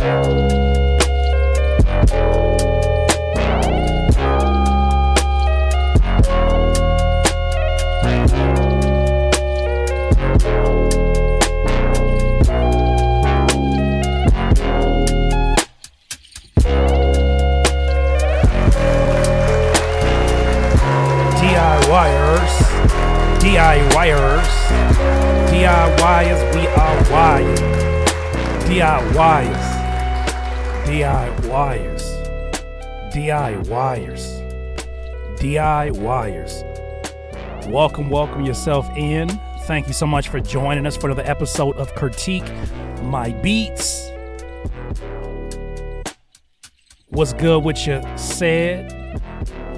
DIYers, we are wired. DIYers. Welcome yourself in. Thank you so much for joining us for another episode of Critique My Beats. What's good with you, said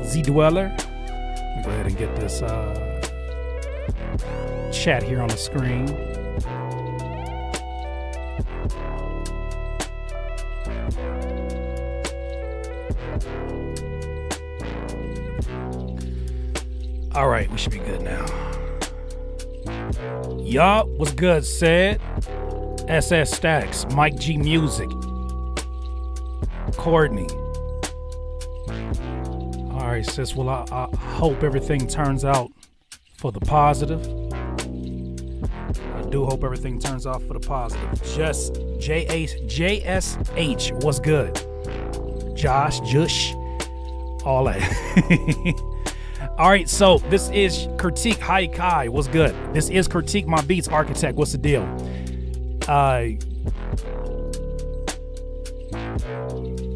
Z Dweller? Let me go ahead and get this chat here on the screen. All right, we should be good now. Yup, what's good, said SS Stacks, Mike G Music, Courtney. All right, sis. Well, I hope everything turns out for the positive. I do hope everything turns out for the positive. Just JSH, what's good? Josh, Jush, all that. All right, so this is Critique Hi Kai. What's good? This is Critique My Beats Architect. What's the deal?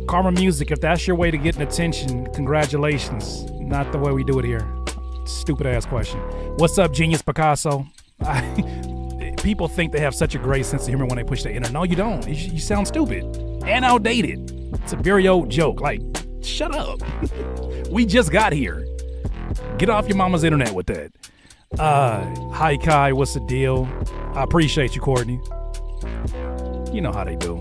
Karma Music, if that's your way to getting attention, congratulations. Not the way we do it here. Stupid ass question. What's up, Genius Picasso? People think they have such a great sense of humor when they push the internet. No, you don't. You sound stupid and outdated. It's a very old joke. Like, shut up. We just got here. Get off your mama's internet with that. Hi Kai, what's the deal? I appreciate you, Courtney. You know how they do.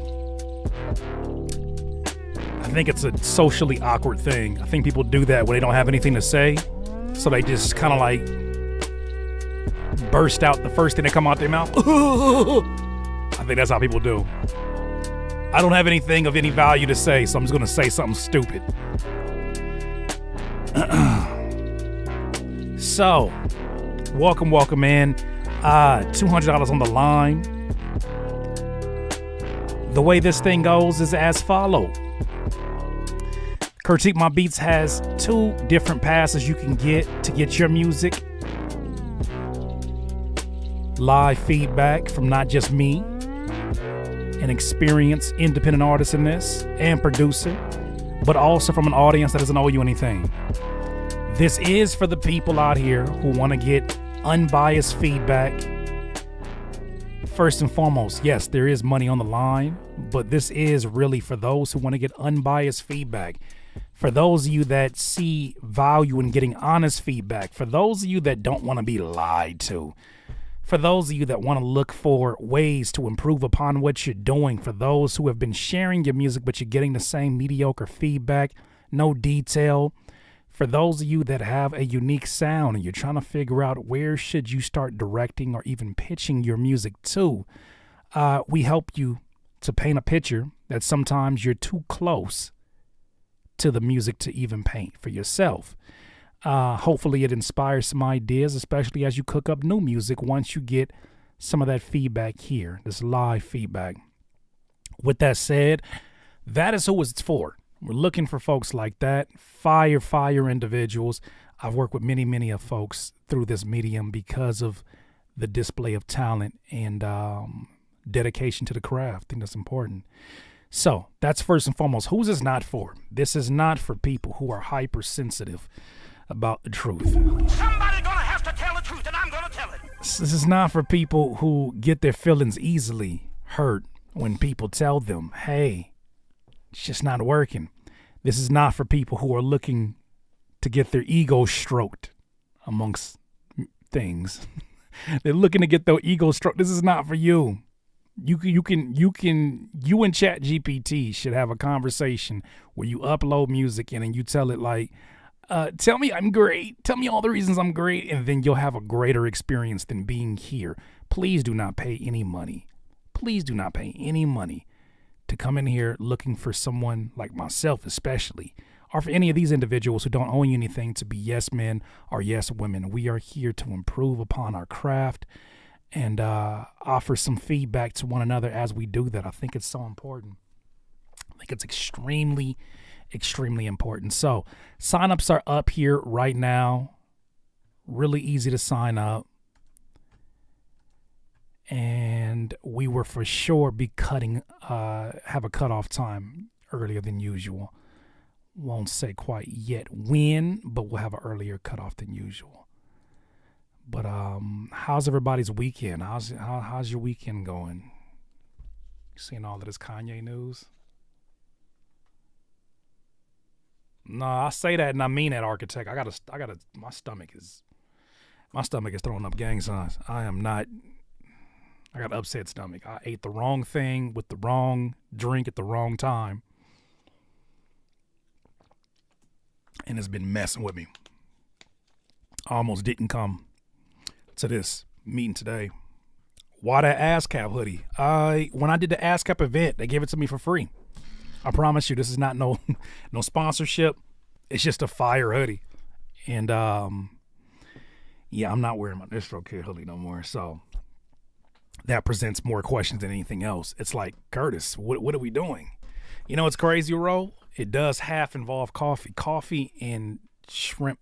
I think it's a socially awkward thing. I think people do that when they don't have anything to say. So they just kind of like burst out the first thing that come out their mouth. I think that's how people do. I don't have anything of any value to say, so I'm just going to say something stupid. So, welcome in. $200 on the line. The way this thing goes is as follows. Critique My Beats has 2 different passes you can get to get your music. Live feedback from not just me, an experienced independent artist in this and producer, but also from an audience that doesn't owe you anything. This is for the people out here who want to get unbiased feedback. First and foremost, yes, there is money on the line, but this is really for those who want to get unbiased feedback. For those of you that see value in getting honest feedback. For those of you that don't want to be lied to. For those of you that want to look for ways to improve upon what you're doing. For those who have been sharing your music, but you're getting the same mediocre feedback, no detail. For those of you that have a unique sound and you're trying to figure out where should you start directing or even pitching your music to, we help you to paint a picture that sometimes you're too close to the music to even paint for yourself. Hopefully it inspires some ideas, especially as you cook up new music once you get some of that feedback here, this live feedback. With that said, that is who it's for. We're looking for folks like that, fire individuals. I've worked with many of folks through this medium because of the display of talent and dedication to the craft. I think that's important. So that's first and foremost. Who's this not for? This is not for people who are hypersensitive about the truth. Somebody gonna have to tell the truth, and I'm gonna tell it. This is not for people who get their feelings easily hurt when people tell them, hey, it's just not working. This is not for people who are looking to get their ego stroked amongst things. They're looking to get their ego stroked. This is not for you. You and ChatGPT should have a conversation where you upload music in and you tell it like, tell me I'm great. Tell me all the reasons I'm great. And then you'll have a greater experience than being here. Please do not pay any money. Please do not pay any money to come in here looking for someone like myself, especially, or for any of these individuals who don't owe you anything to be yes men or yes women. We are here to improve upon our craft and offer some feedback to one another as we do that. I think it's so important. I think it's extremely, extremely important. So signups are up here right now. Really easy to sign up. And we will for sure be have a cutoff time earlier than usual. Won't say quite yet when, but we'll have an earlier cutoff than usual. But how's everybody's weekend? How's your weekend going? You seeing all of this Kanye news? No, I say that and I mean that, architect. My stomach is throwing up gang signs. I got an upset stomach. I ate the wrong thing with the wrong drink at the wrong time. And it's been messing with me. I almost didn't come to this meeting today. Why that ASCAP hoodie? When I did the ASCAP event, they gave it to me for free. I promise you, this is not no sponsorship. It's just a fire hoodie. And yeah, I'm not wearing my DistroKid hoodie no more. So that presents more questions than anything else. It's like, Curtis, what are we doing? You know what's crazy, Ro? It does half involve coffee and shrimp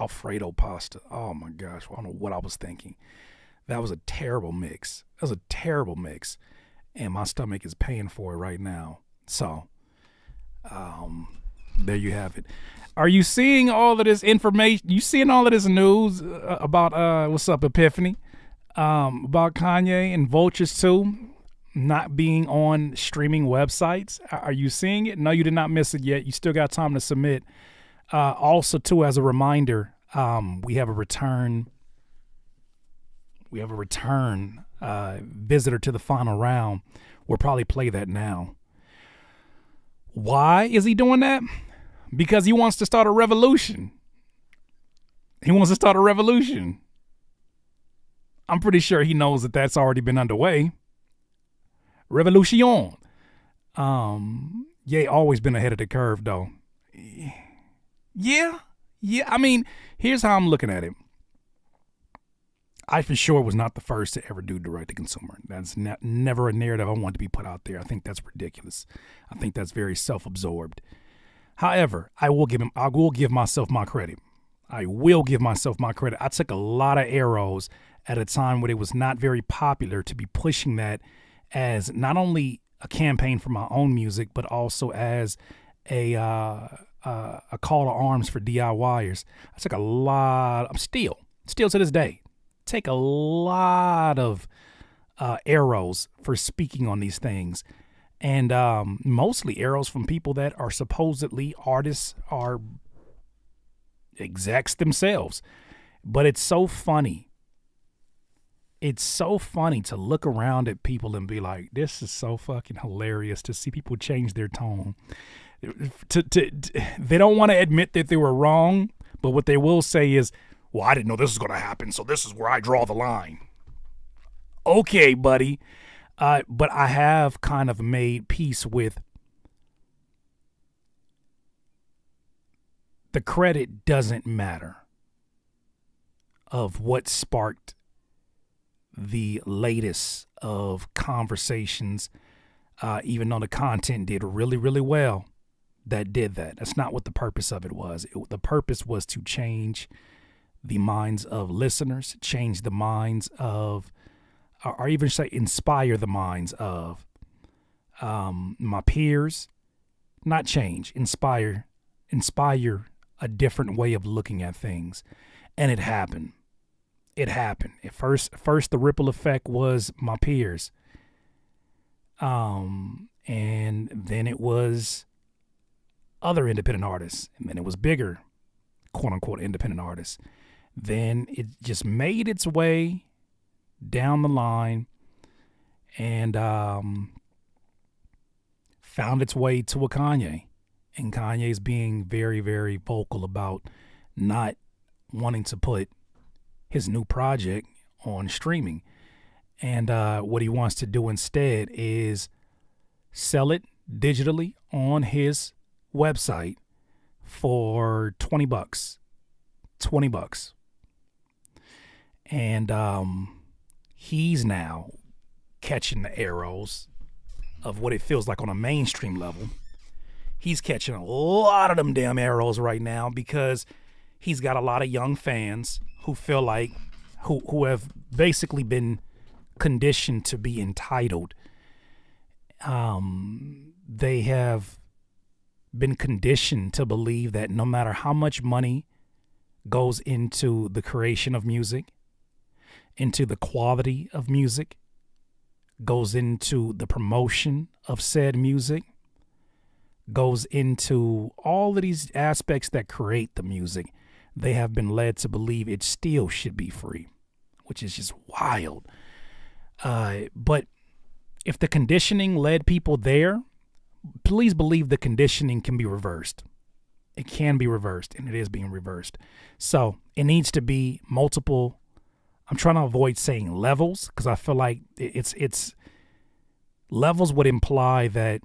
Alfredo pasta. Oh my gosh, I don't know what I was thinking. That was a terrible mix. And my stomach is paying for it right now. So, there you have it. Are you seeing all of this information? You seeing all of this news about what's up, Epiphany? About Kanye and Vultures 2 not being on streaming websites. Are you seeing it? No, you did not miss it yet. You still got time to submit. Also, too, as a reminder, we have a return visitor to the final round. We'll probably play that now. Why is he doing that? Because he wants to start a revolution. I'm pretty sure he knows that that's already been underway. Revolution. Yeah, always been ahead of the curve, though. Yeah. I mean, here's how I'm looking at it. I for sure was not the first to ever do direct to consumer. That's never a narrative I want to be put out there. I think that's ridiculous. I think that's very self-absorbed. However, I will give myself my credit. I took a lot of arrows at a time when it was not very popular to be pushing that as not only a campaign for my own music, but also as a call to arms for DIYers. I took a lot. I'm still to this day, take a lot of arrows for speaking on these things, and mostly arrows from people that are supposedly artists or execs themselves. But it's so funny. It's so funny to look around at people and be like, this is so fucking hilarious to see people change their tone. They don't want to admit that they were wrong, but what they will say is, well, I didn't know this was going to happen, so this is where I draw the line. Okay, buddy. But I have kind of made peace with the credit doesn't matter of what sparked the latest of conversations, even though the content did really, really well, That's not what the purpose of it was. The purpose was to change the minds of listeners, change the minds of, or even say inspire the minds of my peers, not change, inspire a different way of looking at things. And it happened. At first the ripple effect was my peers. And then it was other independent artists. And then it was bigger, quote unquote, independent artists. Then it just made its way down the line and found its way to a Kanye. And Kanye's being very, very vocal about not wanting to put his new project on streaming. And what he wants to do instead is sell it digitally on his website for $20. $20. And he's now catching the arrows of what it feels like on a mainstream level. He's catching a lot of them damn arrows right now because he's got a lot of young fans who feel like, who have basically been conditioned to be entitled. They have been conditioned to believe that no matter how much money goes into the creation of music, into the quality of music, goes into the promotion of said music, goes into all of these aspects that create the music, they have been led to believe it still should be free, which is just wild. But if the conditioning led people there, please believe the conditioning can be reversed. It can be reversed, and it is being reversed. So it needs to be multiple. I'm trying to avoid saying levels because I feel like it's levels would imply that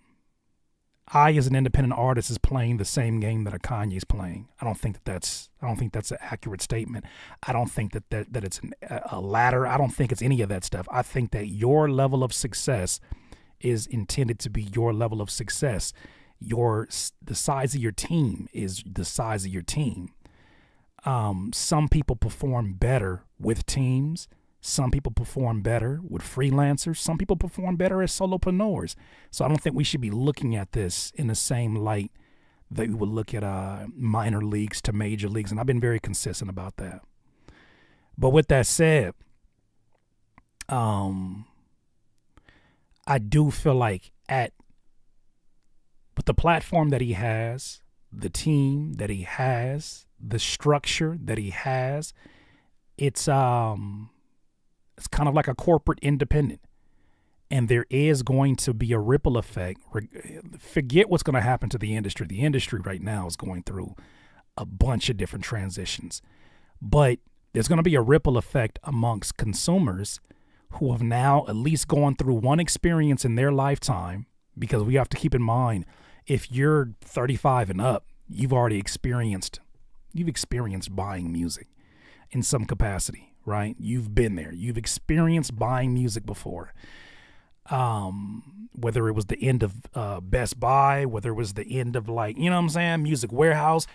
I, as an independent artist, is playing the same game that a Kanye's playing. I don't think that's an accurate statement. I don't think that it's a ladder. I don't think it's any of that stuff. I think that your level of success is intended to be your level of success. The size of your team is the size of your team. Some people perform better with teams. Some people perform better with freelancers. Some people perform better as solopreneurs. So I don't think we should be looking at this in the same light that we would look at minor leagues to major leagues. And I've been very consistent about that. But with that said, I do feel like with the platform that he has, the team that he has, the structure that he has, it's kind of like a corporate independent. And there is going to be a ripple effect. Forget what's going to happen to the industry. The industry right now is going through a bunch of different transitions. But there's going to be a ripple effect amongst consumers who have now at least gone through one experience in their lifetime, because we have to keep in mind, if you're 35 and up, you've experienced buying music in some capacity, right? You've been there. You've experienced buying music before. Whether it was the end of Best Buy, whether it was the end of Music Warehouse,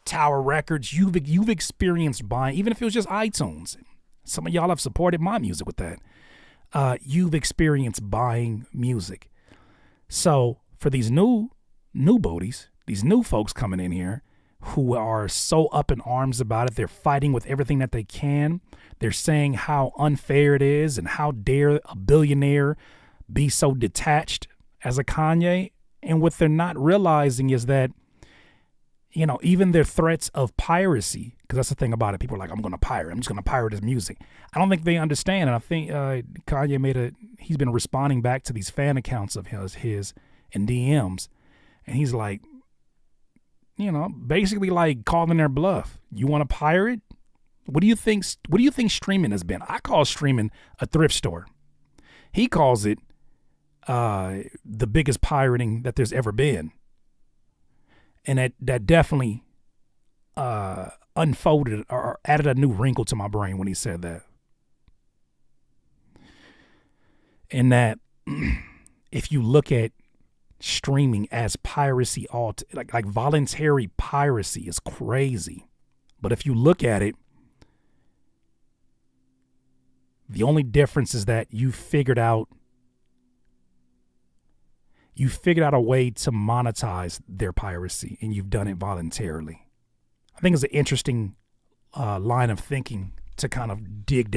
Tower Records, you've experienced buying, even if it was just iTunes. Some of y'all have supported my music with that. You've experienced buying music. So for these new booties, these new folks coming in here who are so up in arms about it, they're fighting with everything that they can. They're saying how unfair it is and how dare a billionaire be so detached as a Kanye. And what they're not realizing is that, even their threats of piracy, because that's the thing about it. People are like, I'm just going to pirate his music. I don't think they understand. And I think Kanye he's been responding back to these fan accounts of his in DMs. And he's like, basically like calling their bluff. You want to pirate? What do you think streaming has been? I call streaming a thrift store. He calls it the biggest pirating that there's ever been. And that definitely unfolded or added a new wrinkle to my brain when he said that. And that if you look at streaming as piracy, like voluntary piracy is crazy. But if you look at it, the only difference is that you figured out a way to monetize their piracy, and you've done it voluntarily. I think it's an interesting line of thinking to kind of dig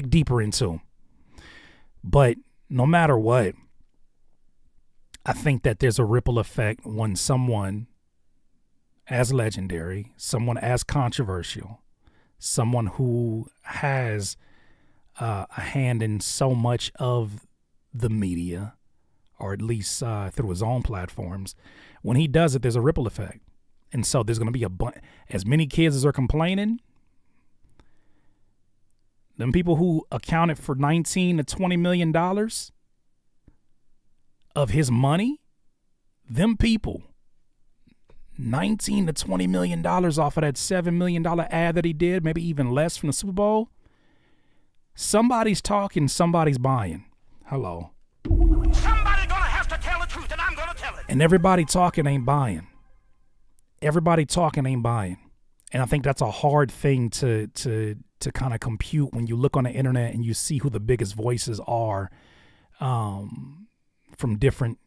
deeper into. But no matter what, I think that there's a ripple effect when someone as legendary, someone as controversial, someone who has a hand in so much of the media, or at least through his own platforms, when he does it, there's a ripple effect. And so there's going to be as many kids as are complaining, them people who accounted for $19 to $20 million of his money, them people, $19 to $20 million off of that $7 million ad that he did, maybe even less from the Super Bowl. Somebody's talking, somebody's buying. Hello. Somebody gonna have to tell the truth, and I'm gonna tell it. And everybody talking ain't buying. Everybody talking ain't buying. And I think that's a hard thing to kind of compute when you look on the internet and you see who the biggest voices are from different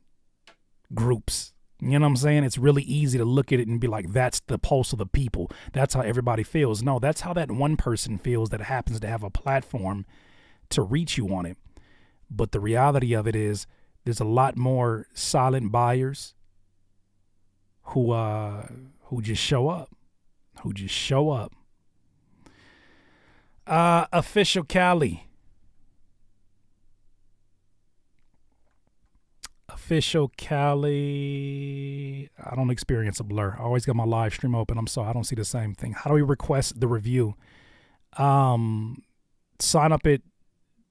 groups. You know what I'm saying? It's really easy to look at it and be like, that's the pulse of the people. That's how everybody feels. No, that's how that one person feels that happens to have a platform to reach you on it. But the reality of it is there's a lot more silent buyers who just show up. Official Cali. Official Cali. I don't experience a blur. I always got my live stream open. I'm sorry, I don't see the same thing. How do we request the review? Sign up at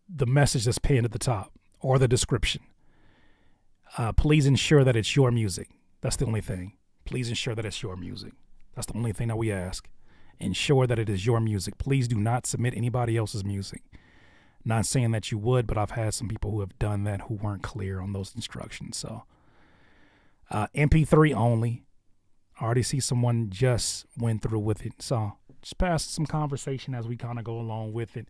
the message that's pinned at the top or the description. Please ensure that it's your music. That's the only thing. Please ensure that it's your music. That's the only thing that we ask. Ensure that it is your music. Please do not submit anybody else's music. Not saying that you would, but I've had some people who have done that who weren't clear on those instructions. So MP3 only. I already see someone just went through with it. So just pass some conversation as we kind of go along with it.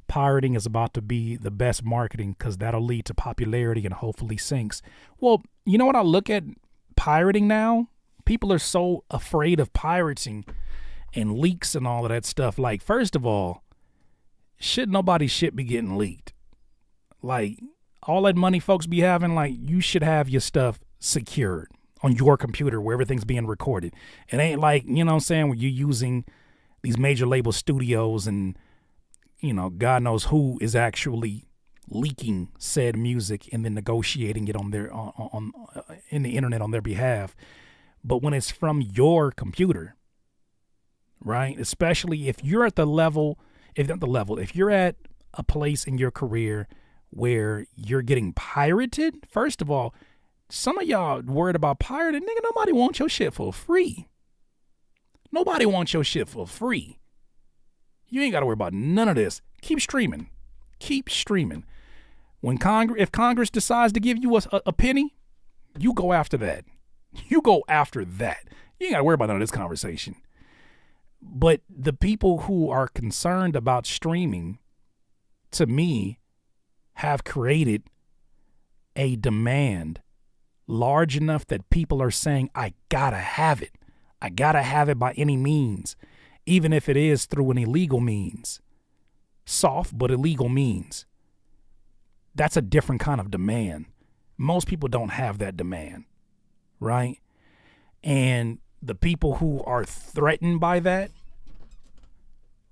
Pirating is about to be the best marketing because that'll lead to popularity and hopefully syncs. Well, you know what I look at pirating now? People are so afraid of pirating and leaks and all of that stuff. Like, first of all, should nobody's shit be getting leaked? Like, all that money folks be having, like, you should have your stuff secured on your computer where everything's being recorded. It ain't like, you know what I'm saying, where you're using these major label studios and, you know, God knows who is actually leaking said music and then negotiating it on their on in the internet on their behalf. But when it's from your computer, right? Especially if you're at the level, if you're at a place in your career where you're getting pirated, first of all, some of y'all worried about pirating. Nigga, nobody wants your shit for free. Nobody wants your shit for free. You ain't got to worry about none of this. Keep streaming. Keep streaming. If Congress decides to give you a penny, you go after that. You go after that. You ain't got to worry about none of this conversation. But the people who are concerned about streaming, to me, have created a demand large enough that people are saying, I gotta have it. I gotta have it by any means, even if it is through an illegal means. Soft but illegal means. That's a different kind of demand. Most people don't have that demand, right? And the people who are threatened by that,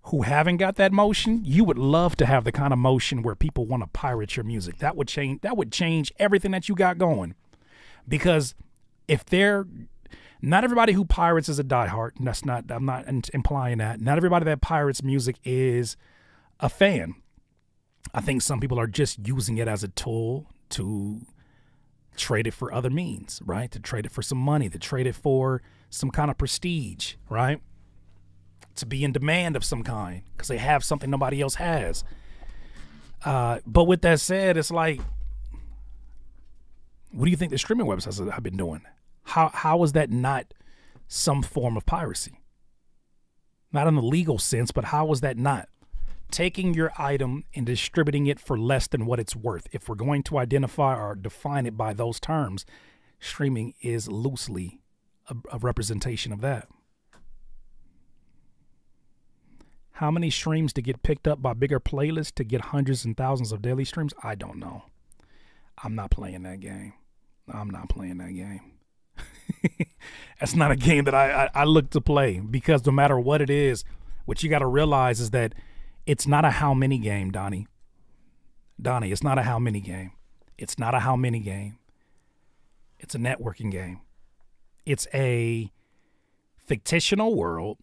who haven't got that motion, you would love to have the kind of motion where people want to pirate your music. That would change everything that you got going. Because not everybody who pirates is a diehard. I'm not implying that. Not everybody that pirates music is a fan. I think some people are just using it as a tool to trade it for other means, right? To trade it for some money, to trade it for some kind of prestige, right? To be in demand of some kind because they have something nobody else has. But with that said, it's like, what do you think the streaming websites have been doing? How is that not some form of piracy? Not in the legal sense, but how is that not? Taking your item and distributing it for less than what it's worth. If we're going to identify or define it by those terms, streaming is loosely a representation of that. How many streams to get picked up by bigger playlists to get hundreds and thousands of daily streams? I don't know. I'm not playing that game. That's not a game that I look to play, because no matter what it is, what you got to realize is that it's not a how many game, Donnie. Donnie, it's not a how many game. It's not a how many game. It's a networking game. It's a fictional world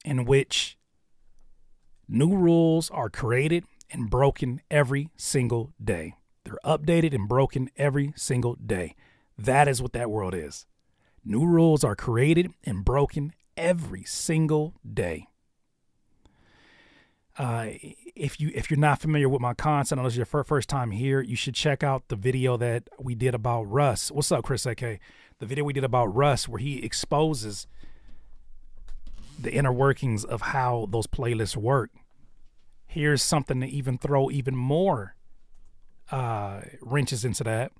in which new rules are created and broken every single day. They're updated and broken every single day. That is what that world is. New rules are created and broken every single day. If you're not familiar with my content, unless it's your first time here, you should check out the video that we did about Russ. What's up, Chris AK? The video we did about Russ, where he exposes the inner workings of how those playlists work. Here's something to even throw even more wrenches into that.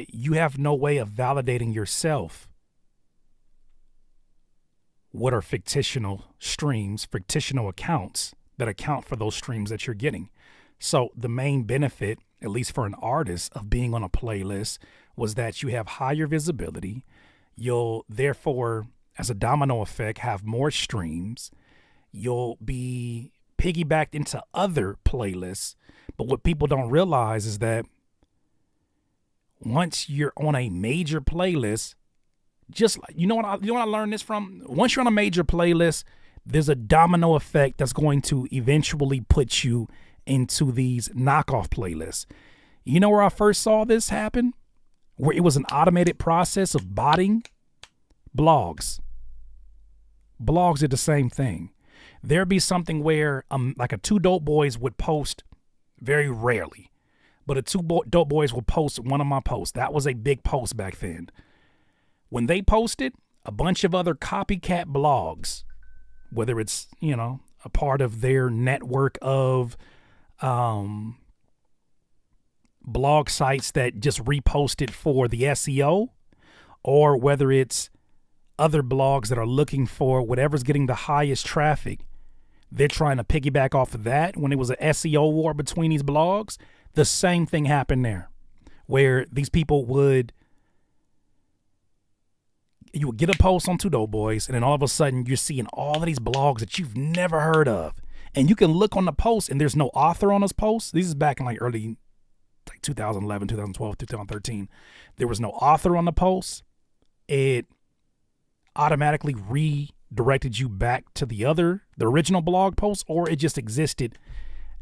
You have no way of validating yourself. What are fictional streams, fictional accounts that account for those streams that you're getting? So the main benefit, at least for an artist, of being on a playlist was that you have higher visibility. You'll therefore, as a domino effect, have more streams. You'll be piggybacked into other playlists. But what people don't realize is that once you're on a major playlist, just like, you know what I learned this from? Once you're on a major playlist, there's a domino effect that's going to eventually put you into these knockoff playlists. You know where I first saw this happen? Where it was an automated process of botting? Blogs. Blogs did the same thing. There'd be something where like a Two Dope Boys would post very rarely, but a Dope Boys would post one of my posts. That was a big post back then. When they posted, a bunch of other copycat blogs, whether it's, a part of their network of blog sites that just reposted for the SEO, or whether it's other blogs that are looking for whatever's getting the highest traffic, they're trying to piggyback off of that. When it was an SEO war between these blogs, the same thing happened there, where these people you would get a post on Two Dope Boys, and then all of a sudden you're seeing all of these blogs that you've never heard of. And you can look on the post and there's no author on those posts. This is back in early 2011, 2012, 2013. There was no author on the post. It automatically redirected you back to the original blog post, or it just existed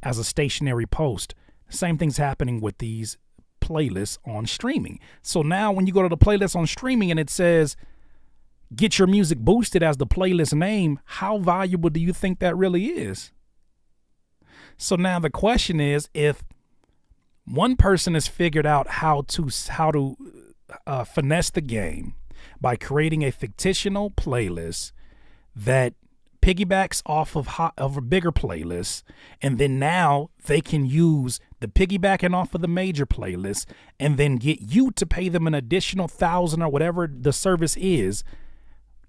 as a stationary post. Same thing's happening with these playlists on streaming. So now when you go to the playlist on streaming and it says, get your music boosted as the playlist name, how valuable do you think that really is? So now the question is, if one person has figured out how to finesse the game by creating a fictional playlist that piggybacks off of a bigger playlist, and then now they can use the piggybacking off of the major playlist and then get you to pay them an additional $1,000 or whatever the service is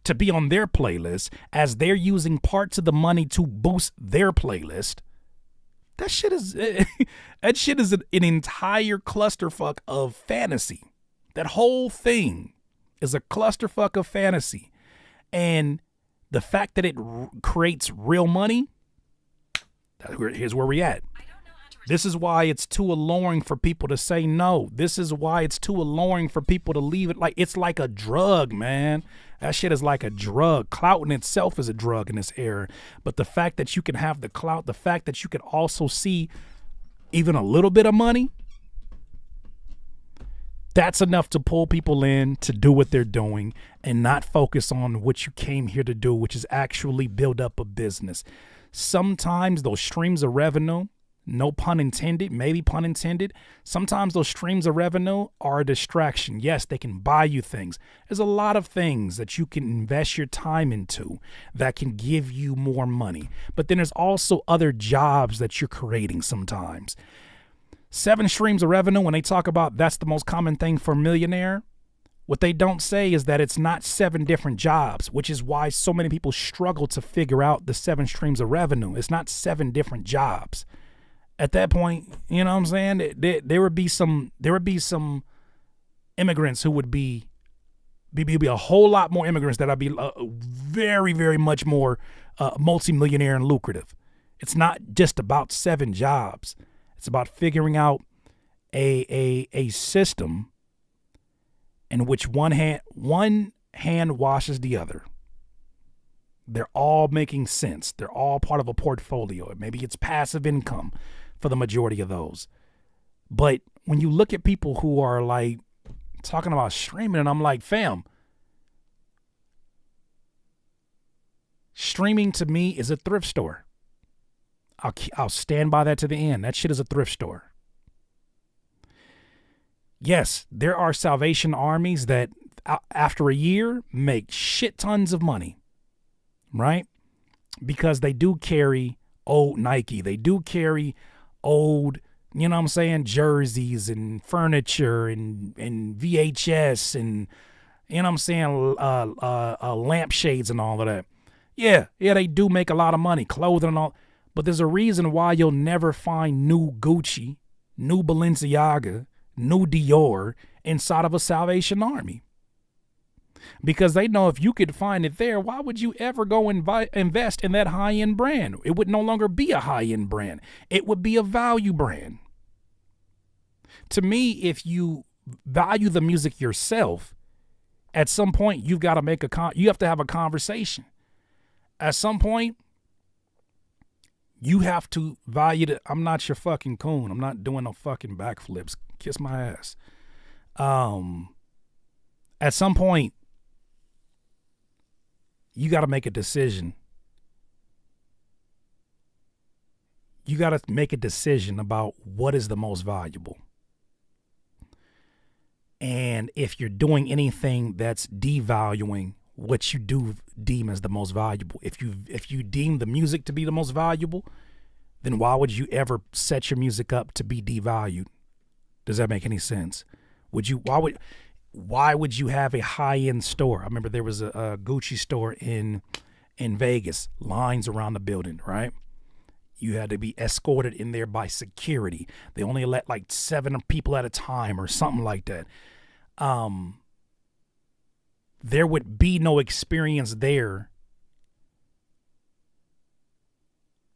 to be on their playlist, as they're using parts of the money to boost their playlist. That shit is an entire clusterfuck of fantasy. That whole thing is a clusterfuck of fantasy. And the fact that it creates real money, here's where we're at. This is why it's too alluring for people to say no. This is why it's too alluring for people to leave it. It's like a drug, man. That shit is like a drug. Clout in itself is a drug in this era. But the fact that you can have the clout, the fact that you can also see even a little bit of money, that's enough to pull people in to do what they're doing and not focus on what you came here to do, which is actually build up a business. Sometimes those streams of revenue, no pun intended, maybe pun intended, sometimes those streams of revenue are a distraction. Yes, they can buy you things. There's a lot of things that you can invest your time into that can give you more money. But then there's also other jobs that you're creating sometimes. 7 streams of revenue, when they talk about that's the most common thing for a millionaire, what they don't say is that it's not 7 different jobs, which is why so many people struggle to figure out the 7 streams of revenue. It's not 7 different jobs. At that point, you know what I'm saying? There would be some immigrants who would be a whole lot more immigrants that would be very, very much more multimillionaire and lucrative. It's not just about 7 jobs. It's about figuring out a system in which one hand washes the other. They're all making sense. They're all part of a portfolio. Maybe it's passive income for the majority of those. But when you look at people who are like talking about streaming, and I'm like, fam, streaming to me is a thrift store. I'll stand by that to the end. That shit is a thrift store. Yes, there are Salvation Armies that after a year make shit tons of money, right? Because they do carry old Nike. They do carry old, you know what I'm saying, jerseys and furniture and VHS and, you know what I'm saying, lampshades and all of that. Yeah, they do make a lot of money, clothing and all. But there's a reason why you'll never find new Gucci, new Balenciaga, new Dior inside of a Salvation Army. Because they know if you could find it there, why would you ever go invest in that high-end brand? It would no longer be a high-end brand. It would be a value brand. To me, if you value the music yourself, at some point you've got to you have to have a conversation. At some point, you have to value it. I'm not your fucking coon. I'm not doing no fucking backflips. Kiss my ass. At some point, you got to make a decision. You got to make a decision about what is the most valuable. And if you're doing anything that's devaluing what you do deem as the most valuable, if you deem the music to be the most valuable, then why would you ever set your music up to be devalued? Does that make any sense? Why would you have a high-end store? I remember there was a Gucci store in Vegas, lines around the building, right? You had to be escorted in there by security. They only let like 7 people at a time or something like that. There would be no experience there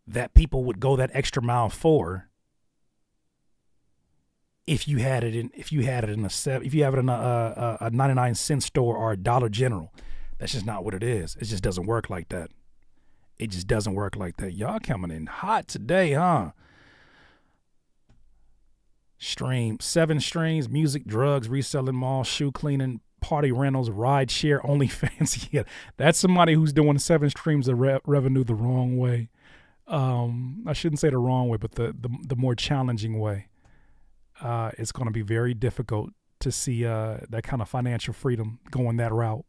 that people would go that extra mile for if you have it in a 99-cent store or a Dollar General. That's just not what it is. It just doesn't work like that. It just doesn't work like that. Y'all coming in hot today, huh? Stream 7 streams, music, drugs, reselling mall, shoe cleaning, party rentals, ride share, OnlyFans. Yeah, that's somebody who's doing 7 streams of revenue the wrong way. I shouldn't say the wrong way, but the more challenging way. It's going to be very difficult to see that kind of financial freedom going that route.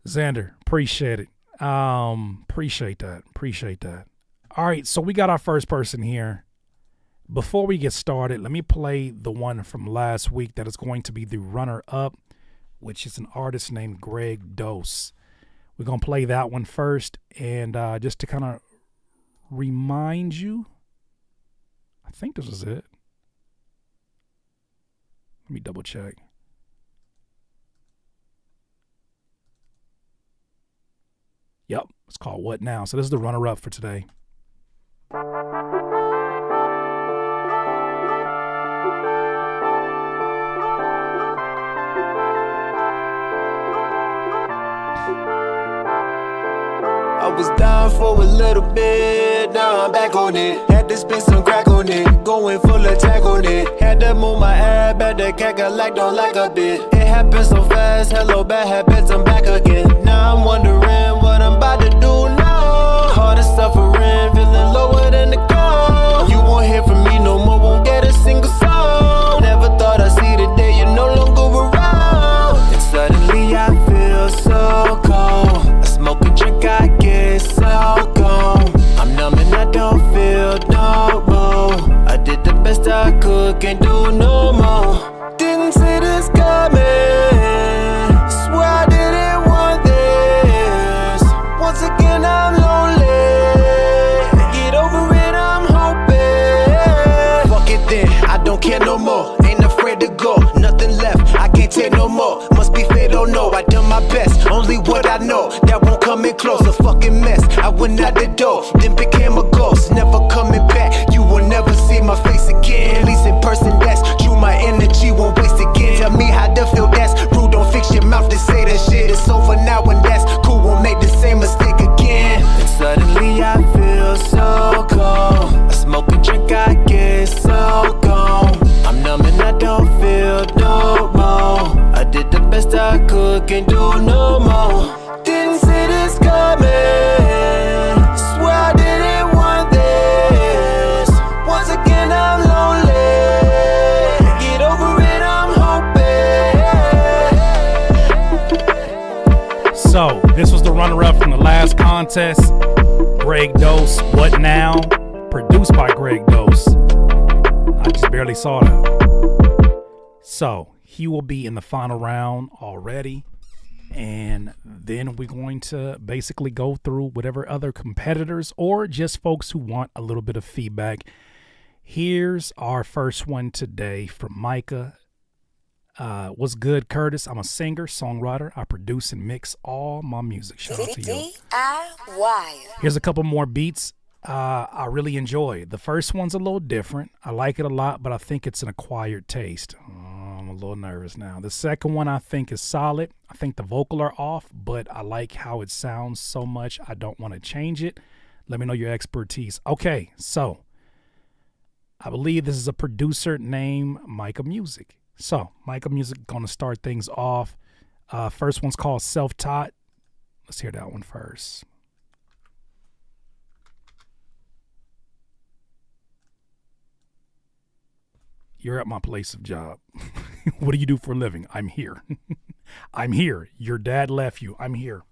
Xander, appreciate it. Appreciate that. All right, so we got our first person here. Before we get started, let me play the one from last week that is going to be the runner-up, which is an artist named Greg Dose. We're going to play that one first, and just to kind of remind you, I think this is it. Let me double check. Yep, it's called What Now? So this is the runner-up for today. I was down for a little bit, now I'm back on it. Had to spend some crack on it, going full attack on it. Had to move my ass back, the cat got like don't like a bit. It happened so fast, hello bad habits, I'm back again. Now I'm wondering what I'm about to do now. Heart is suffering, feeling lower than the ground. You won't hear from me no more, won't get a single song. Never thought I'd see the day you're no longer around. And suddenly I feel so cold. I smoke and drink, I get so gone. I'm numb and I don't feel no more. I did the best I could, can't do no more. Didn't see this coming, swear I didn't want this. Once again I'm lonely, get over it, I'm hoping. Fuck it then, I don't care no more. Ain't afraid to go, nothing left, I can't take no more. Must be fate, don't know, I done my best. Only what I know, that won't come in close. A fucking mess, I went out the door, then became a ghost. Never coming back, you will never see my face again. At least in person, that's true, my energy won't waste again. Tell me how to feel, that's rude, don't fix your mouth to say that shit. It's over now and that's cool, won't make the same mistake again. And suddenly I feel so cold. I smoke and drink, I get so lonely. Get over it, I'm hoping. So, this was the runner-up from the last contest. Greg Dose, What Now? Produced by Greg Dose. I just barely saw that. So, he will be in the final round already. And then we're going to basically go through whatever other competitors or just folks who want a little bit of feedback. Here's our first one today from Micah. What's good, Curtis? I'm a singer, songwriter. I produce and mix all my music. Shout out to you. DIY. Here's a couple more beats I really enjoy. The first one's a little different. I like it a lot, but I think it's an acquired taste. I'm a little nervous now. The second one I think is solid. I think the vocal are off, but I like how it sounds so much I don't want to change it. Let me know your expertise. Okay, so I believe this is a producer named Micah Music. So Micah Music going to start things off. First one's called Self-Taught. Let's hear that one first. You're at my place of job. What do you do for a living? I'm here. I'm here. Your dad left you. I'm here.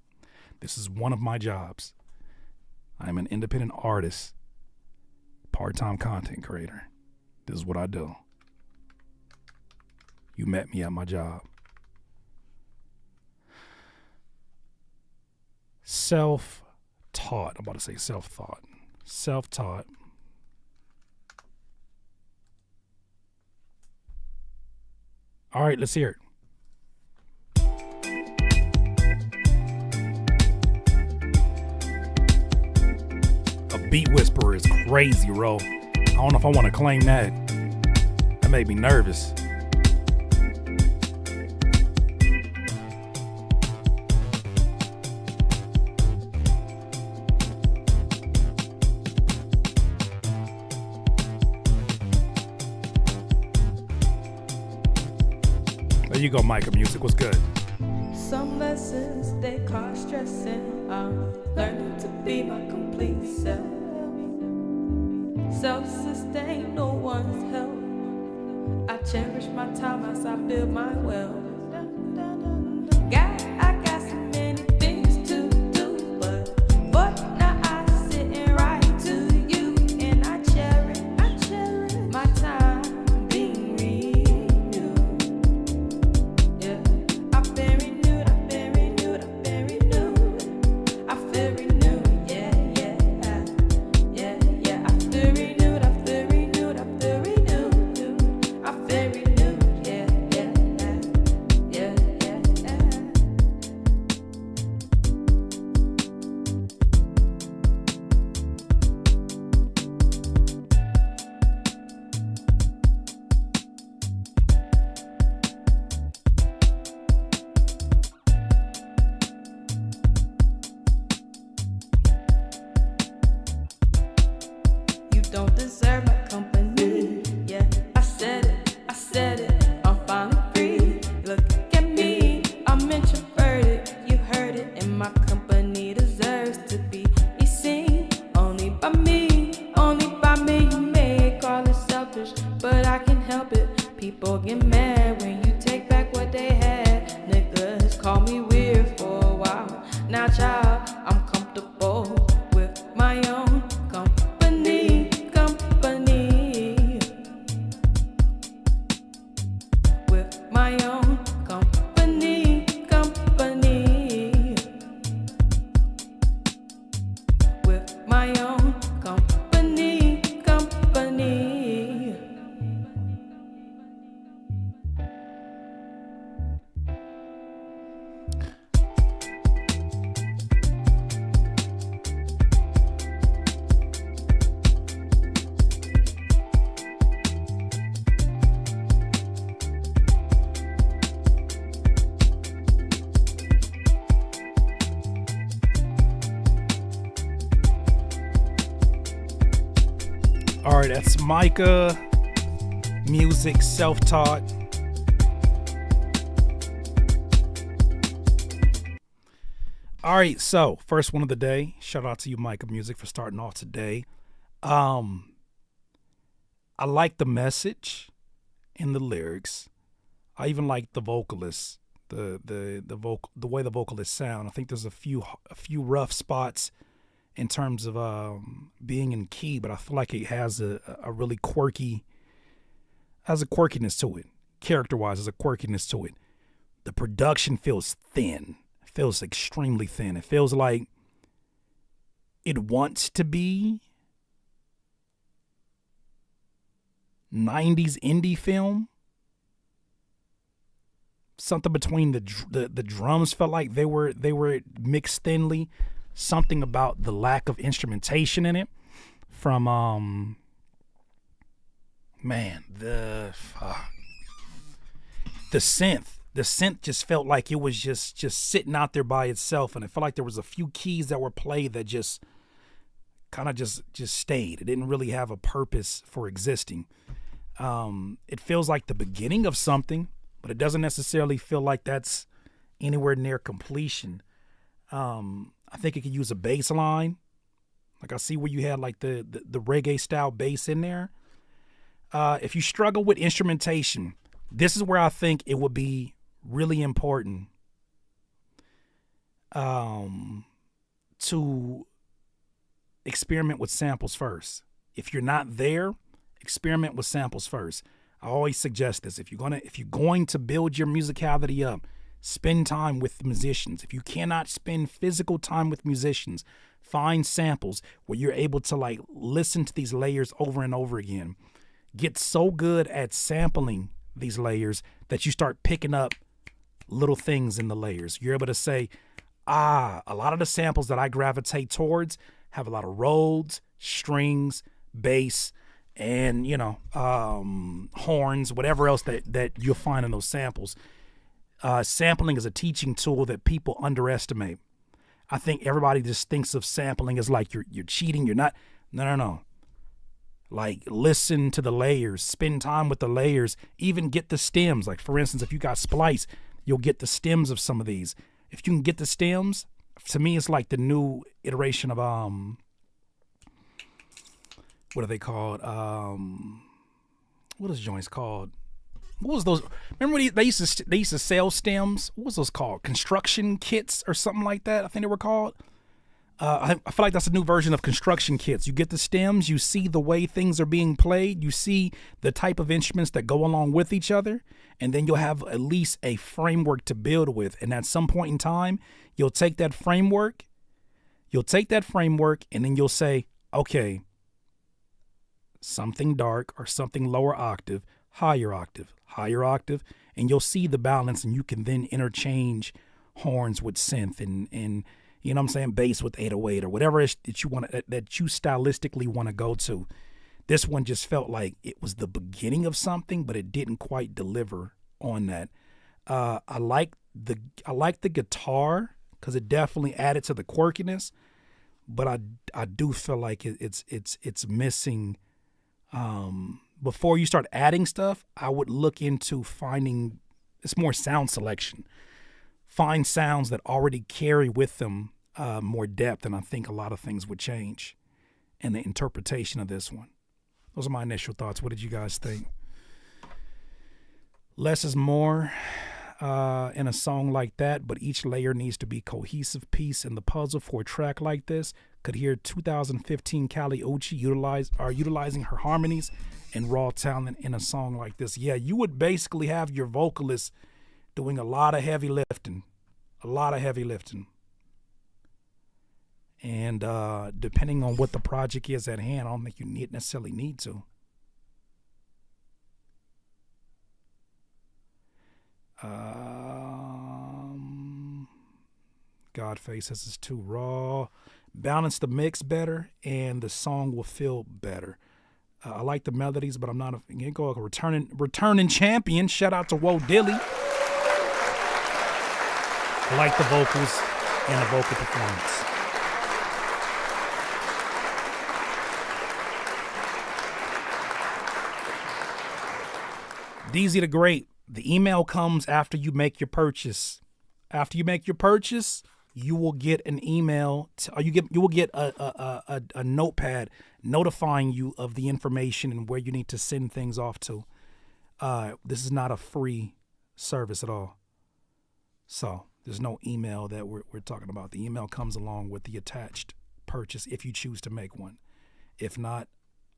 This is one of my jobs. I'm an independent artist, part-time content creator. This is what I do. You met me at my job. Self-taught. I'm about to say self-thought. Self-taught. All right, let's hear it. A beat whisperer is crazy, bro. I don't know if I want to claim that. That made me nervous. There you go, Micah Music. What's good? Some lessons they cause stressing. I'm learning to be my complete self. Self-sustained, no one's help. I cherish my time as I build my wealth. I got so many things to do, but now I sit and write to you, and I cherish my time. Don't deserve my company. Yeah, I said it. I'm finally free. Look at me, I'm introverted. You heard it, and my company deserves to be seen. Only by me. You may call it selfish, but I can help it. People get mad when you take back what they had. Niggas call me weird for a while. Now, child, I'm comfortable with my own company. With my own company. With my own company. All right, that's Micah Music, Self-Taught. All right, so first one of the day. Shout out to you, Micah Music, for starting off today. I like the message in the lyrics. I even like the vocalists, the way the vocalists sound. I think there's a few rough spots in terms of being in key, but I feel like it has a really quirkiness to it. Character-wise, there's a quirkiness to it. The production feels thin. It feels extremely thin. It feels like it wants to be 90s indie film. Something between the drums felt like they were mixed thinly. Something about the lack of instrumentation in it from the synth. The synth just felt like it was just sitting out there by itself, and it felt like there was a few keys that were played that just kind of just stayed. It didn't really have a purpose for existing. It feels like the beginning of something, but it doesn't necessarily feel like that's anywhere near completion. I think it could use a bass line. Like I see where you had like the reggae style bass in there. If you struggle with instrumentation, this is where I think it would be really important to experiment with samples first. If you're not there, experiment with samples first. I always suggest this. If you're going to build your musicality up, spend time with musicians. If you cannot spend physical time with musicians, find samples where you're able to like listen to these layers over and over again. Get so good at sampling these layers that you start picking up little things in the layers. You're able to say, a lot of the samples that I gravitate towards have a lot of Rhodes, strings, bass, and, horns, whatever else that you'll find in those samples. Sampling is a teaching tool that people underestimate. I think everybody just thinks of sampling as like you're cheating. You're not. No. Like, listen to the layers, spend time with the layers, even get the stems. Like, for instance, if you got Splice, you'll get the stems of some of these. If you can get the stems, to me, it's like the new iteration of what are they called? What is joints called? What was those? Remember when they used to sell stems? What was those called? Construction kits or something like that, I think they were called. I feel like that's a new version of construction kits. You get the stems, you see the way things are being played, you see the type of instruments that go along with each other, and then you'll have at least a framework to build with. And at some point in time, you'll take that framework, and then you'll say, okay, something dark or something lower octave, higher octave, and you'll see the balance, and you can then interchange horns with synth and you know what I'm saying, bass with 808 or whatever it is that you want that you stylistically want to go to. This one just felt like it was the beginning of something, but it didn't quite deliver on that. I like the guitar because it definitely added to the quirkiness, but I do feel like it's missing. Before you start adding stuff, I would look into finding, it's more sound selection. Find sounds that already carry with them more depth, and I think a lot of things would change in the interpretation of this one. Those are my initial thoughts. What did you guys think? Less is more in a song like that, but each layer needs to be cohesive piece in the puzzle for a track like this. Could hear 2015 Kali Uchis utilizing her harmonies and raw talent in a song like this. Yeah, you would basically have your vocalist doing a lot of heavy lifting. And depending on what the project is at hand, I don't think you necessarily need to. Godface says it's too raw. Balance the mix better, and the song will feel better. I like the melodies, but I'm not a returning champion. Shout out to Woe Dilly. I like the vocals and the vocal performance. DZ the Great. The email comes after you make your purchase. After you make your purchase, you will get an email, or you will get a notepad notifying you of the information and where you need to send things off to. This is not a free service at all. So there's no email that we're talking about. The email comes along with the attached purchase if you choose to make one. If not,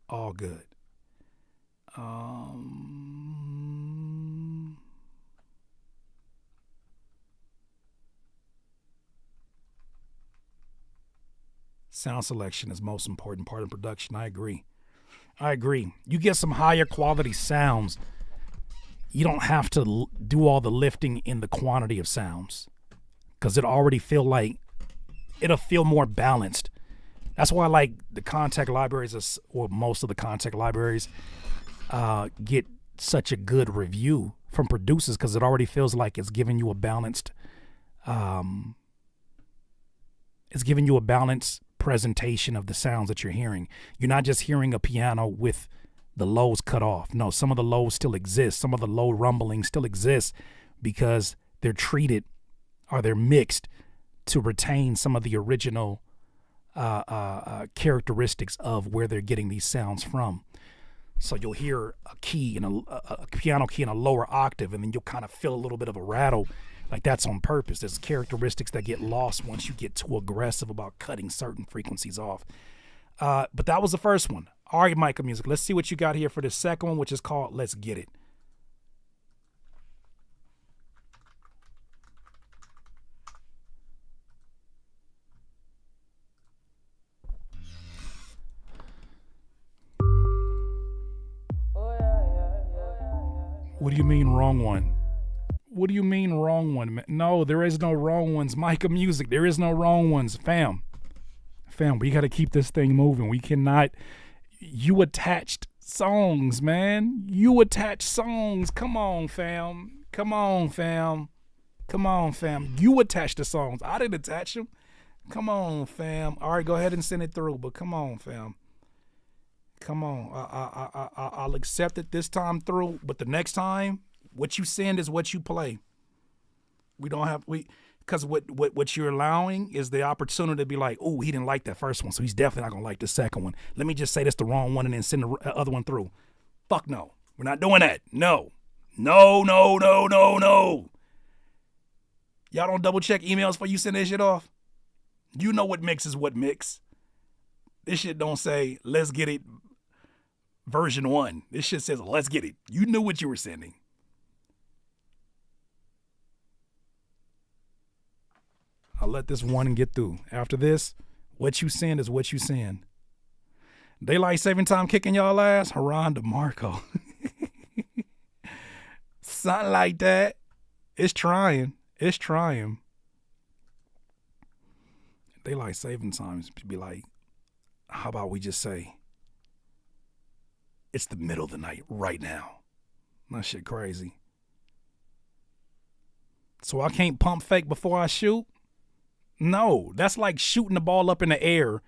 all good. Sound selection is most important part of production. I agree. You get some higher quality sounds. You don't have to do all the lifting in the quantity of sounds because it'll feel more balanced. That's why I like the Kontakt libraries, or most of the Kontakt libraries get such a good review from producers, because it already feels like it's giving you a balanced presentation of the sounds that you're hearing. You're not just hearing a piano with the lows cut off. No, some of the lows still exist. Some of the low rumbling still exists because they're treated, or they're mixed to retain some of the original characteristics of where they're getting these sounds from. So you'll hear a key in a piano key in a lower octave, and then you'll kind of feel a little bit of a rattle. Like, that's on purpose. There's characteristics that get lost once you get too aggressive about cutting certain frequencies off. But that was the first one. All right, Micah Music. Let's see what you got here for the second one, which is called Let's Get It. What do you mean wrong one? What do you mean wrong one, man? No, there is no wrong ones. Micah Music, there is no wrong ones. Fam, we got to keep this thing moving. We cannot. You attached songs, man. You attached songs. Come on, fam. You attached the songs. I didn't attach them. Come on, fam. All right, go ahead and send it through, but come on, fam. Come on. I'll accept it this time through, but the next time, what you send is what you play. Because what you're allowing is the opportunity to be like, oh, he didn't like that first one, so he's definitely not gonna like the second one. Let me just say that's the wrong one and then send the other one through. Fuck no. We're not doing that. No. Y'all don't double check emails before you send that shit off? You know what mix is what mix. This shit don't say, let's get it version 1. This shit says, let's get it. You knew what you were sending. I'll let this one get through. After this, what you send is what you send. Daylight saving time kicking y'all ass? Haran DeMarco. Something like that. It's trying. Daylight saving times be like, how about we just say, it's the middle of the night right now. That shit crazy. So I can't pump fake before I shoot? No, that's like shooting the ball up in the air,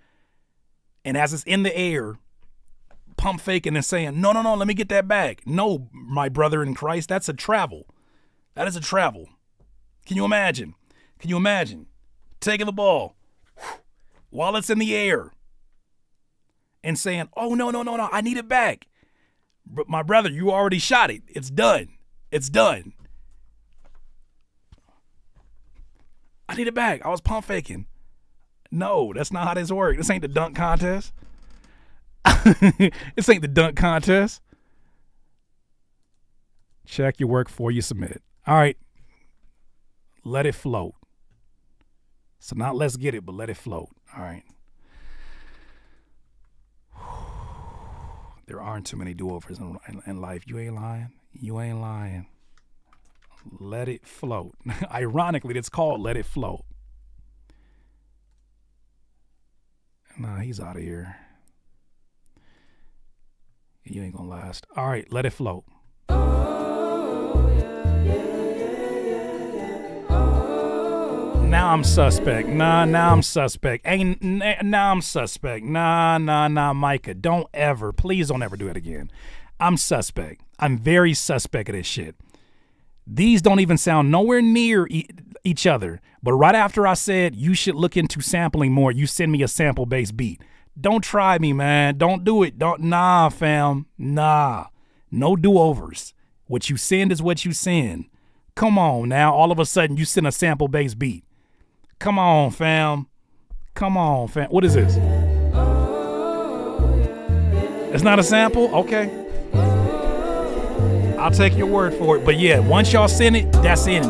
and as it's in the air, pump faking and saying, no, let me get that back. No, my brother in Christ, that's a travel. That is a travel. Can you imagine? Taking the ball while it's in the air and saying, oh, no, I need it back. But my brother, you already shot it. It's done. I need it back. I was pump faking. No, that's not how this works. This ain't the dunk contest. This ain't the dunk contest. Check your work before you submit. All right. Let it float. So not let's get it, but let it float. All right. There aren't too many do-overs in life. You ain't lying. Let it float. Ironically, it's called Let It Float. Nah, he's out of here. You ain't gonna last. All right, let it float. Now I'm suspect. Now I'm suspect. Now I'm suspect. Nah, Micah. Please don't ever do it again. I'm suspect. I'm very suspect of this shit. These don't even sound nowhere near each other. But right after I said you should look into sampling more, you send me a sample-based beat. Don't try me, man. Don't do it. Nah, fam. Nah. No do-overs. What you send is what you send. Come on now. All of a sudden, you send a sample-based beat. Come on, fam. Come on, fam. What is this? It's not a sample? Okay. I'll take your word for it. But yeah, once y'all send it, that's in.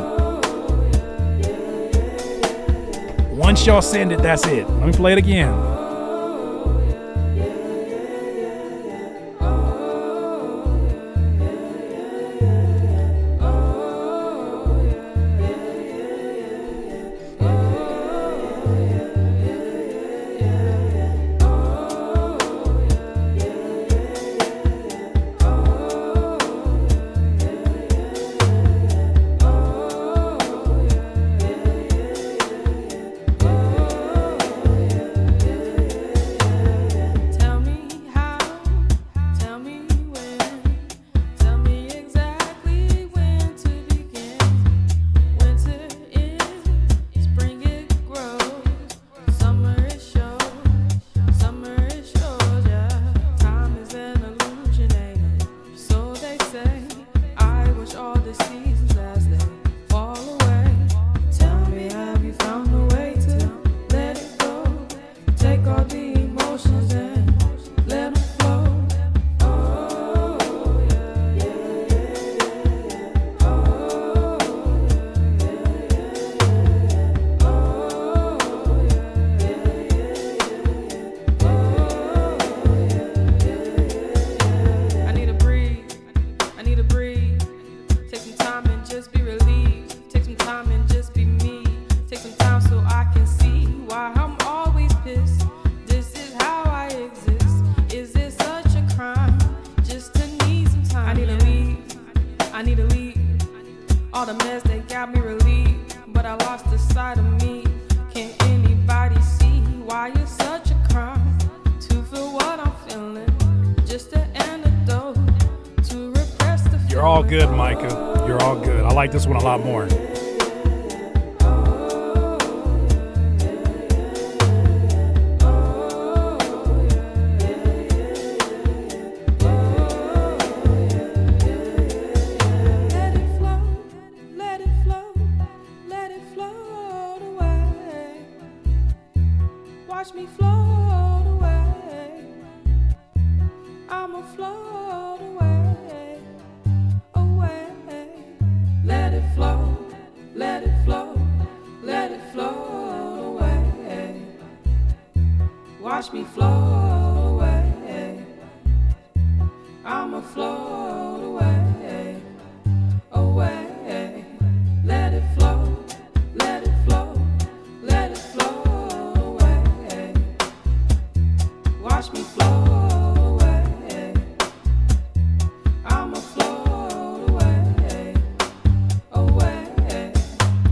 Once y'all send it, that's it. Let me play it again. Tell me how, tell me when, tell me exactly when to begin. Winter is, spring it grows, summer it shows, yeah. Time is an illusion, ain't it? So they say, I watch all the seasons as they fall away. Tell me, have you found a way to let it go? Take all the emotions and let them flow. Oh, yeah, oh, I need to breathe. I need to breathe. Take some time and just be relieved. Take some time and just be me. Take some time so I can see why I'm always pissed. This is how I exist. Is it such a crime just to need some time? I need to leave. I need to leave. All the mess they got me relieved, but I lost the side of me. Can anybody see why it's such a crime to feel what I'm feeling? Just an antidote to repress the feeling. You're all good, Micah. You're all good. I like this one a lot more. Let it flow, let it flow, let it float away. Watch me float away. I'ma float away, away. Let it flow, let it flow, let it float away. Watch me float away. I'ma float away, away. Let it flow, let it flow, let it float away. Watch me float away. I'ma float away, away.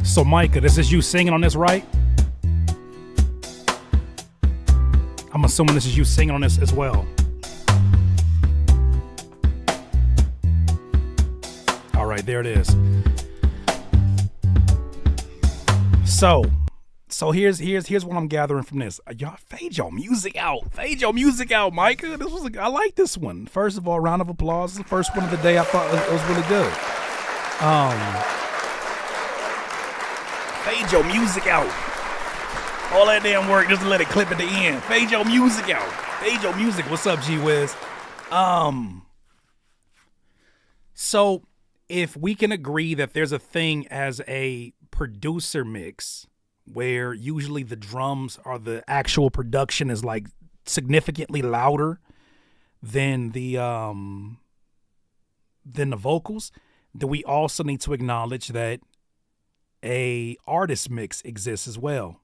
So, Micah, this is you singing on this, right? I'm assuming this is you singing on this as well. All right, there it is. So here's what I'm gathering from this. Y'all fade your music out. Fade your music out, Micah. I like this one. First of all, round of applause. It's the first one of the day. I thought it was really good. Fade your music out. All that damn work just to let it clip at the end. Fade your music out. Fade your music. What's up, G Wiz? So if we can agree that there's a thing as a producer mix where usually the drums or the actual production is like significantly louder than the vocals, then we also need to acknowledge that a artist mix exists as well.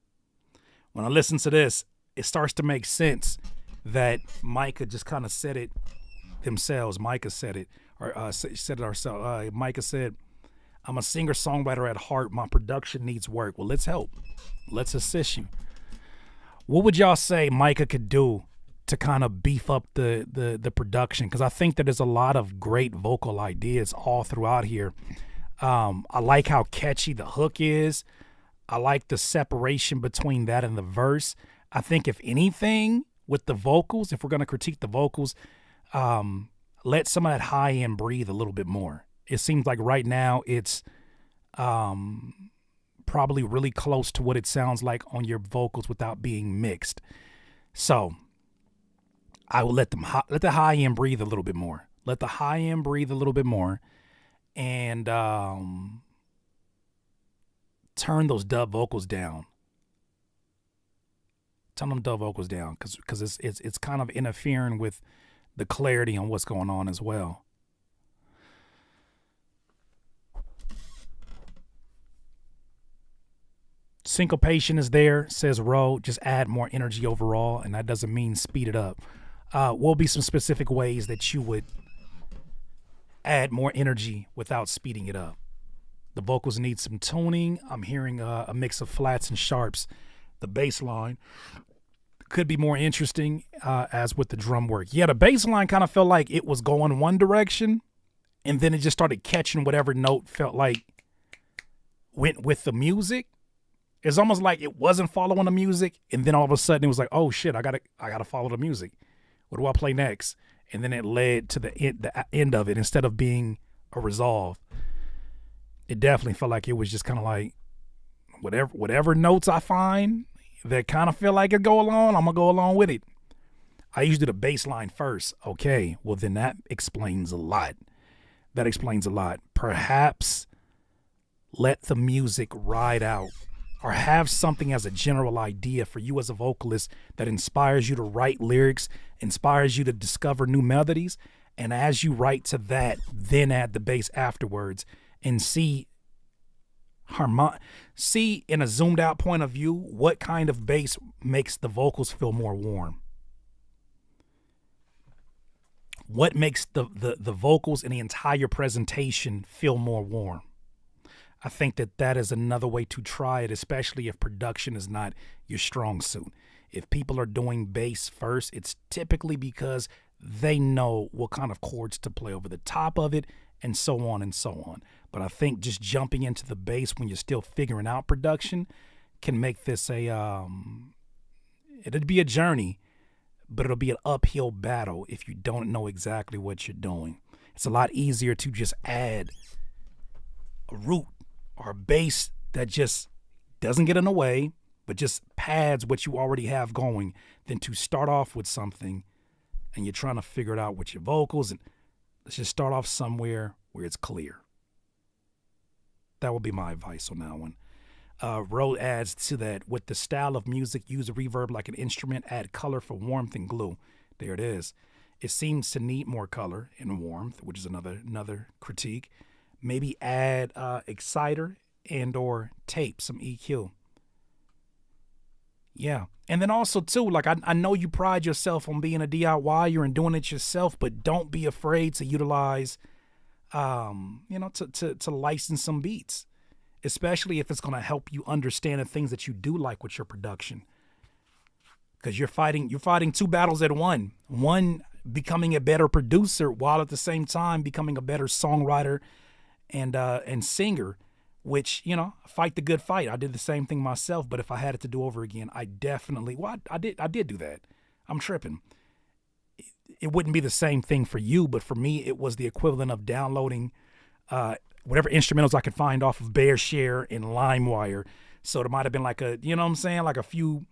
When I listen to this, it starts to make sense that Micah just kind of said it themselves. Micah said it, or said it ourselves. Micah said, I'm a singer-songwriter at heart. My production needs work. Well, let's help. Let's assist you. What would y'all say Micah could do to kind of beef up the production? Because I think that there's a lot of great vocal ideas all throughout here. I like how catchy the hook is. I like the separation between that and the verse. I think if anything with the vocals, if we're going to critique the vocals, let some of that high end breathe a little bit more. It seems like right now it's probably really close to what it sounds like on your vocals without being mixed. So I will let the high end breathe a little bit more. Let the high end breathe a little bit more, and turn those dub vocals down. Turn them dub vocals down because it's kind of interfering with the clarity on what's going on as well. Syncopation is there, says Ro. Just add more energy overall, and that doesn't mean speed it up. Will be some specific ways that you would add more energy without speeding it up. The vocals need some tuning. I'm hearing a mix of flats and sharps. The bass line could be more interesting, as with the drum work. Yeah, the bass line kind of felt like it was going one direction, and then it just started catching whatever note felt like went with the music. It's almost like it wasn't following the music, and then all of a sudden it was like, oh shit, I gotta follow the music. What do I play next? And then it led to the end of it instead of being a resolve. It definitely felt like it was just kind of like whatever notes I find that kind of feel like it go along, I'm gonna go along with it. I usually do the bass line first. Okay, well then that explains a lot. That explains a lot. Perhaps let the music ride out, or have something as a general idea for you as a vocalist that inspires you to write lyrics, inspires you to discover new melodies, and as you write to that, then add the bass afterwards, and see in a zoomed out point of view what kind of bass makes the vocals feel more warm. What makes the vocals and the entire presentation feel more warm. I think that is another way to try it, especially if production is not your strong suit. If people are doing bass first, it's typically because they know what kind of chords to play over the top of it, and so on and so on. But I think just jumping into the bass when you're still figuring out production can make this it'll be a journey, but it'll be an uphill battle if you don't know exactly what you're doing. It's a lot easier to just add a root or a bass that just doesn't get in the way, but just pads what you already have going, than to start off with something and you're trying to figure it out with your vocals. And let's just start off somewhere where it's clear. That would be my advice on that one. Ro adds to that, with the style of music, use a reverb like an instrument, add color for warmth and glue. There it is. It seems to need more color and warmth, which is another critique. Maybe add exciter and or tape, some EQ. Yeah. And then also too, like I know you pride yourself on being a DIYer and doing it yourself, but don't be afraid to utilize to license some beats, especially if it's going to help you understand the things that you do like with your production. Because you're fighting two battles at one. One, becoming a better producer, while at the same time becoming a better songwriter and singer, which, fight the good fight. I did the same thing myself, but if I had it to do over again, I definitely, I did do that. I'm tripping. It wouldn't be the same thing for you, but for me, it was the equivalent of downloading whatever instrumentals I could find off of BearShare and LimeWire. So there might have been like like a few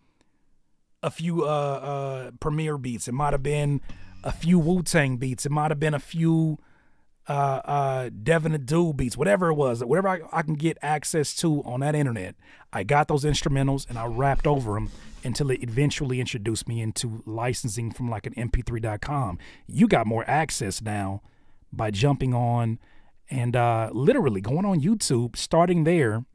Premiere beats. It might have been a few Wu-Tang beats. It might have been a few Devin Adu beats, whatever it was, whatever I can get access to on that internet. I got those instrumentals and I rapped over them until it eventually introduced me into licensing from like an mp3.com. You got more access now by jumping on and literally going on YouTube, starting there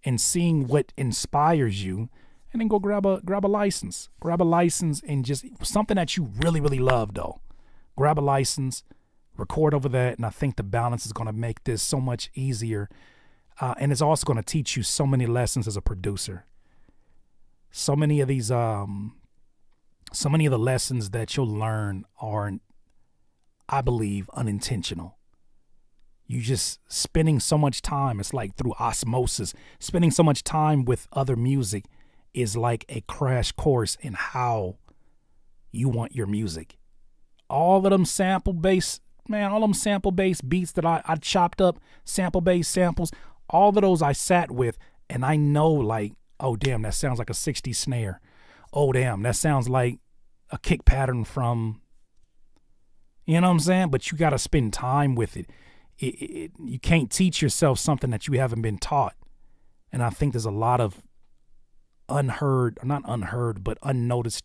and seeing what inspires you, and then go grab a license. Grab a license and just something that you really, really love though. Grab a license, record over that, and I think the balance is going to make this so much easier. And it's also going to teach you so many lessons as a producer. So many of the lessons that you'll learn are, I believe, unintentional. You just spending so much time. It's like through osmosis. Spending so much time with other music is like a crash course in how you want your music. All of them sample-based beats that I chopped up, sample-based samples, all of those I sat with, and I know like, oh, damn, that sounds like a 60s snare. Oh, damn, that sounds like a kick pattern from, you know what I'm saying? But you got to spend time with it. You can't teach yourself something that you haven't been taught. And I think there's a lot of unnoticed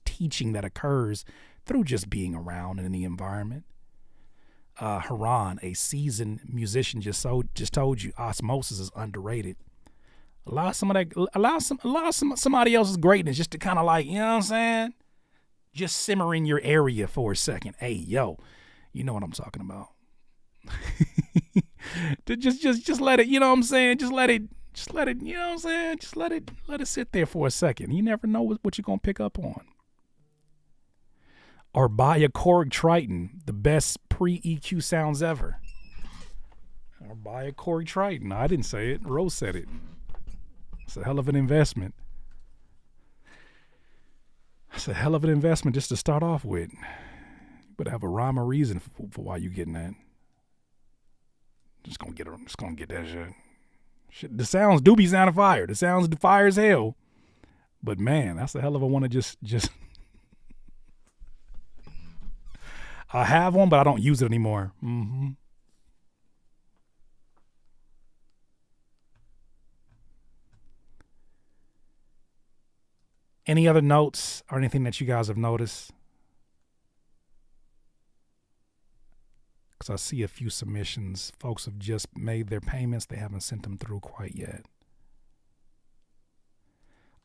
teaching that occurs through just being around in the environment. Haran, a seasoned musician, just told you osmosis is underrated. Allow somebody else's greatness just to kind of like, you know what I'm saying? Just simmer in your area for a second. Hey, yo, you know what I'm talking about. just let it, you know what I'm saying? Just let it, you know what I'm saying? Just let it sit there for a second. You never know what you're going to pick up on. Or buy a Korg Triton, the best pre-EQ sounds ever. Or buy a Korg Triton. I didn't say it. Rose said it. It's a hell of an investment. It's a hell of an investment just to start off with. But have a rhyme or reason for why you getting that. Just gonna get that shit. The sounds do be sounding fire. The sounds fire as hell. But man, that's a hell of a one to just I have one, but I don't use it anymore. Mm-hmm. Any other notes or anything that you guys have noticed? Because I see a few submissions. Folks have just made their payments. They haven't sent them through quite yet.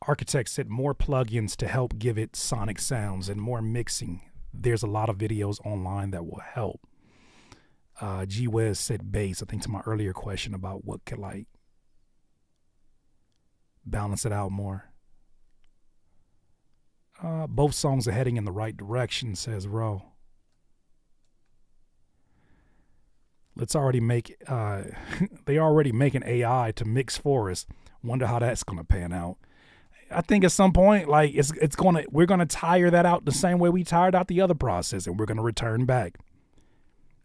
Architect said more plugins to help give it sonic sounds and more mixing. There's a lot of videos online that will help. G Wes said bass. I think to my earlier question about what could like balance it out more. Both songs are heading in the right direction, says Ro. Let's already make, they already make an AI to mix for us. Wonder how that's going to pan out. I think at some point, like we're going to tire that out the same way we tired out the other process, and we're going to return back.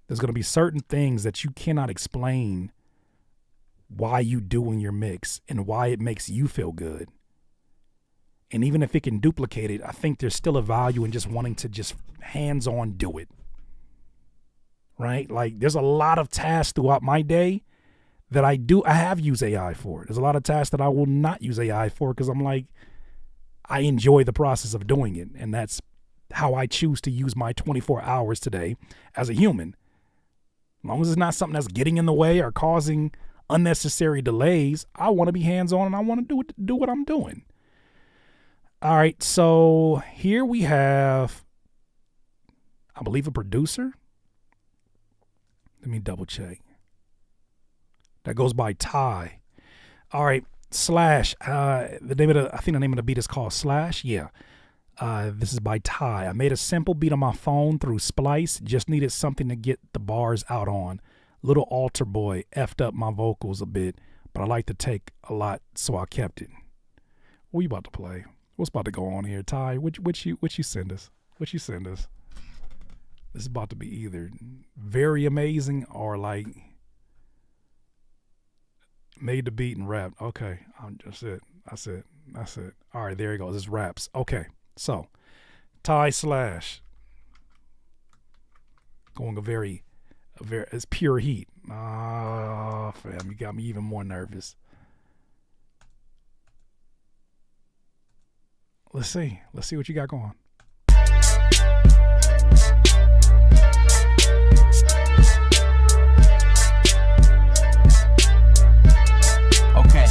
There's going to be certain things that you cannot explain why you do in your mix and why it makes you feel good. And even if it can duplicate it, I think there's still a value in just wanting to just hands-on do it. Right? Like there's a lot of tasks throughout my day that I have used AI for. There's a lot of tasks that I will not use AI for because I'm like, I enjoy the process of doing it. And that's how I choose to use my 24 hours today as a human. As long as it's not something that's getting in the way or causing unnecessary delays, I want to be hands-on and I want to do what I'm doing. All right, so here we have, I believe, a producer. Let me double check. That goes by Ty. All right, Slash. I think the name of the beat is called Slash. Yeah. This is by Ty. I made a simple beat on my phone through Splice. Just needed something to get the bars out on. Little altar boy effed up my vocals a bit, but I like to take a lot, so I kept it. What you about to play? What's about to go on here, Ty? What you send us? What you send us? This is about to be either very amazing or like made the beat and rapped. Okay, that's it. All right, there he goes. It's raps. Okay, so Ty Slash going a very, it's pure heat. Oh, fam, you got me even more nervous. Let's see what you got going. Okay.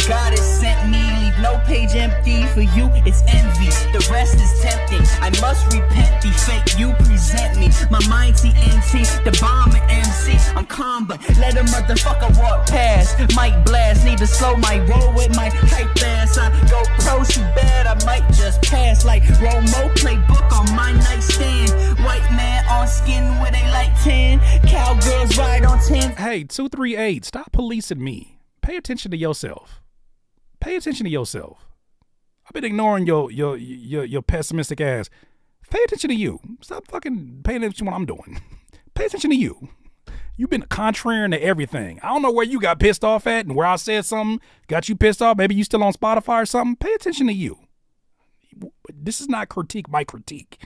God has sent me, leave no page empty. For you, it's envy. The rest is tempting. I must repent, the fake you present me. My mind TNT, the bomb and MC. I'm calm, but let a motherfucker walk past. Mic blast, need to slow my roll with my hype ass. I go pro, too bad, I might just pass. Like Romo, playbook on my nightstand. White man on skin with a light tan. Cowgirls ride on 10. hey, 238, stop policing me. Pay attention to yourself. Pay attention to yourself. I've been ignoring your pessimistic ass. Pay attention to you. Stop fucking paying attention to what I'm doing. Pay attention to you. You've been contrarian to everything. I don't know where you got pissed off at and where I said something got you pissed off. Maybe you still on Spotify or something. Pay attention to you. This is not critique my critique.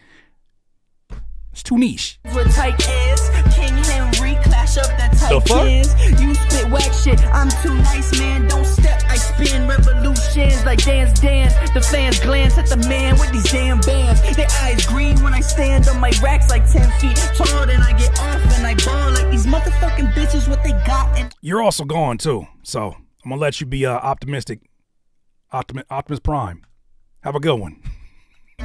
It's too niche. With tight ends, King Henry, clash up that tight The fuck? ends. You spit whack shit, I'm too nice, man. Don't step, I spin revolutions like dance. The fans glance at the man with these damn bands. Their eyes green when I stand on my racks like 10 feet tall. Then I get off and I ball like these motherfucking bitches what they got. And You're also gone too, so I'm gonna let you be Optimus Prime. Have a good one.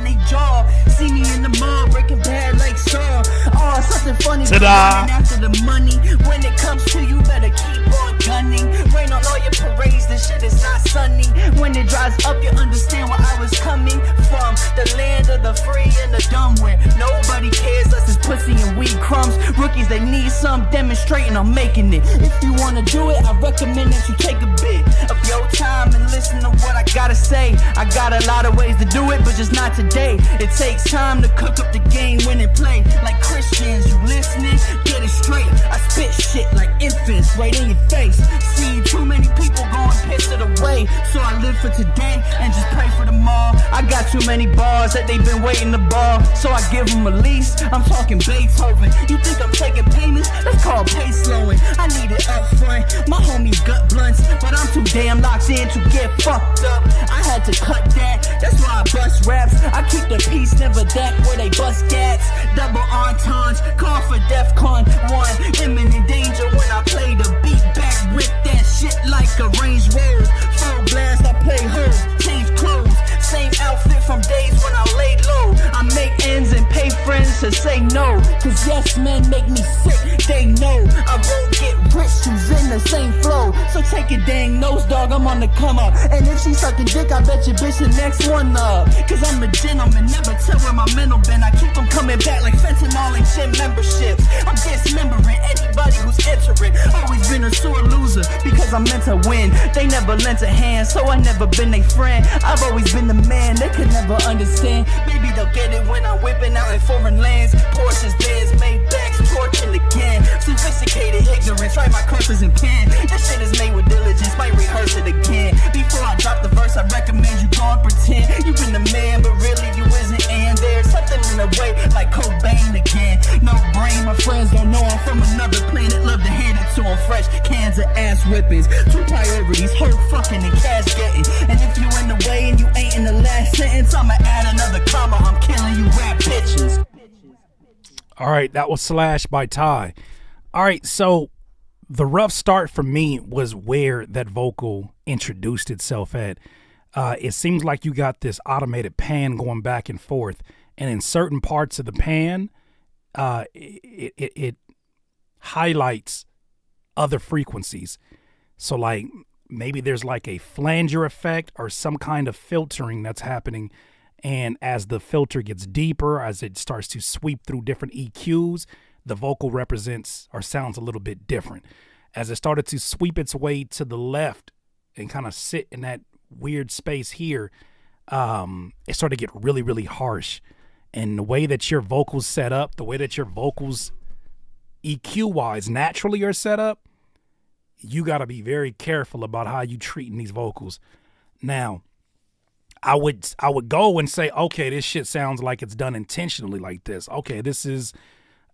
they jaw. See me in the mall, breaking bad like Saw. Oh, something funny. Ta-da! After the money, when it comes to you, better keep on gunning. Rain on all your parades, this shit is not sunny. When it dries up, you understand where I was coming from. The land of the free and the dumb, where nobody cares us is pussy and weed crumbs. Rookies, they need some demonstrating, I'm making it. If you wanna do it, I recommend that you take a bit of your time and listen to what I gotta say. I got a lot of ways to do it, but just not today. It takes time to cook up the game, win and play. Like Christians, you listening? Get it straight. I spit shit like infants right in your face. See too many people going piss it away. So I live for today and just pray for tomorrow. I got too many bars that they've been waiting to ball, so I give them a lease. I'm talking Beethoven. You think I'm taking payments? That's called pay slowing. I need it up front. My homies gut blunts, but I'm too damn locked in to get fucked up. I had to cut that. That's why I bust raps. I keep the peace, never that where they bust cats. Double entendres, call for DEFCON 1. Imminent danger when I play the beat back with that shit like a Range Rover. Full blast, I play hoes, change clothes. Same outfit from days when I laid low. I make ends and pay friends to say no. Cause yes men make me sick, they know I won't get rich who's in the same flow. So take a dang nose dog, I'm on the come up. And if she sucking dick, I bet your bitch the next one up. Cause I'm a gentleman, never tell where my mental been. I keep them coming back like fentanyl and gym memberships. I'm dismembering anybody who's entering. Always been a sore loser because I'm meant to win. They never lent a hand, so I never been their friend. I've always been the man they could never understand. Maybe they'll get it when I'm whipping out in foreign lands. Porsches, Benz, Maybachs, torching again. Sophisticated ignorance, write my curses in pen. This shit is made with diligence, might rehearse it again. Before I drop the verse, I recommend you go and pretend you've been the man, but really you isn't. And there's something in the way, like Cobain again. No brain, my friends don't know I'm from another planet. Love to hand it to them fresh cans of ass whippings. Two priorities, hoe fucking and cash getting. And if you in the way and you ain't in the last sentence, I'ma add another comma. I'm killing you rap bitches. All right, that was Slash by Ty. All right, so the rough start for me was where that vocal introduced itself at. It seems like you got this automated pan going back and forth, and in certain parts of the pan, it highlights other frequencies. So like maybe there's like a flanger effect or some kind of filtering that's happening. And as the filter gets deeper, as it starts to sweep through different EQs, the vocal represents or sounds a little bit different. As it started to sweep its way to the left and kind of sit in that weird space here, it started to get really, really harsh. And the way that your vocals set up, the way that your vocals EQ-wise naturally are set up, you got to be very careful about how you treating these vocals. Now, I would go and say, okay, this shit sounds like it's done intentionally like this. Okay, this is,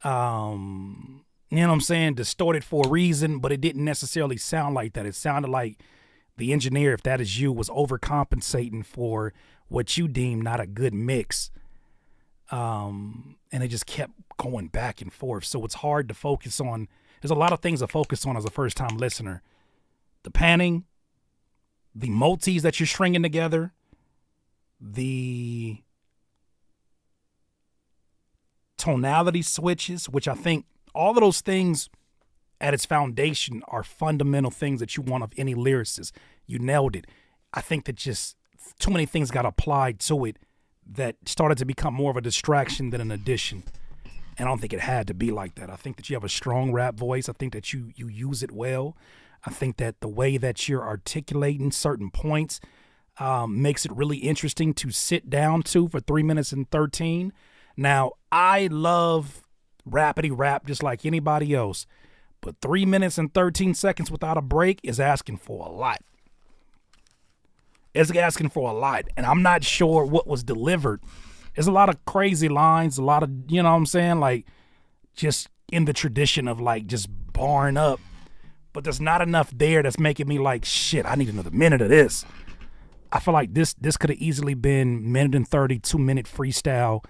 you know what I'm saying, distorted for a reason, but it didn't necessarily sound like that. It sounded like the engineer, if that is you, was overcompensating for what you deem not a good mix. And it just kept going back and forth. So it's hard to focus on. There's a lot of things to focus on as a first-time listener. The panning, the multis that you're stringing together, the tonality switches, which I think all of those things at its foundation are fundamental things that you want of any lyricist. You nailed it. I think that just too many things got applied to it that started to become more of a distraction than an addition. And I don't think it had to be like that. I think that you have a strong rap voice. I think that you use it well. I think that the way that you're articulating certain points makes it really interesting to sit down to for 3 minutes and 13. Now, I love rappity rap just like anybody else, but 3 minutes and 13 seconds without a break is asking for a lot. It's asking for a lot, and I'm not sure what was delivered. There's a lot of crazy lines, a lot of, you know what I'm saying, like just in the tradition of like just barring up. But there's not enough there that's making me like, shit, I need another minute of this. I feel like this could have easily been minute and 30, 2 minute freestyle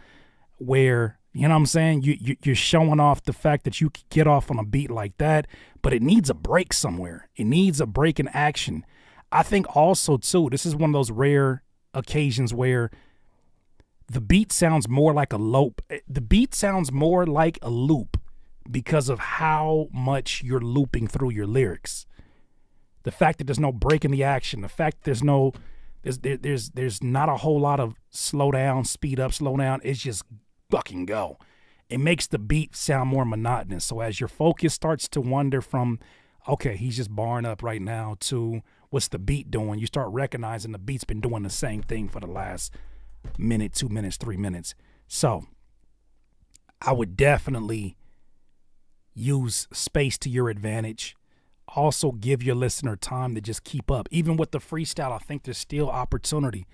where, you know what I'm saying, you're showing off the fact that you can get off on a beat like that, but it needs a break somewhere. It needs a break in action. I think also, too, this is one of those rare occasions where the beat sounds more like a loop. The beat sounds more like a loop because of how much you're looping through your lyrics. The fact that there's no break in the action, the fact that there's not a whole lot of slow down, speed up, slow down. It's just fucking go. It makes the beat sound more monotonous. So as your focus starts to wander from, okay, he's just barring up right now, to what's the beat doing, you start recognizing the beat's been doing the same thing for the last minute, 2 minutes, 3 minutes. So I would definitely use space to your advantage. Also give your listener time to just keep up. Even with the freestyle, I think there's still opportunity.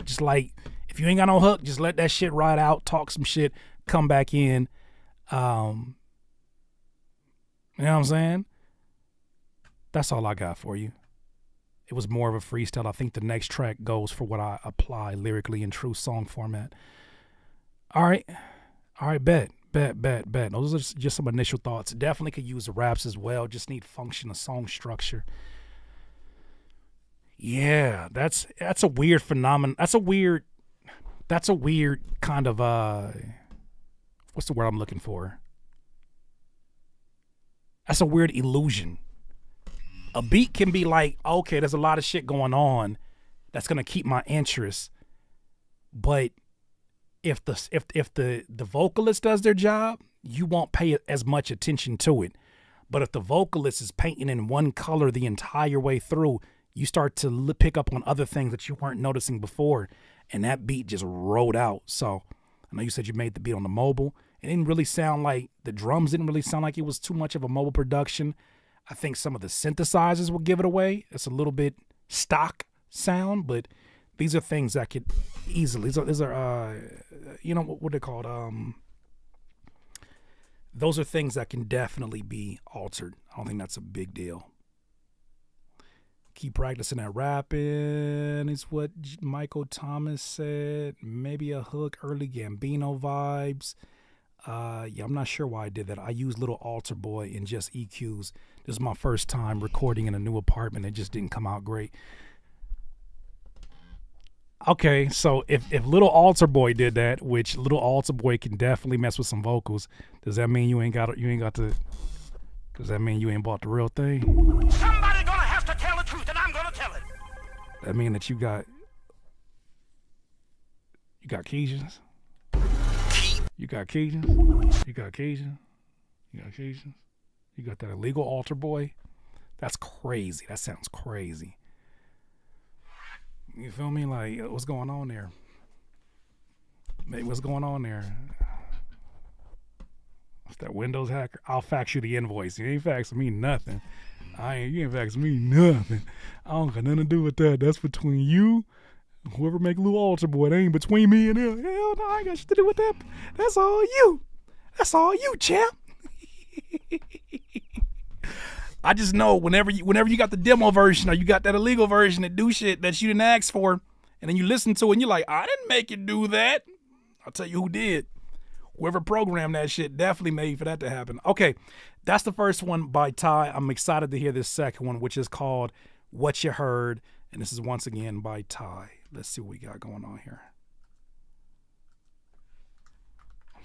Just like, if you ain't got no hook, just let that shit ride out, talk some shit, come back in. You know what I'm saying? That's all I got for you. It was more of a freestyle. I think the next track goes for what I apply lyrically in true song format. All right, bet. Those are just some initial thoughts. Definitely could use the raps as well. Just need function of song structure. Yeah, that's a weird phenomenon. That's a weird kind of what's the word I'm looking for? That's a weird illusion. A beat can be like, okay, there's a lot of shit going on that's gonna keep my interest, but if the vocalist does their job, you won't pay as much attention to it. But if the vocalist is painting in one color the entire way through, you start to pick up on other things that you weren't noticing before, and that beat just rolled out. So I know you said you made the beat on the mobile. It didn't really sound like, the drums didn't really sound like it was too much of a mobile production. I think some of the synthesizers will give it away. It's a little bit stock sound, but these are things that could easily, these are you know, what they're called? Those are things that can definitely be altered. I don't think that's a big deal. Keep practicing that rapping is what Michael Thomas said. Maybe a hook, early Gambino vibes. Yeah, I'm not sure why I did that. I used Little Altar Boy in just EQs. This is my first time recording in a new apartment. It just didn't come out great. Okay, so if Little Altar Boy did that, which Little Altar Boy can definitely mess with some vocals, does that mean you ain't got to? Does that mean you ain't bought the real thing? Somebody gonna have to tell the truth, and I'm gonna tell it. That mean that you got Cajuns? You got Cajuns? You got Cajuns? You got Cajuns? You got that illegal altar boy? That's crazy. That sounds crazy. You feel me? Like, what's going on there? Maybe what's going on there? What's that Windows hacker? I'll fax you the invoice. You ain't faxing me nothing. You ain't faxing me nothing. I don't got nothing to do with that. That's between you, whoever make Little Altar Boy. That ain't between me and him. Hell no, I ain't got shit to do with that. That's all you. That's all you, champ. I just know whenever you got the demo version or you got that illegal version that do shit that you didn't ask for, and then you listen to it and you're like, I didn't make it do that. I'll tell you who did. Whoever programmed that shit definitely made for that to happen. Okay, that's the first one by Ty. I'm excited to hear this second one, which is called What You Heard. And this is once again by Ty. Let's see what we got going on here.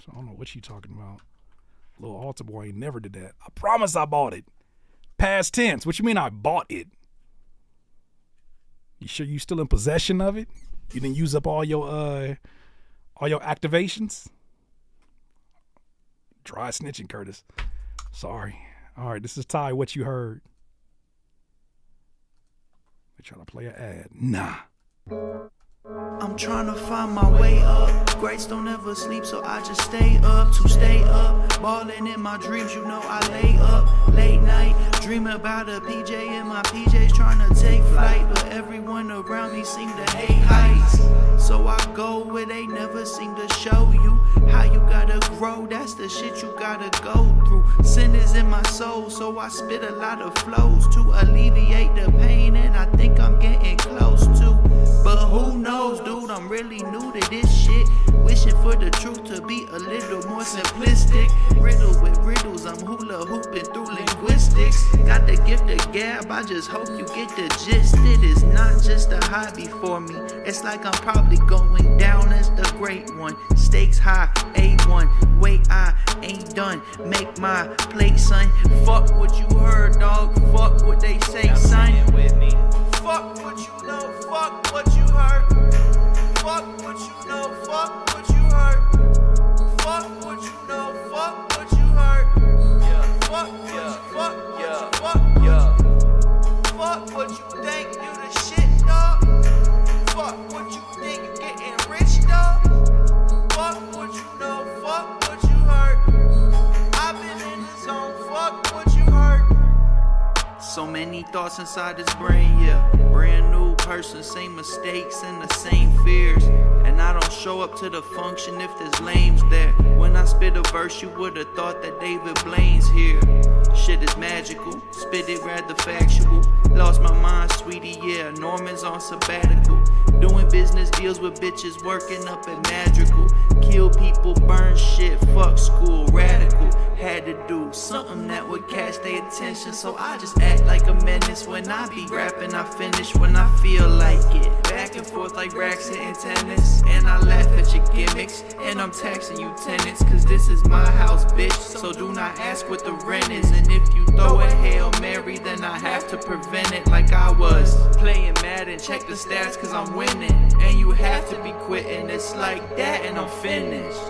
So I don't know what you talking about. Little Altar Boy ain't never did that. I promise I bought it. Past tense. What you mean I bought it? You sure you still in possession of it? You didn't use up all your activations? Try snitching, Curtis. Sorry. All right, this is Ty. What you heard? They try to play an ad. Nah. I'm trying to find my way up. Greats don't ever sleep, so I just stay up. To stay up, balling in my dreams, you know I lay up late night, dream about a PJ in my PJs, trying to take flight, but everyone around me seem to hate heights. So I go where they never seem to show you how you gotta grow. That's the shit you gotta go through. Sin is in my soul, so I spit a lot of flows to alleviate the pain, and I think I'm getting close to. But who knows, dude, I'm really new to this shit. Wishing for the truth to be a little more simplistic. Riddle with riddles, I'm hula hooping through linguistics. Got the gift of gab, I just hope you get the gist. It is not just a hobby for me. It's like I'm probably going down as the great one. Stakes high, A1. Wait, I ain't done. Make my plate, son. Fuck what you heard, dog. Fuck what they say, son. Fuck what you know, fuck what you heard. Fuck what you know, fuck what you heard. Fuck what you know, fuck what you heard. Yeah. Fuck what you, fuck what you think you the shit, dog. Fuck what you think you getting rich, dog. Fuck what you know, fuck what you heard. I've been in the zone, fuck what you heard. So many thoughts inside this brain, yeah. Brand new person, same mistakes and the same fears. And I don't show up to the function if there's lames there. When I spit a verse, you would've thought that David Blaine's here. Shit is magical, spit it rather factual. Lost my mind, sweetie, yeah, Norman's on sabbatical. Doing business deals with bitches, working up at Madrigal. Kill people, burn shit, fuck school, radical. Had to do something that would catch their attention, so I just act like a menace. When I be rapping, I finish when I feel like it. Back and forth like racks hitting tennis. And I laugh at your gimmicks, and I'm taxing you tenants. Cause this is my house, bitch, so do not ask what the rent is. And if you throw a Hail Mary, then I have to prevent it. Like I was playing Madden, check the stats cause I'm winning. And you have to be quitting, it's like that and I'm finished.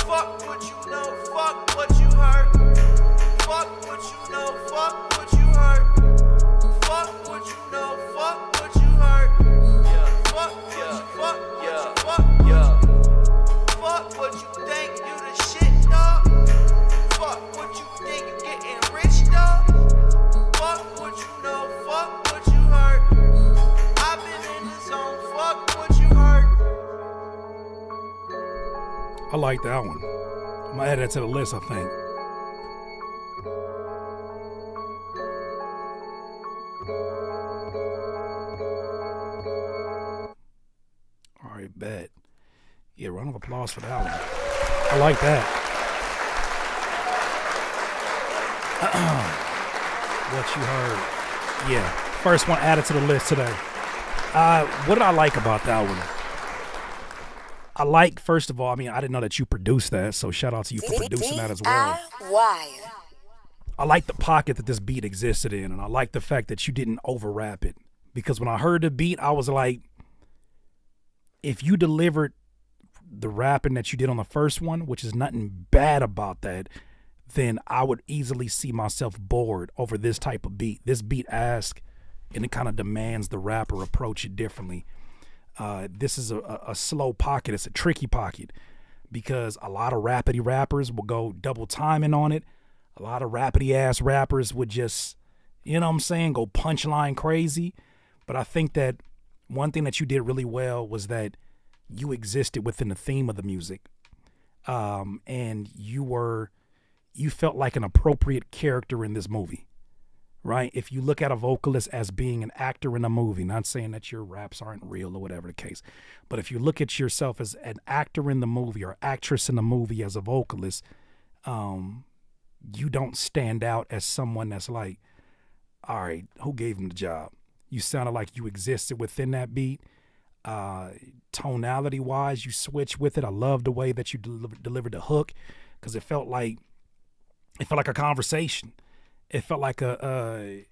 Fuck what you know, fuck what you heard. Fuck what you know, fuck what you heard. Fuck what you know, fuck what you heard. Yeah. Fuck what you think you the shit, dog. Fuck what you think you getting rich, dog. Fuck what you know, fuck what you heard. I've been in the zone, fuck what you heard. I like that one. I'm gonna add that to the list, I think. All right, bet. Yeah, round of applause for that one. I like that. What you heard. Yeah, first one added to the list today. What did I like about that one? I like, first of all, I mean, I didn't know that you produced that, so shout out to you for producing that as well. I like the pocket that this beat existed in, and I like the fact that you didn't over-rap it. Because when I heard the beat, I was like, if you delivered the rapping that you did on the first one, which is nothing bad about that, then I would easily see myself bored over this type of beat. This beat asks, and it kind of demands the rapper approach it differently. This is a slow pocket. It's a tricky pocket because a lot of rapidy rappers will go double timing on it. A lot of rapidy ass rappers would just, you know what I'm saying, go punchline crazy. But I think that one thing that you did really well was that you existed within the theme of the music. And you felt like an appropriate character in this movie. Right? If you look at a vocalist as being an actor in a movie, not saying that your raps aren't real or whatever the case, but if you look at yourself as an actor in the movie or actress in the movie as a vocalist, you don't stand out as someone that's like, all right, who gave him the job? You sounded like you existed within that beat. Tonality wise, you switch with it. I love the way that you delivered the hook because it felt like a conversation. It felt like a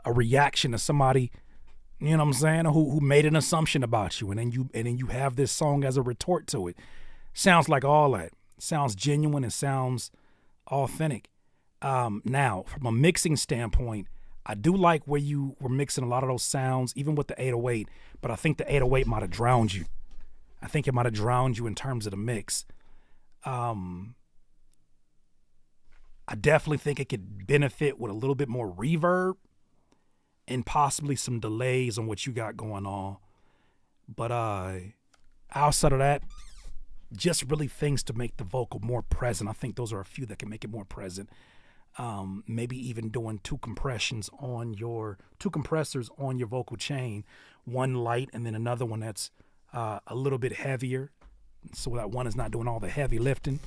reaction to somebody, you know what I'm saying, who made an assumption about you, and then you have this song as a retort to it. Sounds like all that. Sounds genuine and sounds authentic. Now, from a mixing standpoint, I do like where you were mixing a lot of those sounds, even with the 808, but I think the 808 might have drowned you. I think it might have drowned you in terms of the mix. I definitely think it could benefit with a little bit more reverb and possibly some delays on what you got going on. But outside of that, just really things to make the vocal more present. I think those are a few that can make it more present. Maybe even doing two compressors on your vocal chain, one light and then another one that's a little bit heavier, so that one is not doing all the heavy lifting.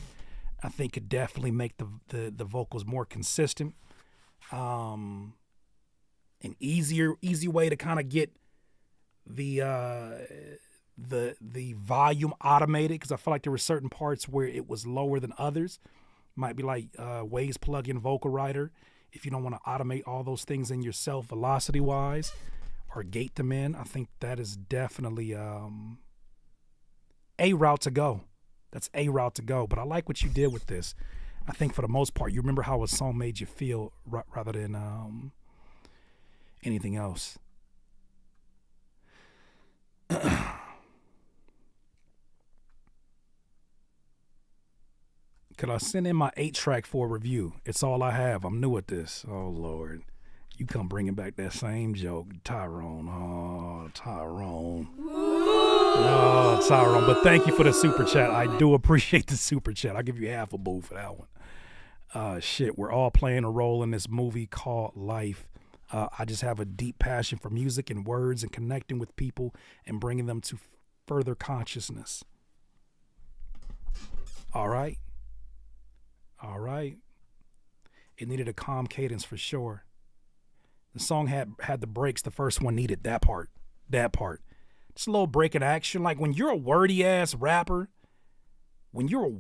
I think could definitely make the vocals more consistent. An easy way to kind of get the volume automated, because I feel like there were certain parts where it was lower than others. Might be like Waze plugin Vocal Writer, if you don't want to automate all those things in yourself velocity wise or gate them in. I think that is definitely a route to go. That's a route to go. But I like what you did with this. I think for the most part, you remember how a song made you feel rather than anything else. Could I send in my 8-track for a review? It's all I have. I'm new at this. Oh, Lord. You come bringing back that same joke. Tyrone. Oh, Tyrone. Oh, Tyrone. But thank you for the super chat. I do appreciate the super chat. I'll give you half a boo for that one. Shit, we're all playing a role in this movie called life. I just have a deep passion for music and words and connecting with people and bringing them to further consciousness. All right. All right. It needed a calm cadence for sure. The song had the breaks the first one needed. That part. Just a little break in action. Like when you're a wordy ass rapper, when you're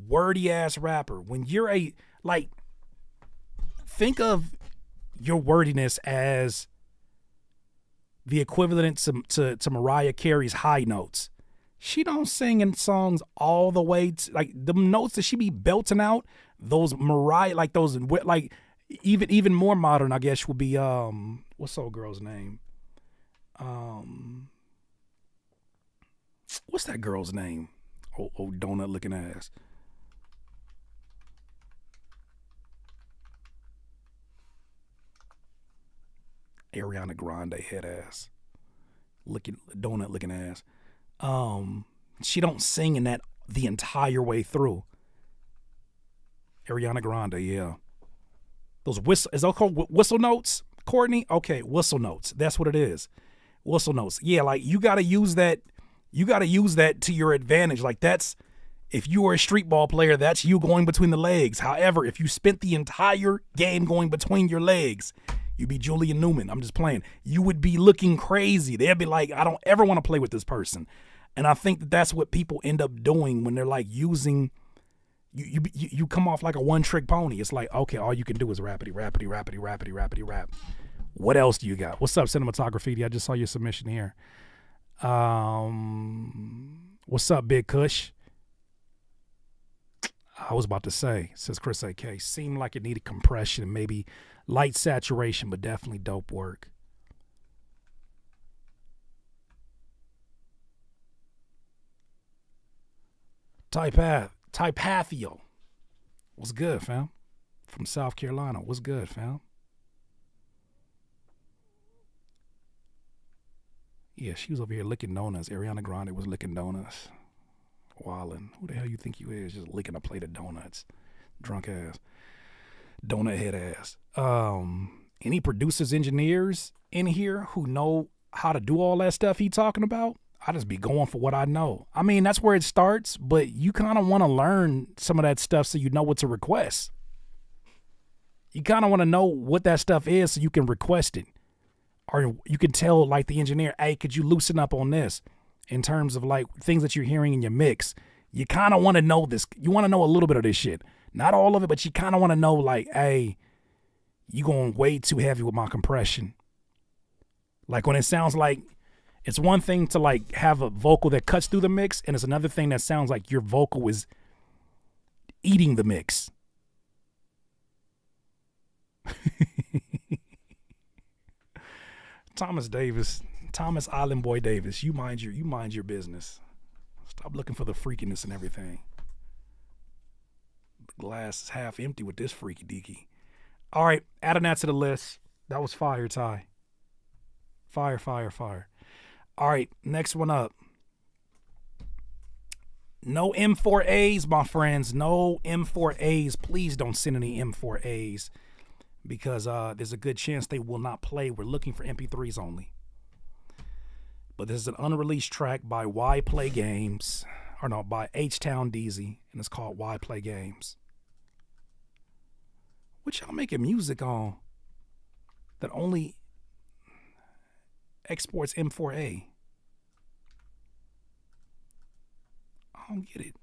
think of your wordiness as the equivalent to Mariah Carey's high notes. She don't sing in songs all the way to, like, the notes that she be belting out, those Mariah, like those, like even more modern, I guess, would be what's old girl's name? What's that girl's name? Old donut looking ass. Ariana Grande head ass. Donut looking ass. She don't sing in that the entire way through. Ariana Grande, yeah. Those is that called whistle notes, Courtney? Okay, whistle notes. That's what it is. Whistle notes. Yeah, like you gotta use that to your advantage. Like that's, if you were a street ball player, that's you going between the legs. However, if you spent the entire game going between your legs, you'd be Julian Newman. I'm just playing. You would be looking crazy. They'd be like, I don't ever want to play with this person. And I think that's what people end up doing when they're like using, you come off like a one-trick pony. It's like, okay, all you can do is rapidy rap. What else do you got? What's up, Cinematography? I just saw your submission here. What's up, Big Kush? I was about to say, says Chris AK, seemed like it needed compression, maybe light saturation, but definitely dope work. Typathio. What's good, fam? From South Carolina. What's good, fam? Yeah, she was over here licking donuts. Ariana Grande was licking donuts. Wildin'. Who the hell you think you is? Just licking a plate of donuts. Drunk ass. Donut head ass. Any producers, engineers in here who know how to do all that stuff he talking about? I just be going for what I know. I mean, that's where it starts, but you kind of want to learn some of that stuff so you know what to request. You kind of want to know what that stuff is so you can request it. Or you can tell, like, the engineer, hey, could you loosen up on this in terms of, like, things that you're hearing in your mix? You kind of want to know this. You want to know a little bit of this shit. Not all of it, but you kind of want to know, like, hey, you going way too heavy with my compression. Like, when it sounds like, it's one thing to, like, have a vocal that cuts through the mix, and it's another thing that sounds like your vocal is eating the mix. Thomas Island Boy Davis, you mind your business. Stop looking for the freakiness and everything. The glass is half empty with this freaky deaky. All right, adding that to the list. That was fire, Ty. Fire. All right, next one up. No M4As, my friends. No M4As. Please don't send any M4As because there's a good chance they will not play. We're looking for MP3s only. But this is an unreleased track by Why Play Games, or no, by H-Town DZ, and it's called Why Play Games. What y'all making music on that only exports M4A? I don't get it.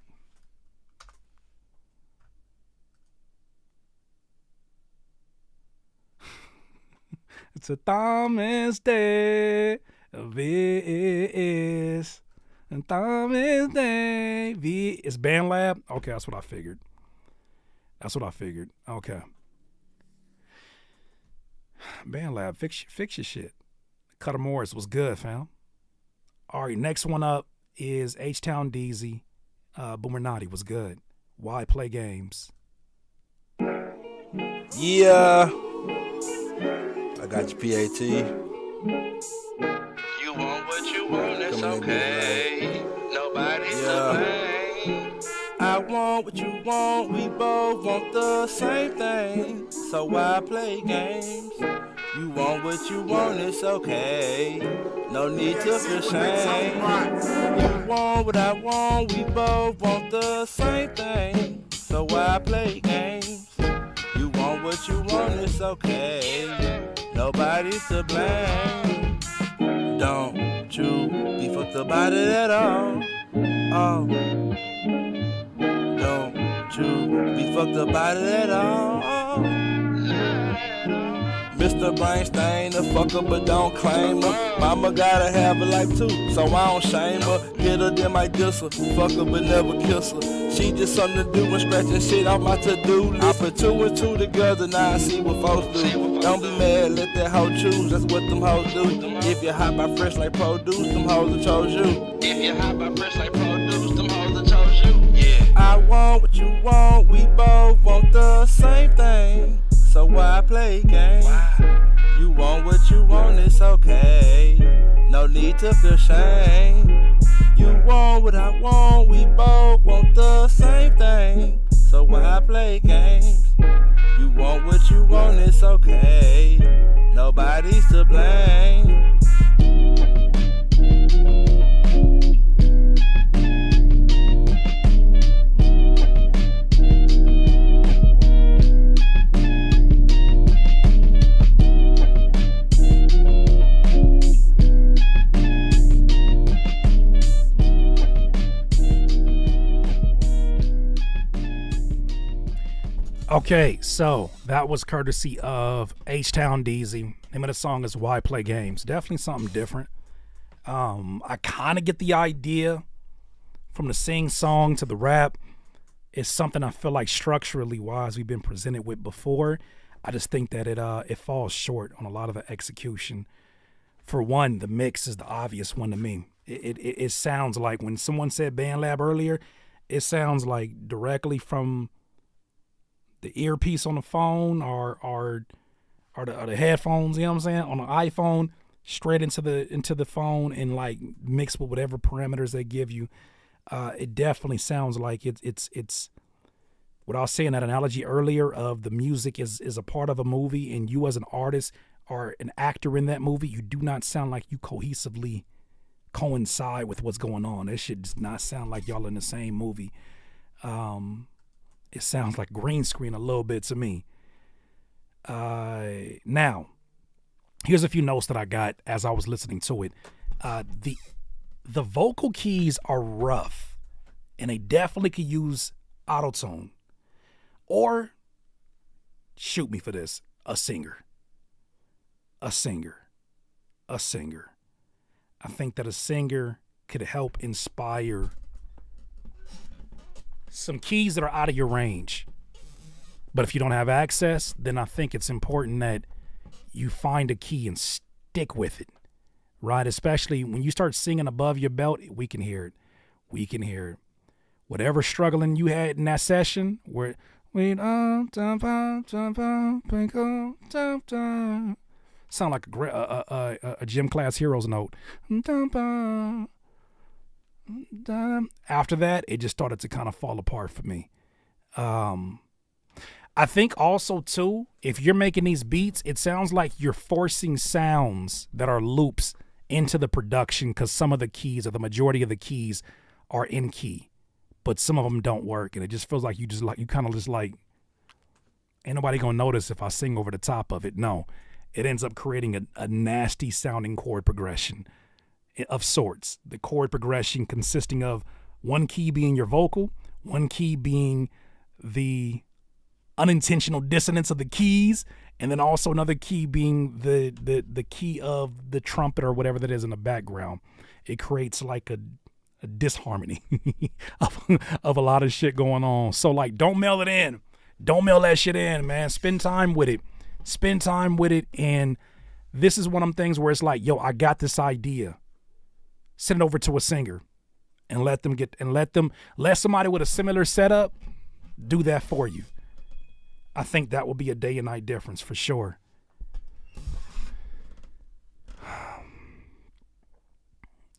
It's a Thomas Day. V.S. and Thomas Day. V is BandLab. Okay, that's what I figured. Okay. BandLab, fix your shit. Cutter Morris was good, fam. All right, next one up is H-Town DZ. Boomer was good. Why Play Games? Yeah. I got your PAT. You want what you want, it's okay. Nobody's to blame. I want what you want, we both want the same thing. So why play games? You want what you want, it's okay. No need to feel shame. You want what I want, we both want the same thing. So why play games? You want what you want, it's okay. Nobody's to blame. Don't you be fucked about it at all. Oh. Don't you be fucked about it at all. Mr. Brainstain, a fucker, but don't claim her. Mama gotta have a life too, so I don't shame her. Hit her, then might diss her. Fuck her, but never kiss her. She just something to do and scratching shit off my to-do list. I put 2 and 2 together, now I see what folks do. Don't be mad, let that hoe choose, that's what them hoes do. If you hot by fresh like produce, them hoes that chose you. If you hot by fresh like produce, them hoes that chose you. Yeah. I want what you want, we both want the same thing. So why play games? You want what you want, it's okay. No need to feel shame. You want what I want, we both want the same thing. So why play games? You want what you want, it's okay. Nobody's to blame. Okay, so that was courtesy of H-Town DZ. Name of the song is Why Play Games. Definitely something different. I kind of get the idea from the sing song to the rap. It's something I feel like structurally wise we've been presented with before. I just think that it falls short on a lot of the execution. For one, the mix is the obvious one to me. It sounds like when someone said BandLab earlier, it sounds like directly from the earpiece on the phone or the headphones, you know what I'm saying, on the iPhone, straight into the phone and like mixed with whatever parameters they give you. It definitely sounds like it's what I was saying, that analogy earlier of the music is a part of a movie and you as an artist or an actor in that movie, you do not sound like you cohesively coincide with what's going on. That shit does not sound like y'all in the same movie. It sounds like green screen a little bit to me. Now, here's a few notes that I got as I was listening to it. The vocal keys are rough, and they definitely could use auto-tune. Or, shoot me for this, a singer. I think that a singer could help inspire some keys that are out of your range. But if you don't have access, then I think it's important that you find a key and stick with it, right? Especially when you start singing above your belt, we can hear it. We can hear it. Whatever struggling you had in that session, where sound like a gym class heroes note. After that, it just started to kind of fall apart for me. I think also too, if you're making these beats, it sounds like you're forcing sounds that are loops into the production because some of the keys or the majority of the keys are in key, but some of them don't work, and it just feels like you kind of just like, ain't nobody gonna notice if I sing over the top of it. No, it ends up creating a nasty sounding chord progression of sorts. The chord progression consisting of one key being your vocal, one key being the unintentional dissonance of the keys, and then also another key being the key of the trumpet or whatever that is in the background. It creates like a disharmony of a lot of shit going on. So like, don't mail it in. Don't mail that shit in, man. Spend time with it. Spend time with it. And this is one of them things where it's like, yo, I got this idea. Send it over to a singer and let somebody with a similar setup do that for you. I think that will be a day and night difference for sure.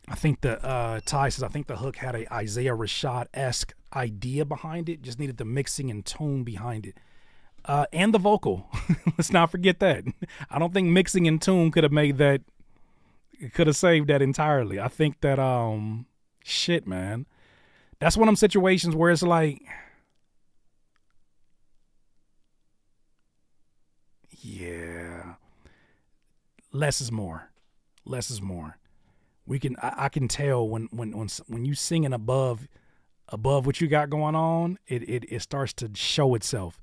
I think Ty says, I think the hook had a Isaiah Rashad-esque idea behind it, just needed the mixing and tone behind it. And the vocal. Let's not forget that. I don't think mixing and tune could have saved that entirely. I think that, shit, man. That's one of them situations where it's like, yeah, less is more. Less is more. I can tell when you singing above what you got going on, it starts to show itself.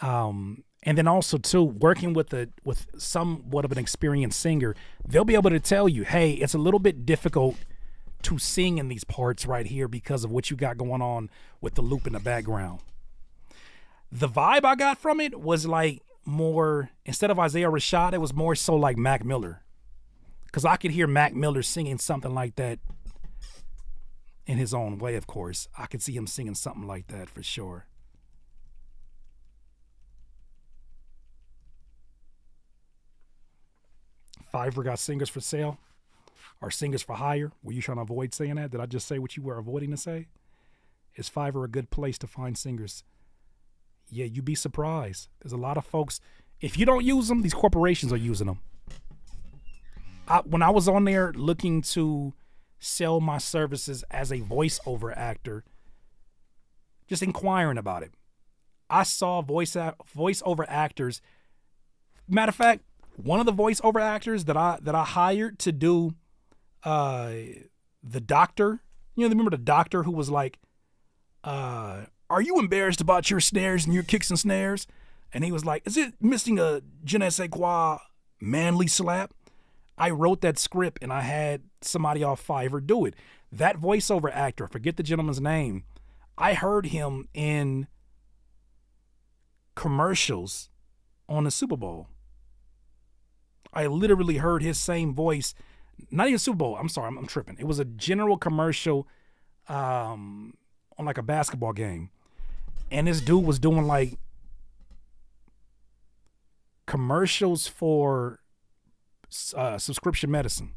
And then also too, working with somewhat of an experienced singer, they'll be able to tell you, hey, it's a little bit difficult to sing in these parts right here because of what you got going on with the loop in the background. The vibe I got from it was like more, instead of Isaiah Rashad, it was more so like Mac Miller. Because I could hear Mac Miller singing something like that in his own way, of course. I could see him singing something like that for sure. Fiverr got singers for sale or singers for hire. Were you trying to avoid saying that? Did I just say what you were avoiding to say? Is Fiverr a good place to find singers? Yeah, you'd be surprised. There's a lot of folks. If you don't use them, these corporations are using them. When I was on there looking to sell my services as a voiceover actor, just inquiring about it, I saw voiceover actors. Matter of fact, one of the voiceover actors that I hired to do the doctor, remember the doctor who was like, are you embarrassed about your snares and your kicks and snares? And he was like, is it missing a je ne sais quoi manly slap? I wrote that script and I had somebody off Fiverr do it. That voiceover actor, I forget the gentleman's name, I heard him in commercials on the Super Bowl. I literally heard his same voice, not even Super Bowl. I'm sorry, I'm tripping. It was a general commercial on like a basketball game. And this dude was doing like commercials for subscription medicine.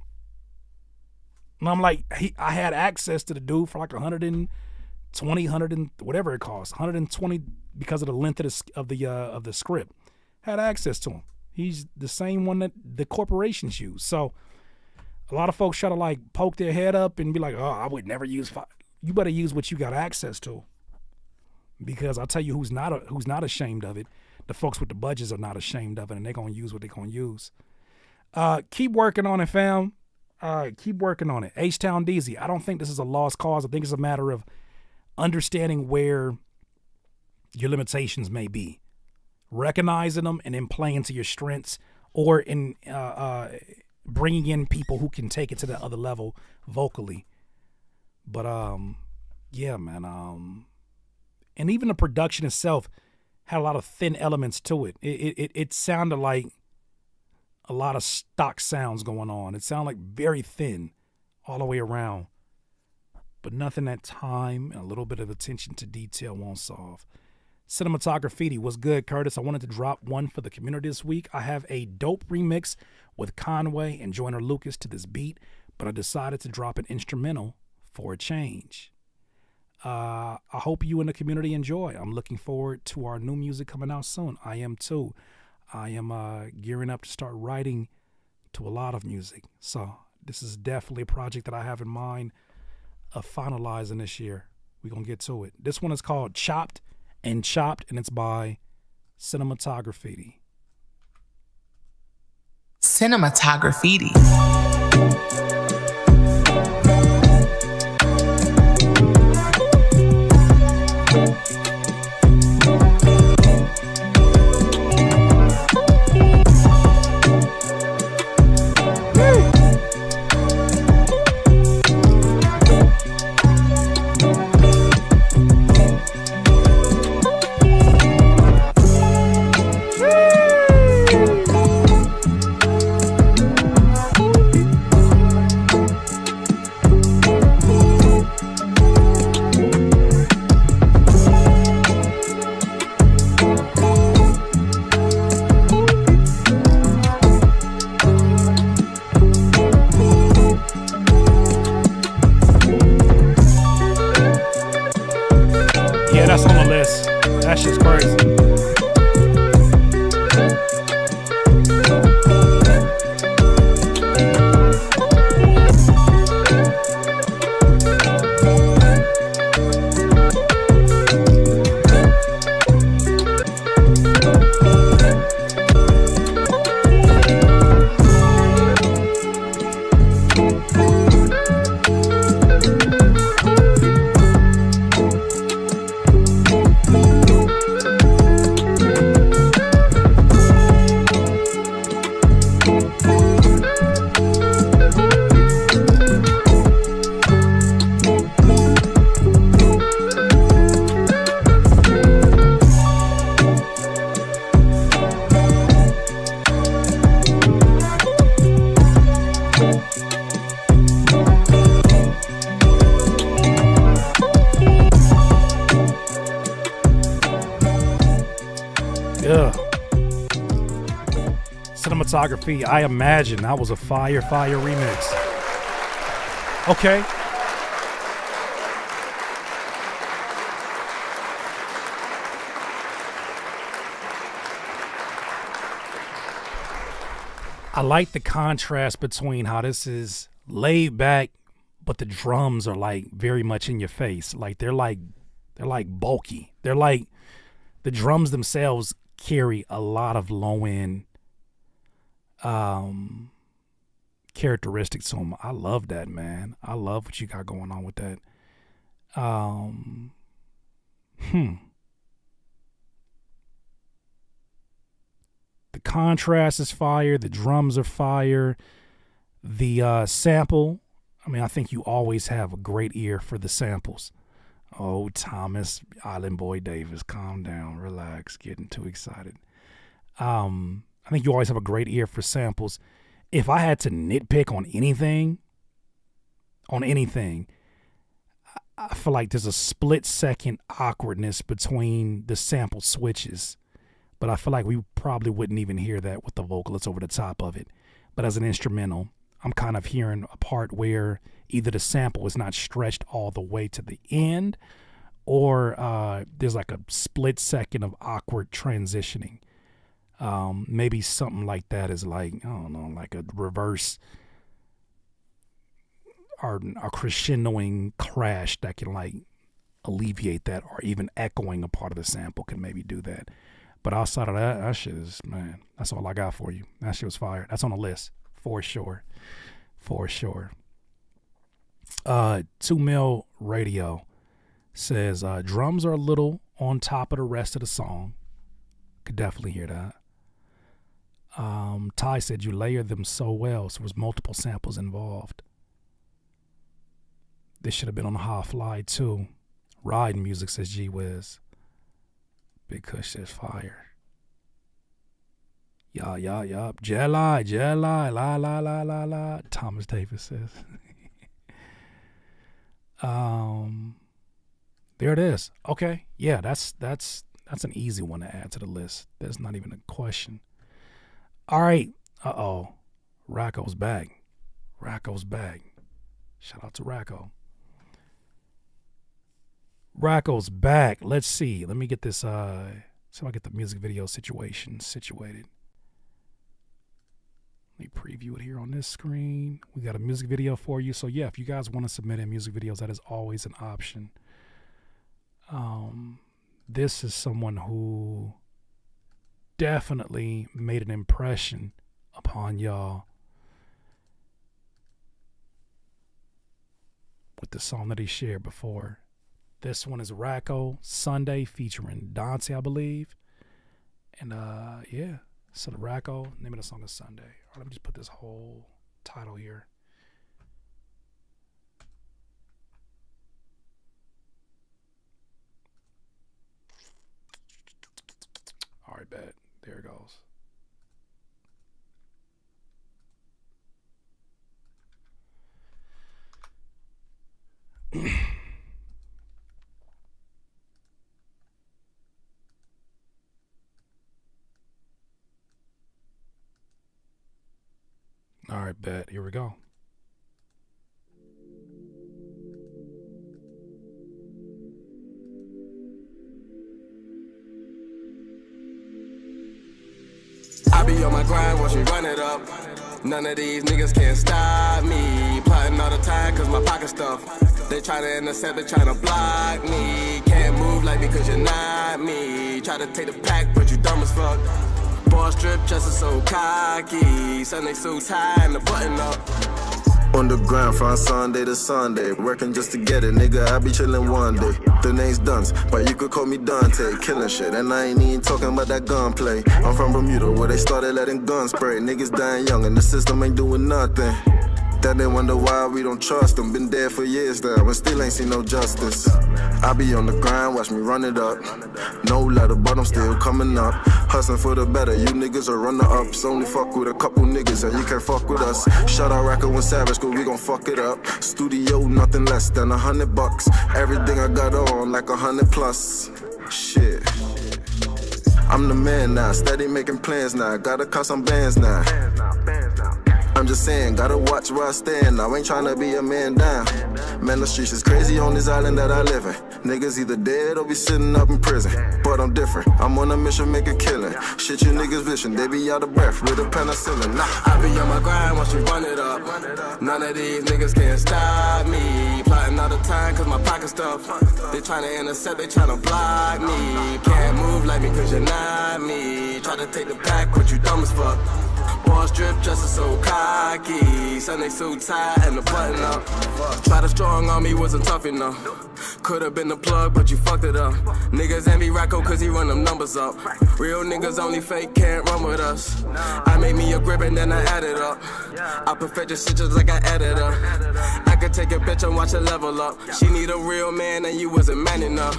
And I'm like, I had access to the dude for like 120, whatever it costs, 120 because of the length of the script. Had access to him. He's the same one that the corporations use. So a lot of folks try to like poke their head up and be like, oh, I would never use Fiverr. You better use what you got access to. Because I'll tell you who's not ashamed of it. The folks with the budgets are not ashamed of it, and they're gonna use what they're gonna use. Keep working on it, fam. Keep working on it. H-Town DZ. I don't think this is a lost cause. I think it's a matter of understanding where your limitations may be, recognizing them, and then playing to your strengths, or in bringing in people who can take it to the other level vocally. But Yeah, man. And even the production itself had a lot of thin elements to it. It sounded like a lot of stock sounds going on. It sounded like very thin all the way around. But nothing that time and a little bit of attention to detail won't solve. Cinematography was good, Curtis. I wanted to drop one for the community this week. I have a dope remix with Conway and Joyner Lucas to this beat, but I decided to drop an instrumental for a change. I hope you and the community enjoy. I'm looking forward to our new music coming out soon. I am too. I am gearing up to start writing to a lot of music. So this is definitely a project that I have in mind of finalizing this year. We're going to get to it. This one is called Chopped and Chopped, and it's by Cinematography. Cinematography. Yeah, that's on the list. That shit's crazy. Yeah. Cinematography, I imagine that was a fire remix. Okay. I like the contrast between how this is laid back, but the drums are like very much in your face. Like they're like bulky. They're like the drums themselves carry a lot of low end characteristics to them. I love that, man. I love what you got going on with that. The contrast is fire. The drums are fire. The sample, I mean, I think you always have a great ear for the samples. Oh, Thomas Island Boy Davis, calm down, relax, getting too excited. I think you always have a great ear for samples. If I had to nitpick on anything, I feel like there's a split second awkwardness between the sample switches. But I feel like we probably wouldn't even hear that with the vocalist over the top of it. But as an instrumental, I'm kind of hearing a part where either the sample is not stretched all the way to the end, or there's like a split second of awkward transitioning. Maybe something like that is like, I don't know, like a reverse or a crescendoing crash that can like alleviate that, or even echoing a part of the sample can maybe do that. But outside of that, that shit is, man, that's all I got for you. That shit was fire. That's on the list, for sure. For sure. 2 Mil Radio says, drums are a little on top of the rest of the song. Could definitely hear that. Ty said you layered them so well, so there was multiple samples involved. This should have been on the High Fly too. Riding music, says G Wiz. Big Kush says fire. Yeah. Jelly, la. Thomas Davis says. There it is. Okay. Yeah, that's an easy one to add to the list. That's not even a question. All right. Racco's back. Shout out to Racco. Racco's back. Let's see. Let me get this. See if I get the music video situated. Let me preview it here on this screen. We got a music video for you. So yeah, if you guys want to submit in music videos, that is always an option. This is someone who definitely made an impression upon y'all with the song that he shared before. This one is Racco, Sunday, featuring Dante, I believe. And yeah, so the Racco, name of the song is Sunday. All right, let me just put this whole title here. All right, bet. There it goes. All right, bet. Here we go. I be on my grind, watch me run it up. None of these niggas can stop me. Plotting all the time cause my pocket stuff. They try to intercept, they tryna block me. Can't move like me cause you're not me. Try to take the pack, but you dumb as fuck. Boss strip, just is so cocky. Sunday suits high and the button up. On the grind from Sunday to Sunday, working just to get it, nigga, I be chillin' one day. The name's Dunce, but you could call me Dante, killing shit, and I ain't even talking about that gunplay. I'm from Bermuda, where they started letting guns spray. Niggas dying young and the system ain't doing nothing. Then they wonder why we don't trust them. Been dead for years now and still ain't seen no justice. I be on the grind, watch me run it up. No letter, but I'm still coming up. Hustling for the better, you niggas are runner-ups. Only fuck with a couple niggas and you can't fuck with us. Shout out Racco and Savage, cause we gon' fuck it up. Studio, nothing less than $100. Everything I got on, like 100 plus. Shit. I'm the man now, steady making plans now. Gotta cut some bands now. I'm just saying, gotta watch where I stand. I ain't tryna be a man down. Man, the streets is crazy on this island that I live in. Niggas either dead or be sitting up in prison. But I'm different, I'm on a mission, make a killing. Shit, you niggas vision, they be out of breath with a penicillin. Nah. I be on my grind, watch me run it up. None of these niggas can stop me. Plotting all the time cause my pocket stuff. They tryna intercept, they tryna block me. Can't move like me cause you're not me. Try to take the pack, but you dumb as fuck. Boss drip, just is so cocky. Sunday suit tight and the button up. Try to strong on me, wasn't tough enough. Could've been the plug, but you fucked it up. Niggas envy Racco cause he run them numbers up. Real niggas only fake, can't run with us. I made me a grip and then I added up. I perfect your shit just like an editor. I could take a bitch and watch her level up. She need a real man and you wasn't man enough.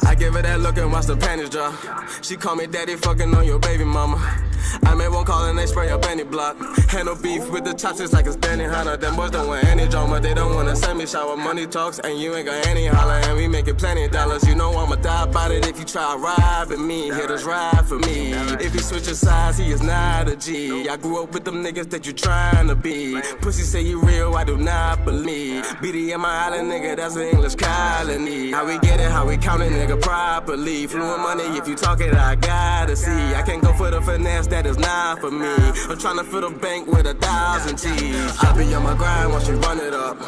I give her that look and watch the panties drop. She call me daddy, fucking on your baby mama. I made one call and they spray up any block. Handle beef with the chopsticks like it's Danny Hunter. Them boys don't want any drama, they don't wanna send me shower. Money talks and you ain't got any holler. And we making plenty of dollars. You know I'ma die about it if you try robbing me. Hitters ride for me. If he switches sides, he is not a G. I grew up with them niggas that you trying to be. Pussy say you real, I do not believe. BD in my island, nigga, that's an English colony. How we get it, how we count it, nigga, properly. Fluent money, if you talk it, I gotta see. I can't go for the finesse, that is not for me. I'm trying to fill the bank with 1,000 G's. I be on my grind, watch you run it up.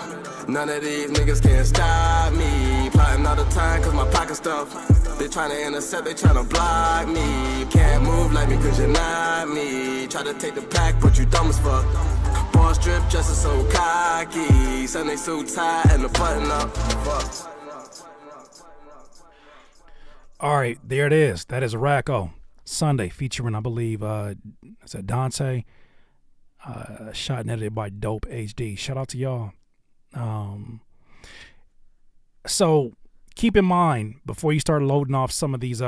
None of these niggas can stop me. Plotting all the time cause my pocket stuff. They tryna intercept, they tryna block me. Can't move like me cause you're not me. Try to take the pack, but you dumb as fuck. Boss drip, just is so cocky. Sunday suit tight and the button up. Fuck. All right, there it is. That is Racco. Sunday, featuring, I believe, is that Dante? Shot and edited by Dope HD. Shout out to y'all. So keep in mind before you start loading off some of these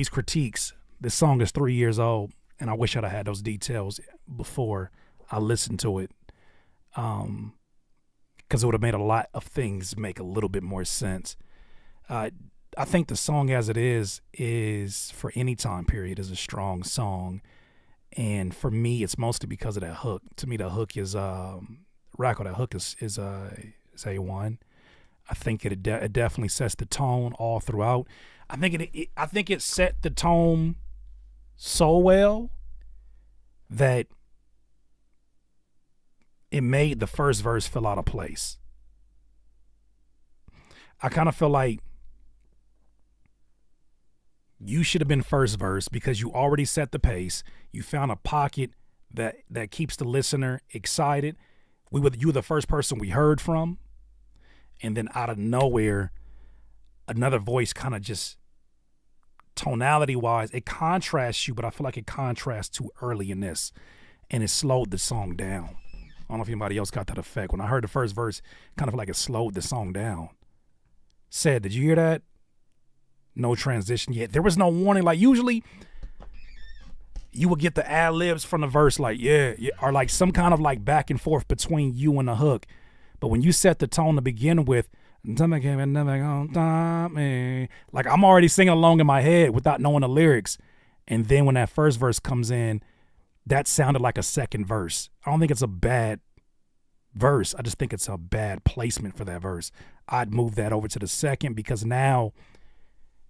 critiques, this song is 3 years old, and I wish I'd have had those details before I listened to it, because it would have made a lot of things make a little bit more sense. I think the song as it is for any time period is a strong song, and for me, it's mostly because of that hook. To me, the hook is Racco. That hook is A1. I think it definitely sets the tone all throughout. I think it set the tone so well that it made the first verse feel out of place. I kind of feel like you should have been first verse because you already set the pace. You found a pocket that keeps the listener excited. You were the first person we heard from. And then out of nowhere, another voice kind of just tonality-wise, it contrasts you, but I feel like it contrasts too early in this, and it slowed the song down. I don't know if anybody else got that effect. When I heard the first verse, kind of like it slowed the song down. Said, did you hear that? No transition yet. There was no warning. Like usually you would get the ad-libs from the verse like, yeah, or like some kind of like back and forth between you and the hook. But when you set the tone to begin with, like I'm already singing along in my head without knowing the lyrics. And then when that first verse comes in, that sounded like a second verse. I don't think it's a bad verse. I just think it's a bad placement for that verse. I'd move that over to the second because now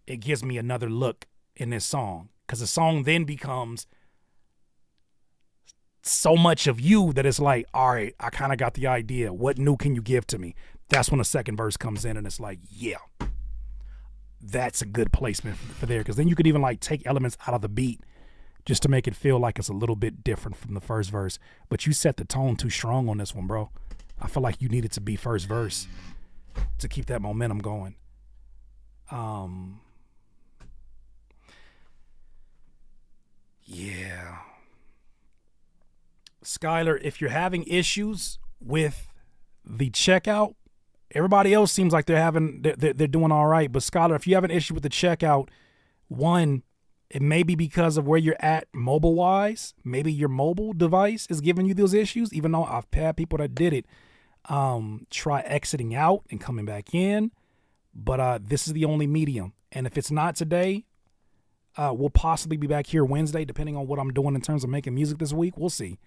it gives me another look in this song. Because the song then becomes so much of you that it's like, all right, I kind of got the idea. What new can you give to me? That's when the second verse comes in and it's like, yeah, that's a good placement for there. Because then you could even like take elements out of the beat just to make it feel like it's a little bit different from the first verse. But you set the tone too strong on this one, bro. I feel like you needed to be first verse to keep that momentum going. Yeah. Skylar, if you're having issues with the checkout, everybody else seems like they're doing all right. But Skylar, if you have an issue with the checkout, one, it may be because of where you're at mobile wise. Maybe your mobile device is giving you those issues, even though I've had people that did it. Try exiting out and coming back in. But this is the only medium. And if it's not today, we'll possibly be back here Wednesday, depending on what I'm doing in terms of making music this week. We'll see.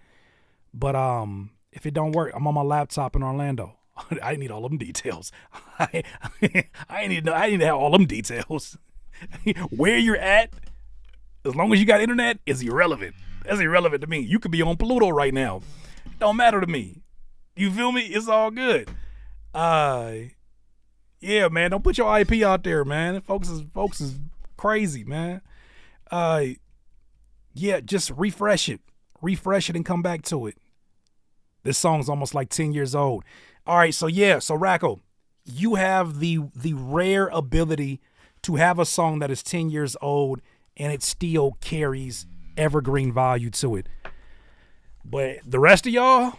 But if it don't work, I'm on my laptop in Orlando. I need all them details. I need to have all them details. Where you're at, as long as you got internet, is irrelevant. That's irrelevant to me. You could be on Pluto right now. Don't matter to me. You feel me? It's all good. Yeah, man. Don't put your IP out there, man. Folks is crazy, man. Yeah, just refresh it and come back to it. This song's almost like 10 years old. All right, so Racco, you have the rare ability to have a song that is 10 years old and it still carries evergreen value to it. But the rest of y'all,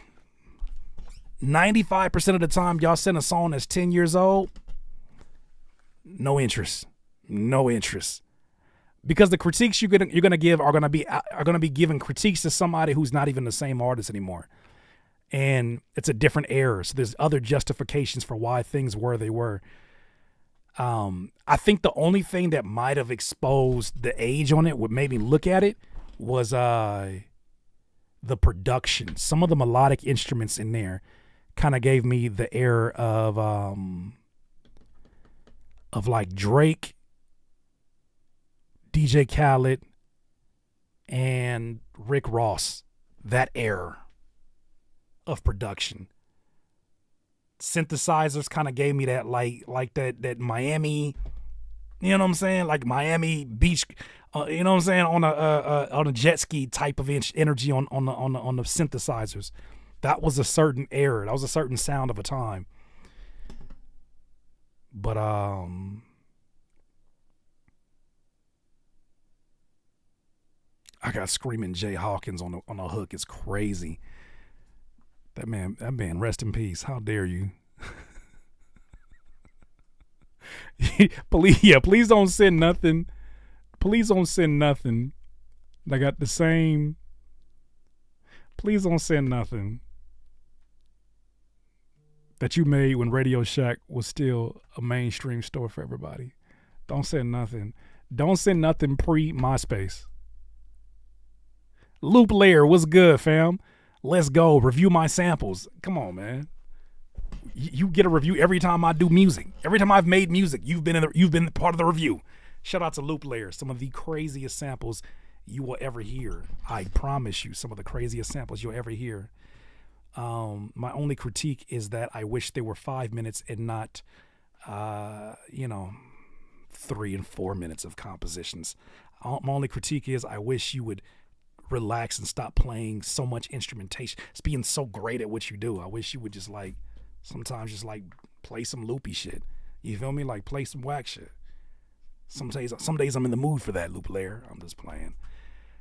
95% of the time y'all send a song that's 10 years old, no interest. Because the critiques you're gonna give are gonna be giving critiques to somebody who's not even the same artist anymore, and it's a different era. So there's other justifications for why things were they were. I think the only thing that might have exposed the age on it, would made me look at it, was the production. Some of the melodic instruments in there kind of gave me the air of like Drake, DJ Khaled, and Rick Ross. That era of production. Synthesizers kind of gave me that like that Miami, you know what I'm saying? Like Miami Beach, you know what I'm saying? On a jet ski type of energy on the synthesizers. That was a certain era. That was a certain sound of a time. But I got Screaming Jay Hawkins on the hook. It's crazy. That man, rest in peace. How dare you? please don't send nothing. Please don't send nothing. I got the same. Please don't send nothing that you made when Radio Shack was still a mainstream store for everybody. Don't send nothing. Don't send nothing pre-MySpace. Loop Layer, what's good, fam? Let's go. Review my samples. Come on, man. You get a review every time I do music. Every time I've made music, you've been part of the review. Shout out to Loop Layer. Some of the craziest samples you will ever hear. I promise you, some of the craziest samples you'll ever hear. My only critique is that I wish they were 5 minutes and not, 3 and 4 minutes of compositions. My only critique is I wish you would relax and stop playing so much instrumentation. It's being so great at what you do. I wish you would just sometimes just play some loopy shit. You feel me? Like play some whack shit. Some days I'm in the mood for that, Loop Layer. I'm just playing.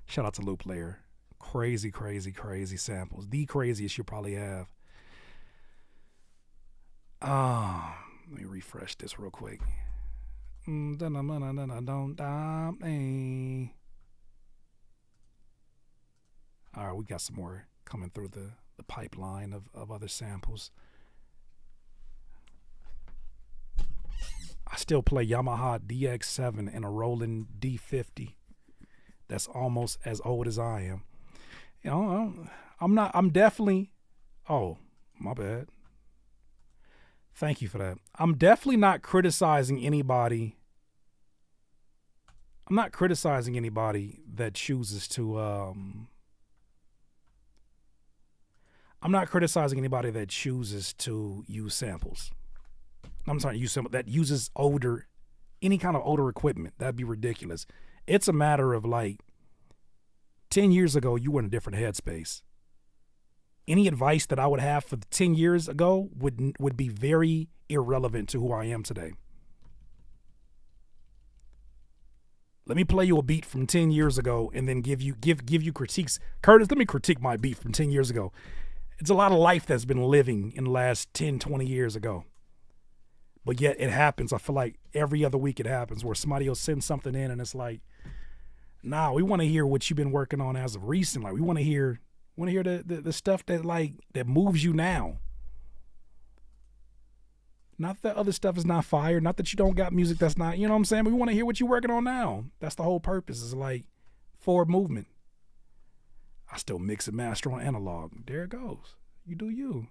Shout out to Loop Layer. Crazy, crazy, crazy samples. The craziest you probably have. Let me refresh this real quick. All right, we got some more coming through the pipeline of other samples. I still play Yamaha DX7 and a Roland D50. That's almost as old as I am. I'm definitely, oh, my bad. Thank you for that. I'm definitely not criticizing anybody. I'm not criticizing anybody that chooses to, I'm not criticizing anybody that chooses to use samples. I'm sorry, that uses any kind of older equipment. That'd be ridiculous. It's a matter of 10 years ago, you were in a different headspace. Any advice that I would have for 10 years ago would be very irrelevant to who I am today. Let me play you a beat from 10 years ago and then give you critiques. Curtis, let me critique my beat from 10 years ago. It's a lot of life that's been living in the last 10, 20 years ago. But yet it happens. I feel like every other week it happens where somebody will send something in and it's like, nah, we want to hear what you've been working on as of recent. We want to hear the stuff that moves you now. Not that other stuff is not fire. Not that you don't got music that's not, you know what I'm saying? But we want to hear what you're working on now. That's the whole purpose. Is forward movement. I still mix and master on analog. There it goes. You do you.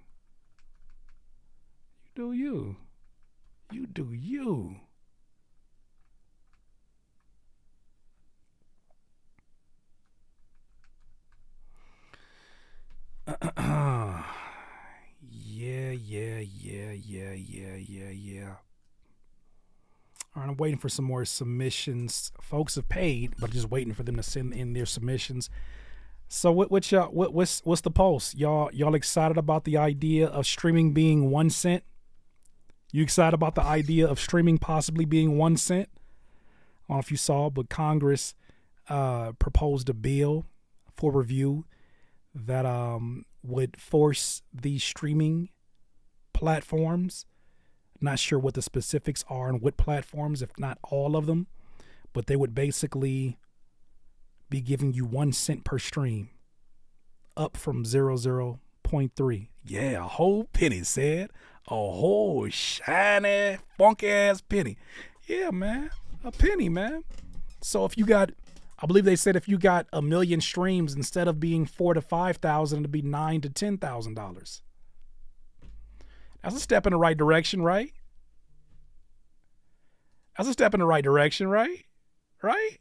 You do you. You do you. Yeah. All right, I'm waiting for some more submissions. Folks have paid, but just waiting for them to send in their submissions. So what's the pulse? Y'all excited about the idea of streaming being 1 cent? You excited about the idea of streaming possibly being 1 cent? I don't know if you saw, but Congress proposed a bill for review that would force these streaming platforms. Not sure what the specifics are and what platforms, if not all of them, but they would basically be giving you 1 cent per stream, up from 0.3. Yeah, a whole penny, said. A whole shiny, funky ass penny. Yeah, man, a penny, man. So if you got, I believe they said if you got 1 million streams, instead of being $4,000 to $5,000, it'd be $9,000 to $10,000. That's a step in the right direction, right? That's a step in the right direction, right? Right?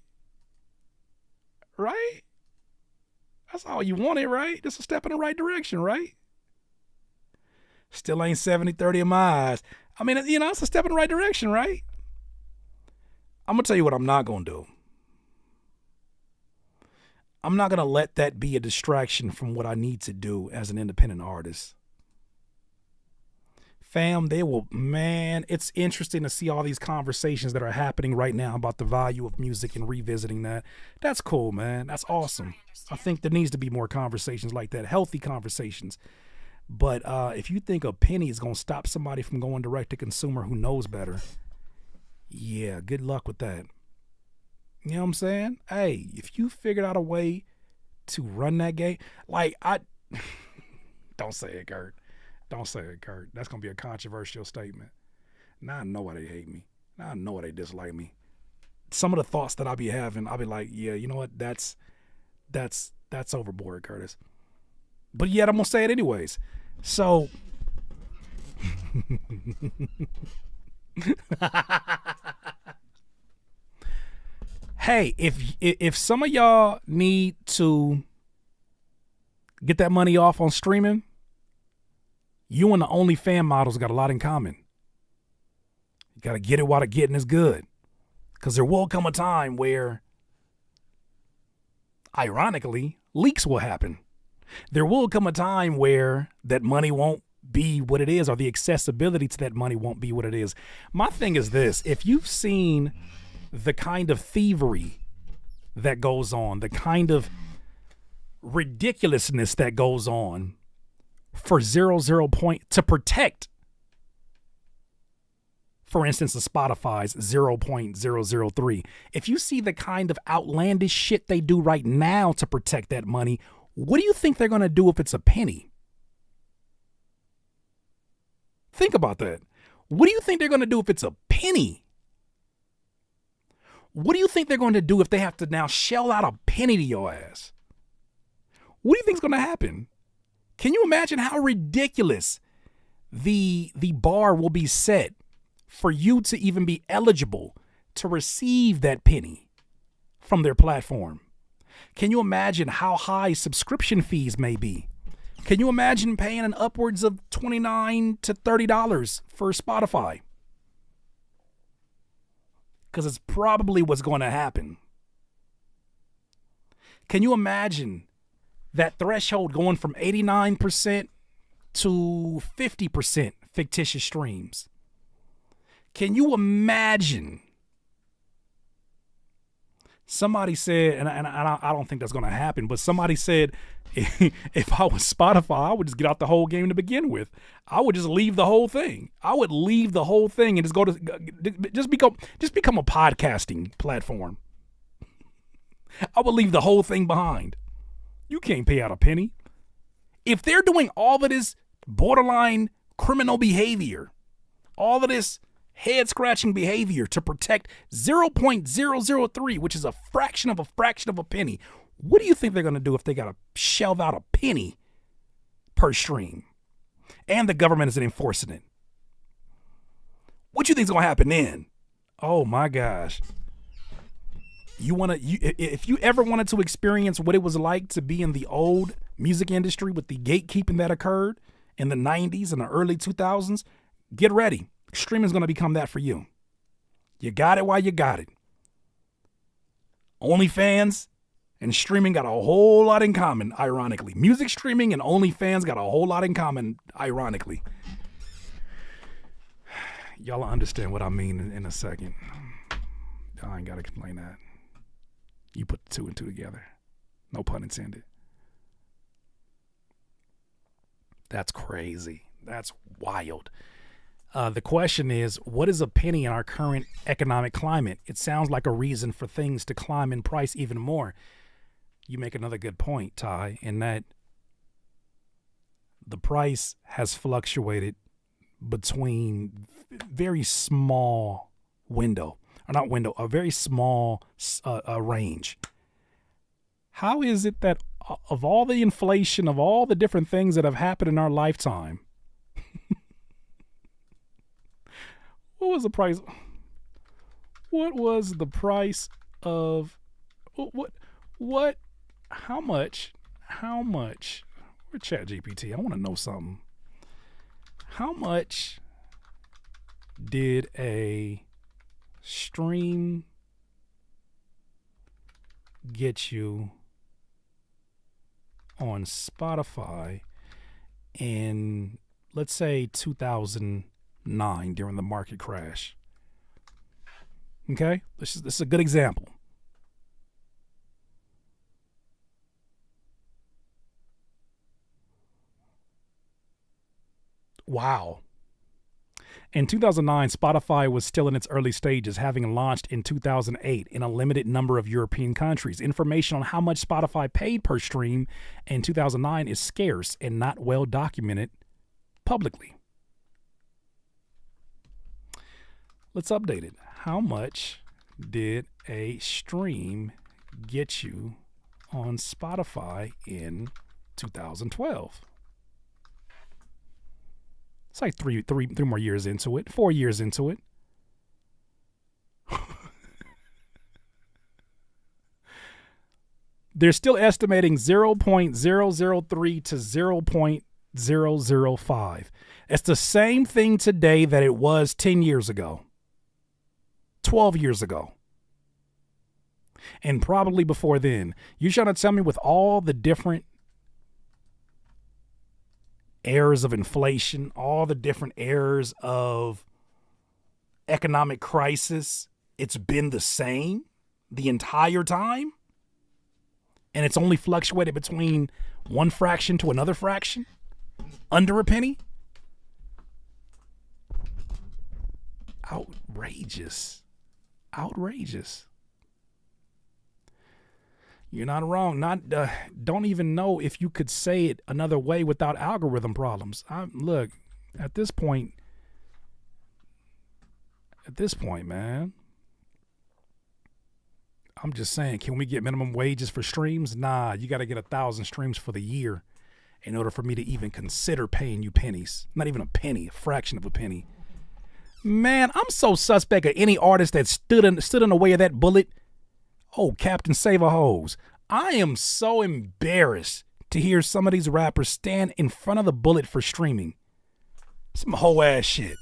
Right? That's all you wanted, right? That's a step in the right direction, right? Still ain't 70-30 in my eyes. I mean, it's a step in the right direction, right? I'm going to tell you what I'm not going to do. I'm not going to let that be a distraction from what I need to do as an independent artist. Fam, it's interesting to see all these conversations that are happening right now about the value of music and revisiting that. That's cool, man. That's awesome. I think there needs to be more conversations like that, healthy conversations. But if you think a penny is going to stop somebody from going direct to consumer who knows better, yeah, good luck with that. You know what I'm saying? Hey, if you figured out a way to run that game, like don't say it, Kurt. Don't say it, Kurt. That's gonna be a controversial statement. Now I know why they hate me. Now I know why they dislike me. Some of the thoughts that I'll be having, I'll be like, yeah, you know what? That's overboard, Curtis. But yet I'm gonna say it anyways. So hey, if some of y'all need to get that money off on streaming, you and the OnlyFans models got a lot in common. You got to get it while the getting is good. Because there will come a time where, ironically, leaks will happen. There will come a time where that money won't be what it is, or the accessibility to that money won't be what it is. My thing is this: if you've seen the kind of thievery that goes on, the kind of ridiculousness that goes on for 0.00 point to protect, for instance, the Spotify's 0.003. If you see the kind of outlandish shit they do right now to protect that money, what do you think they're going to do if it's a penny? Think about that. What do you think they're going to do if it's a penny? What do you think they're going to do if they have to now shell out a penny to your ass? What do you think is going to happen? Can you imagine how ridiculous the bar will be set for you to even be eligible to receive that penny from their platform? Can you imagine how high subscription fees may be? Can you imagine paying an upwards of $29 to $30 for Spotify? Because it's probably what's going to happen. Can you imagine that threshold going from 89% to 50% fictitious streams? Can you imagine? Somebody said, and I don't think that's going to happen, but somebody said, if I was Spotify, I would just get out the whole game to begin with. I would just leave the whole thing. I would leave the whole thing and just become a podcasting platform. I would leave the whole thing behind. You can't pay out a penny. If they're doing all of this borderline criminal behavior, all of this head-scratching behavior to protect 0.003, which is a fraction of a penny, what do you think they're going to do if they got to shell out a penny per stream and the government isn't enforcing it? What do you think is going to happen then? Oh my gosh. If you ever wanted to experience what it was like to be in the old music industry with the gatekeeping that occurred in the 90s and the early 2000s, get ready. Streaming is going to become that for you. You got it while you got it. OnlyFans and streaming got a whole lot in common, ironically. Music streaming and OnlyFans got a whole lot in common, ironically. Y'all will understand what I mean in a second. I ain't got to explain that. You put the two and two together. No pun intended. That's crazy. That's wild. The question is, what is a penny in our current economic climate? It sounds like a reason for things to climb in price even more. You make another good point, Ty, in that the price has fluctuated between very small a very small range. How is it that of all the inflation, of all the different things that have happened in our lifetime, what was the price? What was the price of what? How much? We're ChatGPT. I want to know something. How much did a stream get you on Spotify in, let's say, 2009 during the market crash? Okay, this is a good example. Wow. In 2009, Spotify was still in its early stages, having launched in 2008 in a limited number of European countries. Information on how much Spotify paid per stream in 2009 is scarce and not well documented publicly. Let's update it. How much did a stream get you on Spotify in 2012? It's like three more years into it, 4 years into it. They're still estimating 0.003 to 0.005. It's the same thing today that it was 10 years ago, 12 years ago, and probably before then. You're trying to tell me with all the different errors of inflation, all the different errors of economic crisis, it's been the same the entire time? And it's only fluctuated between one fraction to another fraction? Under a penny? Outrageous. Outrageous. You're not wrong. Don't even know if you could say it another way without algorithm problems. Look, at this point, man, I'm just saying, can we get minimum wages for streams? Nah, you got to get 1,000 streams for the year in order for me to even consider paying you pennies. Not even a penny, a fraction of a penny. Man, I'm so suspect of any artist that stood in the way of that bullet. Oh, Captain Save-A-Hose. I am so embarrassed to hear some of these rappers stand in front of the bullet for streaming. Some hoe ass shit.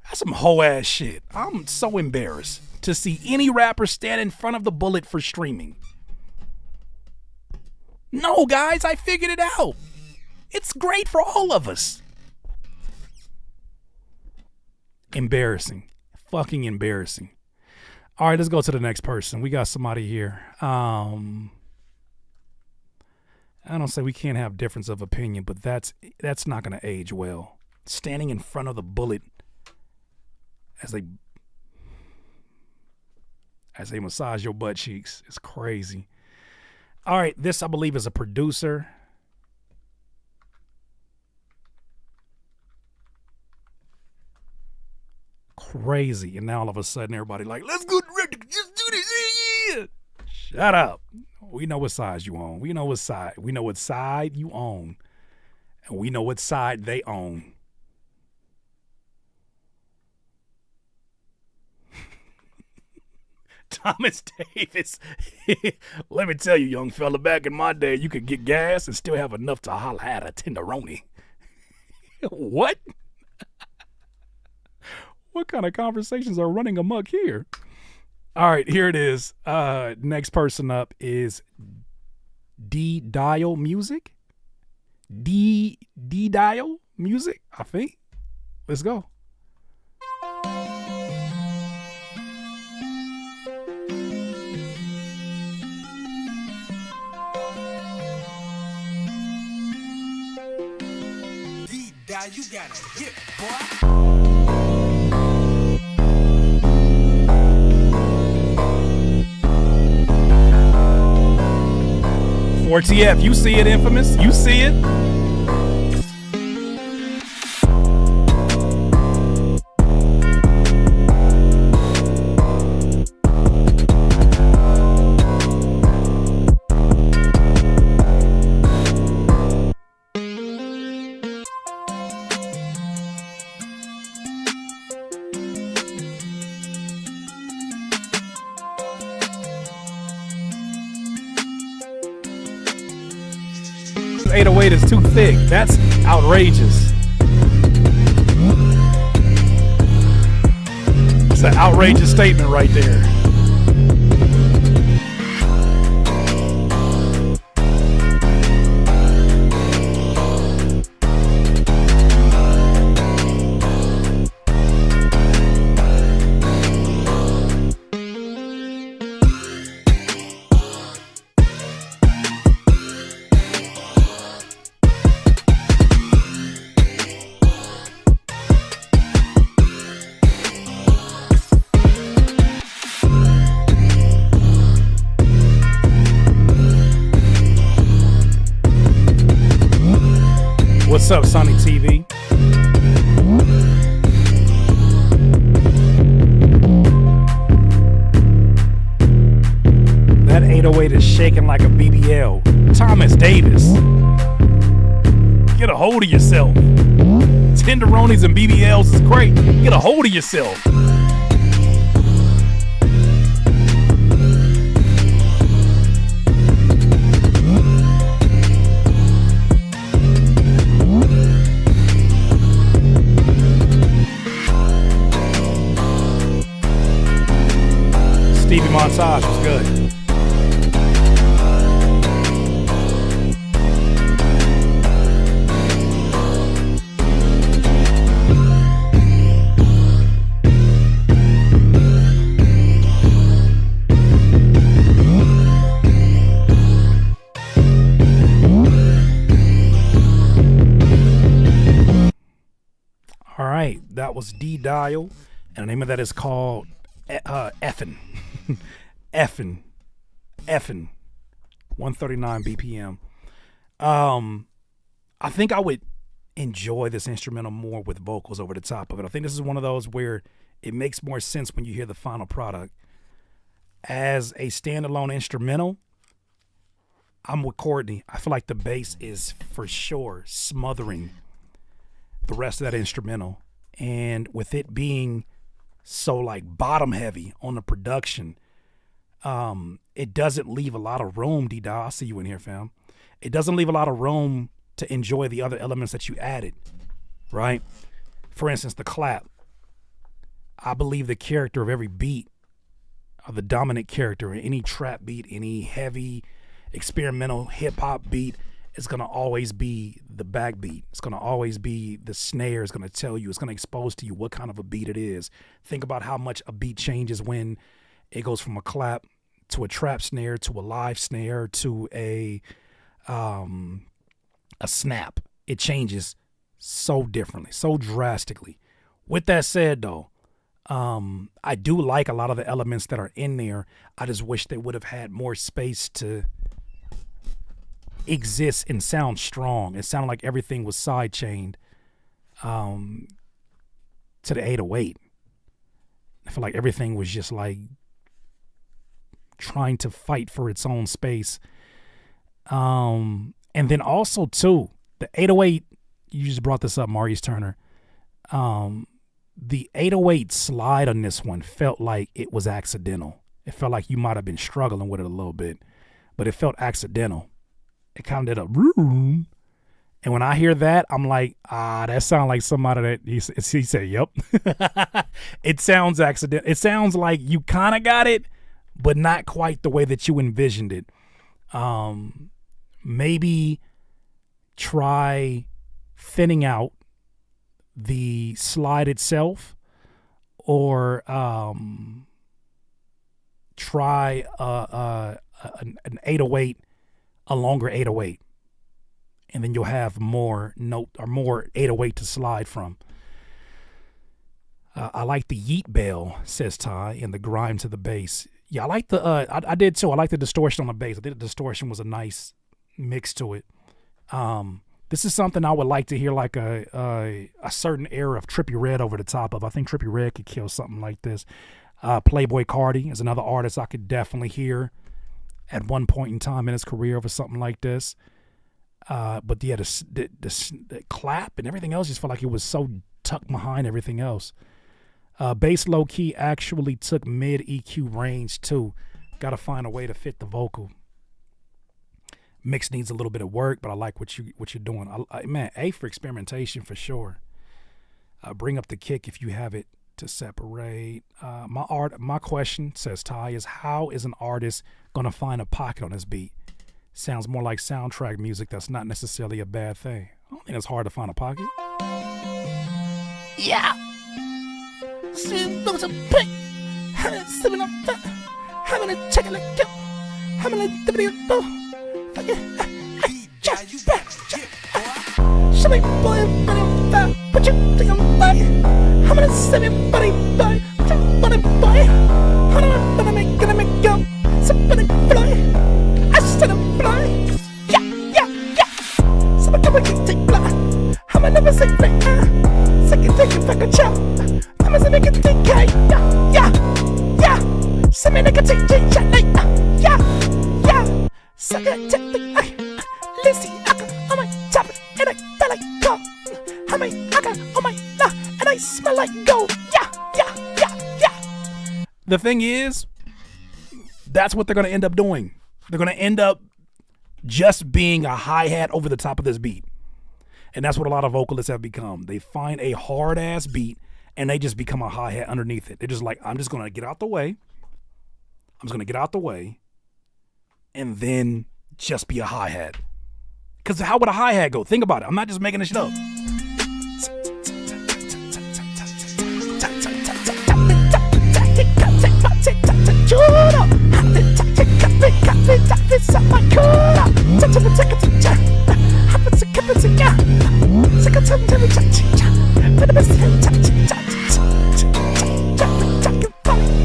That's some hoe ass shit. I'm so embarrassed to see any rapper stand in front of the bullet for streaming. No, guys, I figured it out. It's great for all of us. Embarrassing. Fucking embarrassing. All right, let's go to the next person. We got somebody here. I don't say we can't have difference of opinion, but that's not going to age well. Standing in front of the bullet as they massage your butt cheeks is crazy. All right, this I believe is a producer. Crazy. And now all of a sudden everybody like, let's go to Reddit, just do this. Yeah. Shut up. We know what size you own. We know what side you own. And we know what side they own. Thomas Davis. Let me tell you, young fella, back in my day, you could get gas and still have enough to holler at a tenderoni. What? What kind of conversations are running amok here? All right, here it is. Next person up is D-Dial Music. D-Dial Music, I think. Let's go. D-Dial, you got a hit, boy. 4TF, you see it, Infamous? You see it? This 808 is too thick. That's outrageous. It's an outrageous statement right there. What's up, Sonny TV? That 808 is shaking like a BBL. Thomas Davis. Get a hold of yourself. Tenderonis and BBLs is great. Get a hold of yourself. Stevie Montage was good. All right, that was D-Dial, and the name of that is called Effin. Effin. 139 BPM. I think I would enjoy this instrumental more with vocals over the top of it. I think this is one of those where it makes more sense when you hear the final product. As a standalone instrumental, I'm with Courtney. I feel like the bass is for sure smothering the rest of that instrumental. And with it being so like bottom heavy on the production, it doesn't leave a lot of room, D-Dial. I see you in here, fam. It doesn't leave a lot of room to enjoy the other elements that you added, right? For instance, the clap. I believe the character of every beat, or the dominant character in any trap beat, any heavy experimental hip hop beat, is gonna always be the backbeat. It's gonna always be the snare. It's gonna tell you, it's gonna expose to you what kind of a beat it is. Think about how much a beat changes when it goes from a clap to a trap snare to a live snare to a snap. It changes so differently, so drastically. With that said though, I do like a lot of the elements that are in there. I just wish they would have had more space to exist and sound strong. It sounded like everything was side chained to the 808. I feel like everything was just like trying to fight for its own space. And then also too, the 808, you just brought this up, Maurice Turner. The 808 slide on this one felt like it was accidental. It felt like you might have been struggling with it a little bit, but it felt accidental. It kind of did a room. And when I hear that, I'm like, that sounds like somebody that he said, yep. It sounds accidental. It sounds like you kind of got it, but not quite the way that you envisioned it. Maybe try thinning out the slide itself, or try an 808, a longer 808, and then you'll have more note or more 808 to slide from. I like the yeet bell, says Ty, and the grime to the bass. Yeah, I like the I did too. I like the distortion on the bass. I think the distortion was a nice mix to it. This is something I would like to hear, like a certain era of Trippie Redd over the top of. I think Trippie Redd could kill something like this. Playboy Cardi is another artist I could definitely hear at one point in time in his career over something like this. But yeah, the clap and everything else just felt like it was so tucked behind everything else. Bass low key actually took mid EQ range too. Got to find a way to fit the vocal. Mix needs a little bit of work, but I like what you're doing. Man, A for experimentation for sure. Bring up the kick if you have it to separate. My question, says Ty, is how is an artist gonna find a pocket on this beat? Sounds more like soundtrack music. That's not necessarily a bad thing. I don't think it's hard to find a pocket. Yeah. Show me boy, what you think I'm like? I'm gonna send me buddy boy, what you wanna boy? How do I gonna make go? Somebody fly, I said I'm fly. Yeah. Somebody come and take fly. I'm a sick thing. Second thing, fuck a chow. I'm a sick thing. Yeah. Some nigga take shot like yeah. Suck it, take the Lissy, I got on my top and I feel like gold. I mean, I got on my nah and I smell like gold. Yeah. The thing is, that's what they're going to end up doing. They're going to end up just being a hi-hat over the top of this beat. And that's what a lot of vocalists have become. They find a hard-ass beat, and they just become a hi-hat underneath it. They're just like, I'm just going to get out the way. And then just be a hi-hat. Because how would a hi-hat go? Think about it. I'm not just making this shit up.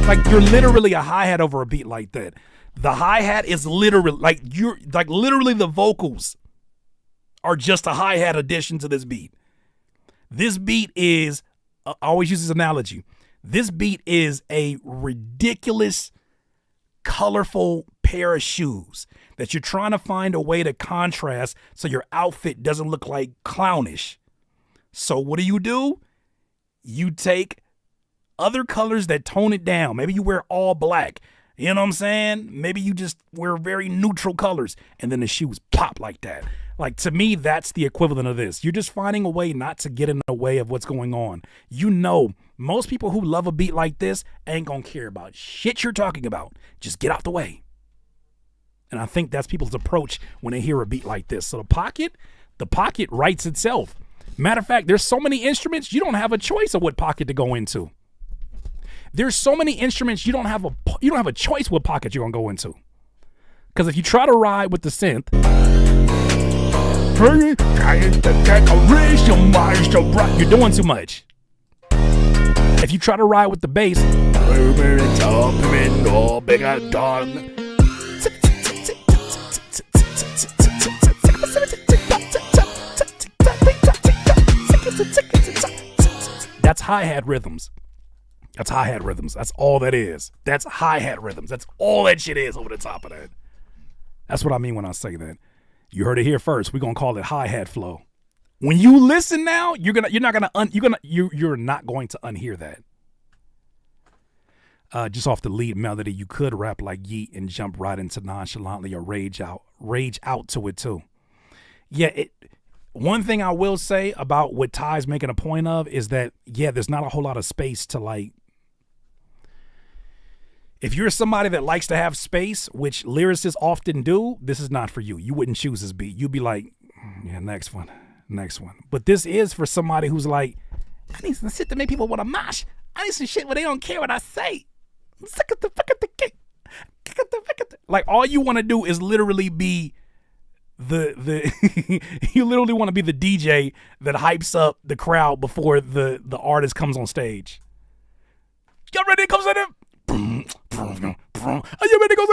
Like you're literally a hi-hat over a beat like that. The hi-hat is literally literally the vocals are just a hi-hat addition to this beat. This beat is, I always use this analogy. This beat is a ridiculous, colorful pair of shoes that you're trying to find a way to contrast so your outfit doesn't look like clownish. So what do? You take other colors that tone it down. Maybe you wear all black. You know what I'm saying? Maybe you just wear very neutral colors and then the shoes pop like that. Like, to me, that's the equivalent of this. You're just finding a way not to get in the way of what's going on. You know, most people who love a beat like this ain't gonna care about shit you're talking about. Just get out the way. And I think that's people's approach when they hear a beat like this. So the pocket writes itself. Matter of fact, there's so many instruments, you don't have a choice of what pocket to go into. There's so many instruments, you don't have a choice what pocket you're gonna go into. Because if you try to ride with the synth, you're doing too much. If you try to ride with the bass, that's hi-hat rhythms. That's hi-hat rhythms. That's all that is. That's hi-hat rhythms. That's all that shit is over the top of that. That's what I mean when I say that. You heard it here first. We're gonna call it hi-hat flow. When you listen now, you're not going to unhear that. Just off the lead melody, you could rap like Yeet and jump right into Nonchalantly or rage out to it too. Yeah, one thing I will say about what Ty's making a point of is that, yeah, there's not a whole lot of space to, like, if you're somebody that likes to have space, which lyricists often do, this is not for you. You wouldn't choose this beat. You'd be like, yeah, next one. But this is for somebody who's like, I need some shit to make people want to mosh. I need some shit where they don't care what I say. Like, all you want to do is literally be you literally want to be the DJ that hypes up the crowd before the artist comes on stage. Y'all ready to come in there? Are you ready to go?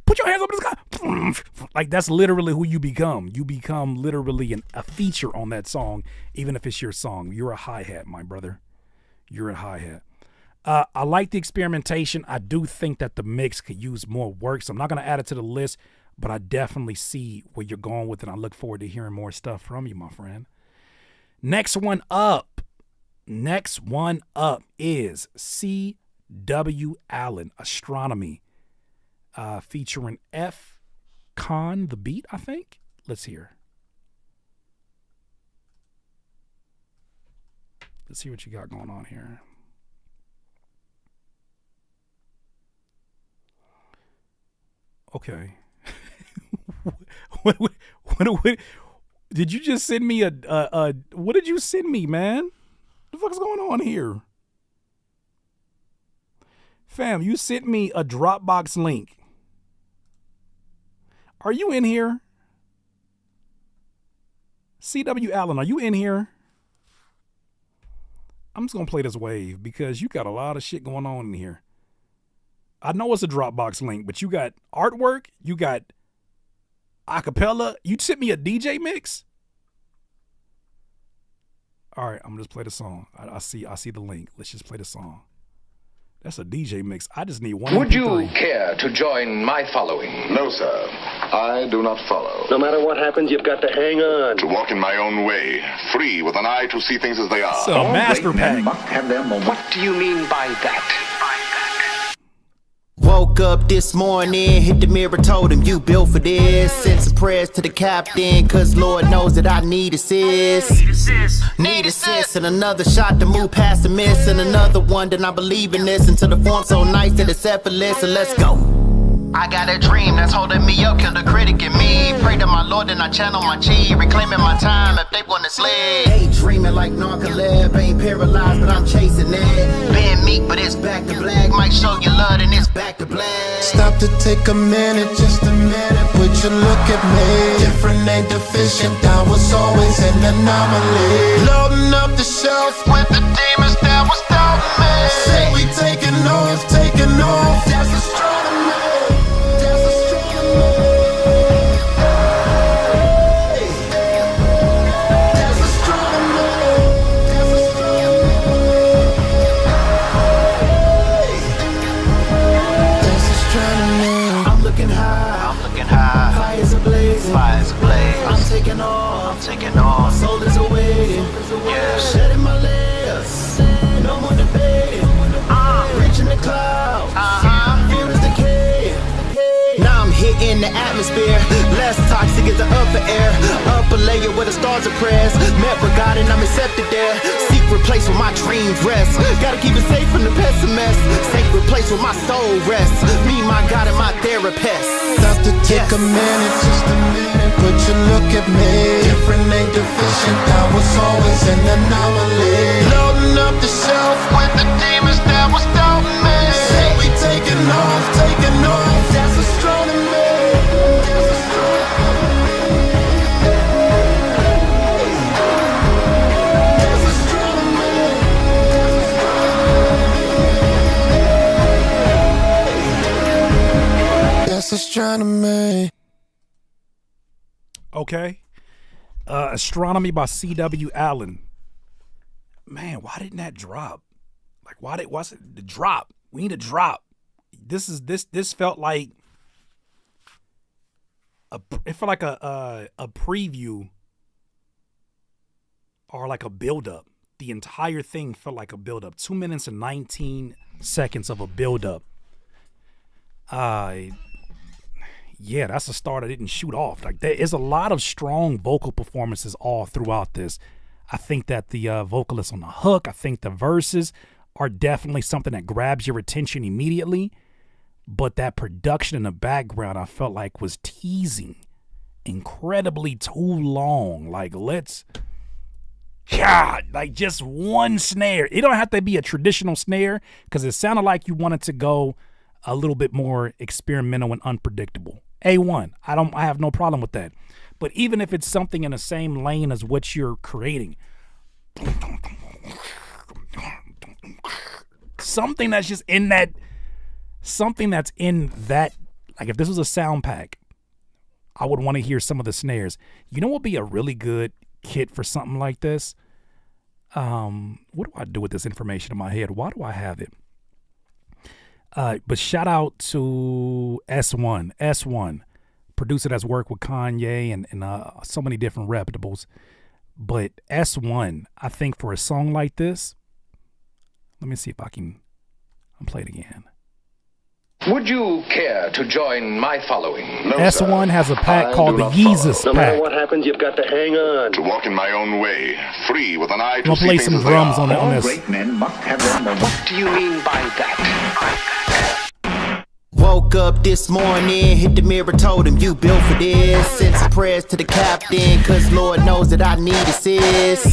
Put your hands up in the sky. Like, that's literally who you become. You become literally a feature on that song, even if it's your song. You're a hi-hat, my brother. You're a hi-hat. I like the experimentation. I do think that the mix could use more work, so I'm not going to add it to the list, but I definitely see where you're going with it. I look forward to hearing more stuff from you, my friend. Next one up is C.W. Allen, Astronomy, featuring F. Con, the beat, I think. Let's hear. Let's see what you got going on here. Okay. What did you just send me what did you send me, man? What the fuck's going on here? Fam, you sent me a Dropbox link. Are you in here? C.W. Allen, are you in here? I'm just going to play this wave because you got a lot of shit going on in here. I know it's a Dropbox link, but you got artwork, you got acapella. You sent me a DJ mix? All right, I'm gonna just play the song. I see the link. Let's just play the song. That's a DJ mix. I just need one. Would you care to join my following? No, sir. I do not follow. No matter what happens, you've got to hang on. To walk in my own way, free with an eye to see things as they are. So, master pack. Must have their moment. What do you mean by that? Woke up this morning, hit the mirror, told him you built for this. Sent some prayers to the captain, cause Lord knows that I need assist. Need assist, and another shot to move past the miss. And another one, then I believe in this until the form's so nice that it's effortless. So let's go. I got a dream that's holding me up, kill the critic in me. Pray to my Lord and I channel my chi, reclaiming my time if they wanna slay. Ain't dreaming like narcolab, ain't paralyzed but I'm chasing it. Been meek but it's back to black, might show you love and it's back to black. Stop to take a minute, just a minute, would you look at me? Different ain't deficient, I was always an anomaly. Loading up the shelf with the demons that was doubting me. Say we taking off, that's astronomy. Fires ablaze. I'm taking off. Soul is awaiting. Yeah. Shedding my layers. No more debating. Reaching the clouds. Fear is decay. Now I'm hitting the atmosphere. Less toxic is the upper air. Upper layer where the stars are prayers. Met with God and I'm accepted there. Secret place where my dreams rest. Gotta keep it safe from the pessimist. Sacred place where my soul rests. Me, my God, and my therapist. Stop to take a minute, just a minute, but you look at me. Different ain't deficient, I was always an anomaly. Loading up the shelf with the demons that was doubting me. Say we taking off, that's astronomy. That's astronomy. Okay. Astronomy by C.W. Allen. Man, why didn't that drop? Like, what's it? The drop. We need a drop. This felt like a preview or like a build-up. The entire thing felt like a build-up. 2 minutes and 19 seconds of a build-up. Yeah, that's a start I didn't shoot off. Like, there is a lot of strong vocal performances all throughout this. I think that the vocalists on the hook, I think the verses are definitely something that grabs your attention immediately. But that production in the background, I felt like was teasing incredibly too long. Like, like just one snare. It don't have to be a traditional snare because it sounded like you wanted to go a little bit more experimental and unpredictable. A1, I have no problem with that. But even if it's something in the same lane as what you're creating, something that's just in that, like if this was a sound pack, I would want to hear some of the snares. You know what would be a really good kit for something like this? What do I do with this information in my head? Why do I have it? But shout out to S1. S1, producer that's worked with Kanye and so many different reputables. But S1, I think for a song like this, let me see if I can play it again. Would you care to join my following? No, S1 sir. has a pack called the Yeezus No matter pack. what happens, you've got to hang on. To walk in my own way, free with an eye to I'll see play things some as they drums are. on this. Great men must have their moment. What do you mean by that? Woke up this morning, hit the mirror, told him you built for this. Sent some prayers to the captain, cause Lord knows that I need assist.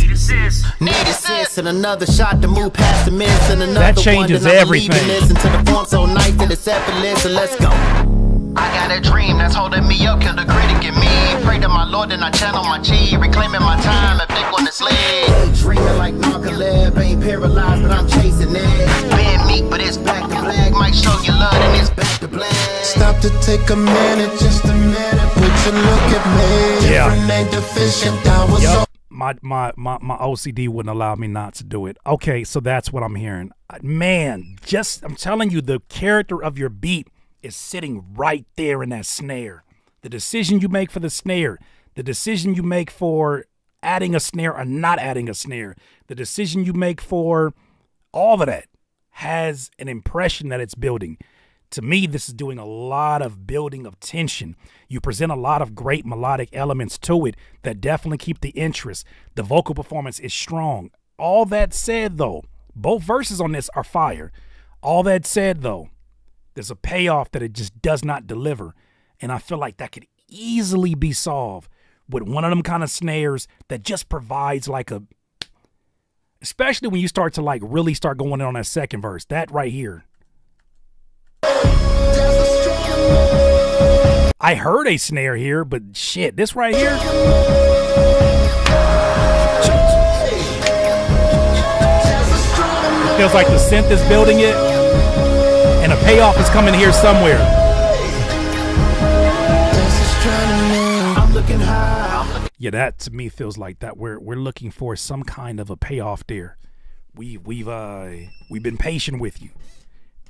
Need assist, and another shot to move past the miss. And another That changes one, then I'm everything. leaving this until the form's so nice that it's effortless. So let's go. I got a dream that's holding me up, kill the critic in me. Pray to my Lord and I channel my chi, reclaiming my time if they wanna slay. Ain't dreaming like narcolab, ain't paralyzed but I'm chasing it. Been meek but it's back to black, might show you love and it's back to black. Stop to take a minute, just a minute, would you look at me? Yeah. Different ain't deficient, I was so my OCD wouldn't allow me not to do it. Okay, so that's what I'm hearing. Man, I'm telling you, the character of your beat is sitting right there in that snare. The decision you make for the snare, the decision you make for adding a snare or not adding a snare, the decision you make for all of that has an impression that it's building. To me, this is doing a lot of building of tension. You present a lot of great melodic elements to it that definitely keep the interest. The vocal performance is strong. All that said, though, both verses on this are fire. All that said, though, there's a payoff that it just does not deliver. And I feel like that could easily be solved with one of them kind of snares that just provides like a, especially when you start to like really start going in on that second verse, that right here. I heard a snare here, but shit, this right here. Feels like the synth is building it, and a payoff is coming here somewhere. Yeah, that to me feels like that we're looking for some kind of a payoff there. We've been patient with you.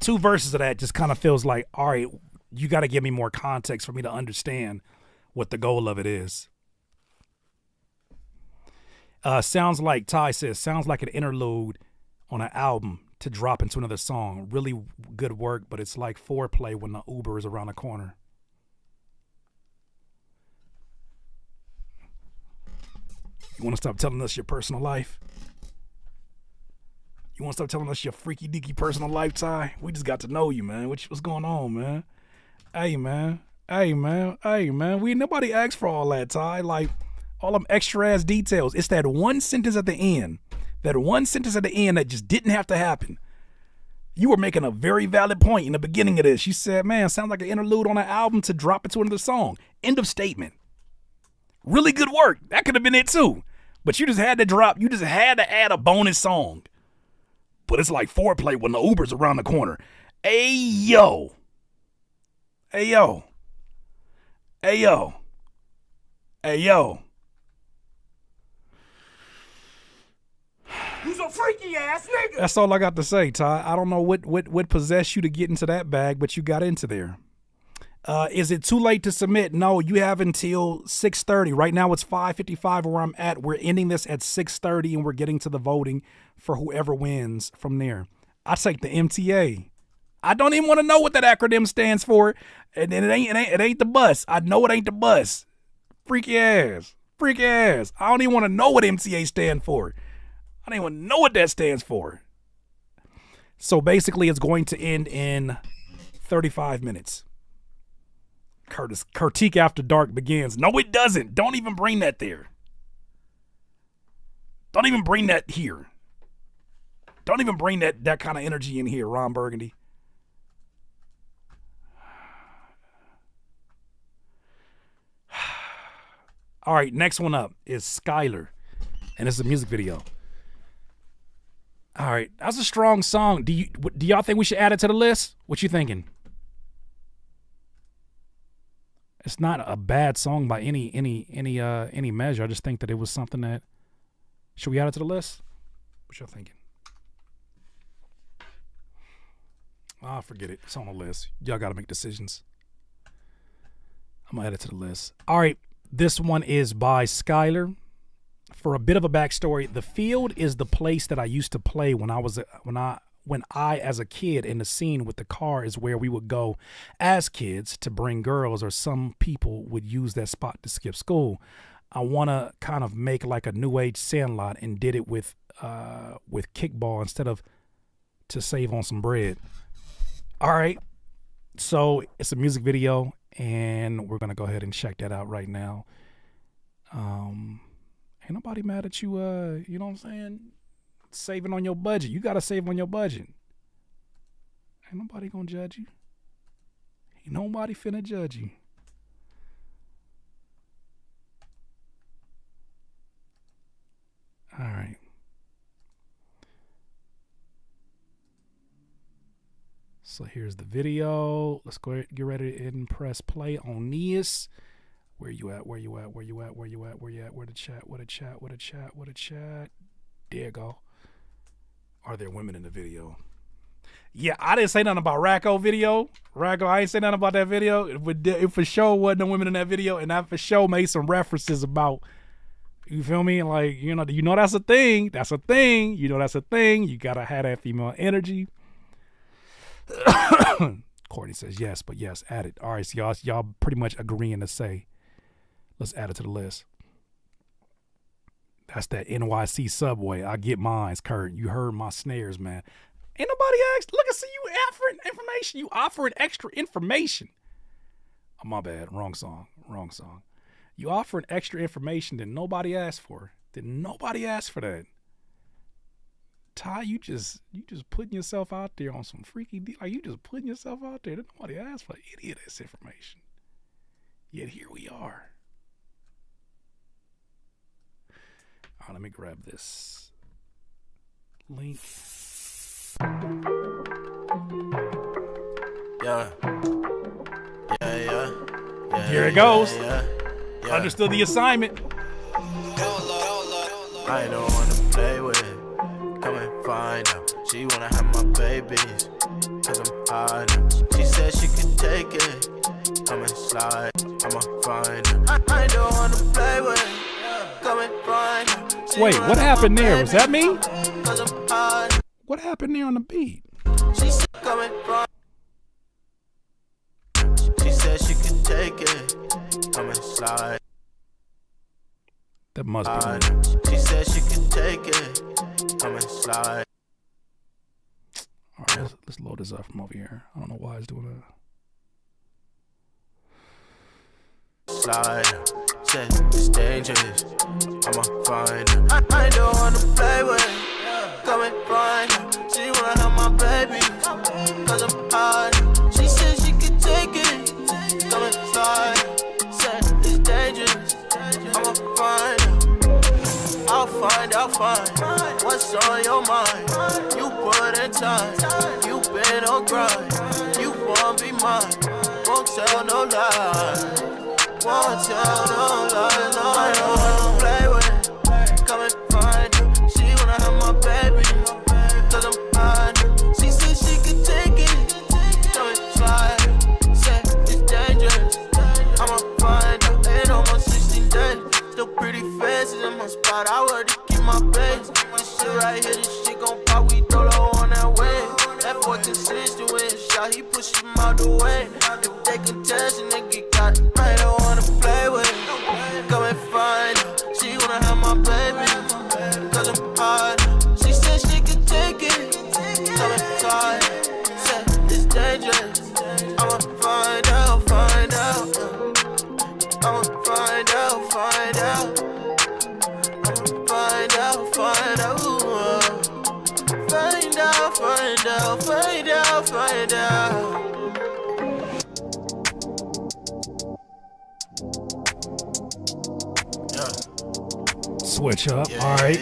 2 verses of that just kind of feels like, all right, you got to give me more context for me to understand what the goal of it is. Sounds like, Ty says, sounds like an interlude on an album to drop into another song. Really good work, but it's like foreplay when the Uber is around the corner. You want to stop telling us your personal life? You want to stop telling us your freaky deaky personal life, Ty? We just got to know you, man. What's going on, man? Hey, man. Nobody asked for all that, Ty. Like, all them extra ass details. It's that one sentence at the end. That one sentence at the end that just didn't have to happen. You were making a very valid point in the beginning of this. You said, man, sounds like an interlude on an album to drop into another song. End of statement. Really good work. That could have been it too. But you just had to drop. You just had to add a bonus song. But it's like foreplay when the Uber's around the corner. Hey, yo. Hey, yo. Hey, yo. Hey, yo. You's a freaky ass nigga. That's all I got to say, Ty. I don't know what possessed you to get into that bag, but you got into there. Is it too late to submit? No, you have until 6:30. Right now it's 5:55 where I'm at. We're ending this at 6:30 and we're getting to the voting for whoever wins from there. I take the MTA. I don't even want to know what that acronym stands for. And it ain't the bus. I know it ain't the bus. Freaky ass. Freaky ass. I don't even want to know what MTA stand for. I don't even know what that stands for. So basically it's going to end in 35 minutes. Critique After Dark begins. No, it doesn't. Don't even bring that there. Don't even bring that here. Don't even bring that kind of energy in here, Ron Burgundy. All right, next one up is Skylar, and it's a music video. All right, that's a strong song. Do y'all think we should add it to the list? What you thinking? It's not a bad song by any measure. I just think that it was something that, should we add it to the list? What y'all thinking? Ah, forget it. It's on the list. Y'all got to make decisions. I'm gonna add it to the list. All right, this one is by Skylar. For a bit of a backstory, the field is the place that I used to play when I as a kid, in the scene with the car is where we would go as kids to bring girls, or some people would use that spot to skip school. I want to kind of make like a new age Sandlot and did it with kickball instead of to save on some bread. All right. So it's a music video and we're going to go ahead and check that out right now. Ain't nobody mad at you. You know what I'm saying? Saving on your budget. You got to save on your budget. Ain't nobody gonna judge you. Ain't nobody finna judge you. All right. So here's the video. Let's go ahead and get ready and press play on this. Where you at? Where you at? Where you at? Where you at? Where you at? Where the chat? Where the chat? Where the chat? Where the chat? There you go. Are there women in the video? Yeah, I didn't say nothing about Racco video. Racco, I ain't say nothing about that video. It for sure wasn't no women in that video, and I for sure made some references about, you feel me? Like, you know that's a thing. That's a thing. You know that's a thing. You gotta have that female energy. Courtney says yes, but yes, add it. All right, so y'all pretty much agreeing to say, let's add it to the list. That's that NYC subway. I get mines, Kurt. You heard my snares, man. Ain't nobody asked. Look, I see you offering information. You offering extra information. Oh, my bad. Wrong song. You offering extra information that nobody asked for. That. Ty, you just putting yourself out there on some freaky deal. Like, you just putting yourself out there that nobody asked for any of this information. Yet here we are. All right, let me grab this link. Yeah. Here it goes. Understood the assignment. I don't wanna play with it. Come and find out. She wanna have my babies. Cause I'm high now. She said she could take it. Come and slide. I'ma find out. I don't wanna play with it. Come and find out. Wait, what happened there? Was that me? What happened there on the beat? She said she could take it. Come and slide. That must be me. She said she could take it. Come and slide. All right, let's load this up from over here. I don't know why it's doing that. Slide. Said it's dangerous. I'ma find her. I don't wanna play with it. Come and find her. She wanna have my baby. Cause I'm hard. She said she could take it. Come and slide. Said it's dangerous. I'ma find her. I'll find. What's on your mind? You put in time. You been on grind. You won't be mine. Won't tell no lie. Won't tell no lie. No, I don't wanna play with it. Come and find her. She wanna have my baby. Cause I'm hard. She said she could take it. Come and slide. Said it's dangerous. I'ma find her. Ain't almost 16 days. Still pretty faces in my spot. I work to keep my base. This shit right here, this shit gon' pop. We throw low on that way. That boy consistent with his shot. He push him out the way. If they contest, a nigga got it. I don't wanna play with it. Come and find her. She wanna have my baby. Cause I'm hard. She said she could take it. Come and slide. Said it's dangerous. I'ma find out. I'ma find out. Find out. Switch up. All right.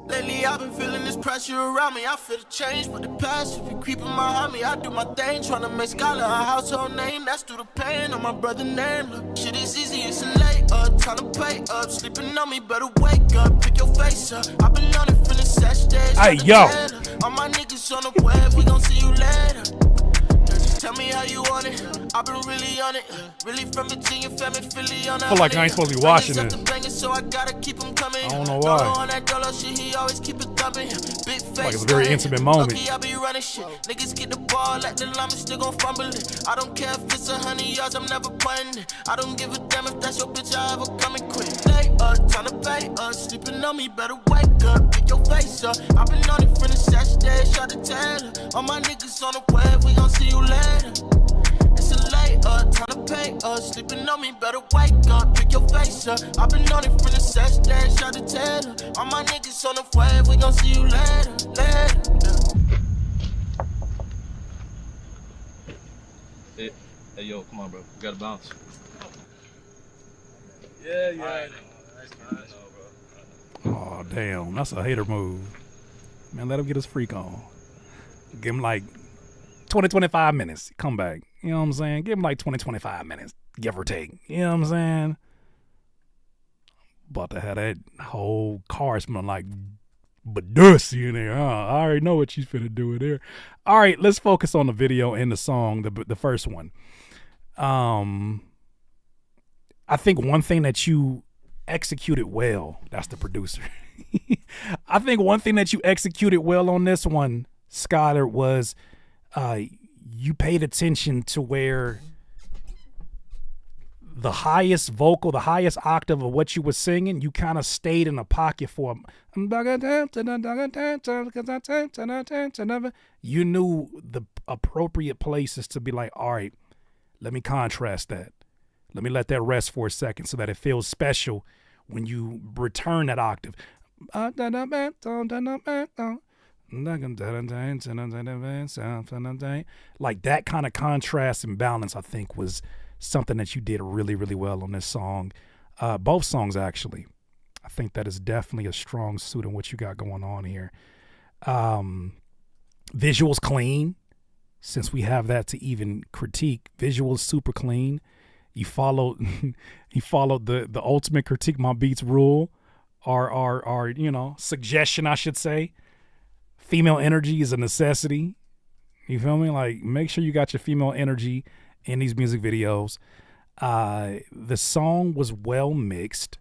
Lately I've been feeling this pressure around me. I feel the change, but the past if you creeping behind me. I do my thing, tryna make Scholar a household name. That's through the pain on my brother's name. Look, shit is easy, it's a late up, tryna pay up. Sleeping on me, better wake up, pick your face up. I've been on it from the Saturdays. Hey, yo. All my niggas on the web, we gon' see you later. Just tell me how you want it. I've been really on it. Really from Virginia, family, Philly on I feel like I ain't supposed to be watching this. So I gotta keep him coming. I don't know why. On that dollar shit, he always keep it thumping. Big face. Like it's a very intimate moment. I be running shit. Niggas get the ball, like the llama still gon' fumble it. I don't care if it's 100 yards, I'm never playing it. I don't give a damn if that's your bitch, I ever come and quit. Lay up, tryna pay up, sleeping on me, better wake up, pick your face up. I've been on it from the Saturday, shot to Taylor. All my niggas on the web, we gon' see you later. It's a lay up, tryna pay up, sleeping on me, better wake up, pick your face up. I've been on it from the Saturday, shot to Taylor. All my niggas on the web, we gon' see you later. Hey, yo, come on, bro. We gotta bounce. Yeah. Oh, damn. That's a hater move. Man, let him get his freak on. Give him like 20, 25 minutes. Come back. You know what I'm saying? Give him like 20, 25 minutes, give or take. You know what I'm saying? About to have that whole car smelling like Badussi in there. I already know what she's finna do in there. All right, let's focus on the video and the song, the first one. I think one thing that you executed well, that's the producer. I think one thing that you executed well on this one, Skylar, was you paid attention to where the highest vocal, the highest octave of what you were singing, you kind of stayed in a pocket for you knew the appropriate places to be like, all right, let me contrast that. Let me let that rest for a second so that it feels special when you return that octave. Like that kind of contrast and balance, I think, was something that you did really, really well on this song. Both songs, actually. I think that is definitely a strong suit in what you got going on here. Visuals clean, since we have that to even critique. Visuals super clean. You followed the ultimate critique my beats rule, or suggestion, I should say. Female energy is a necessity. You feel me? Like, make sure you got your female energy in these music videos. The song was well mixed.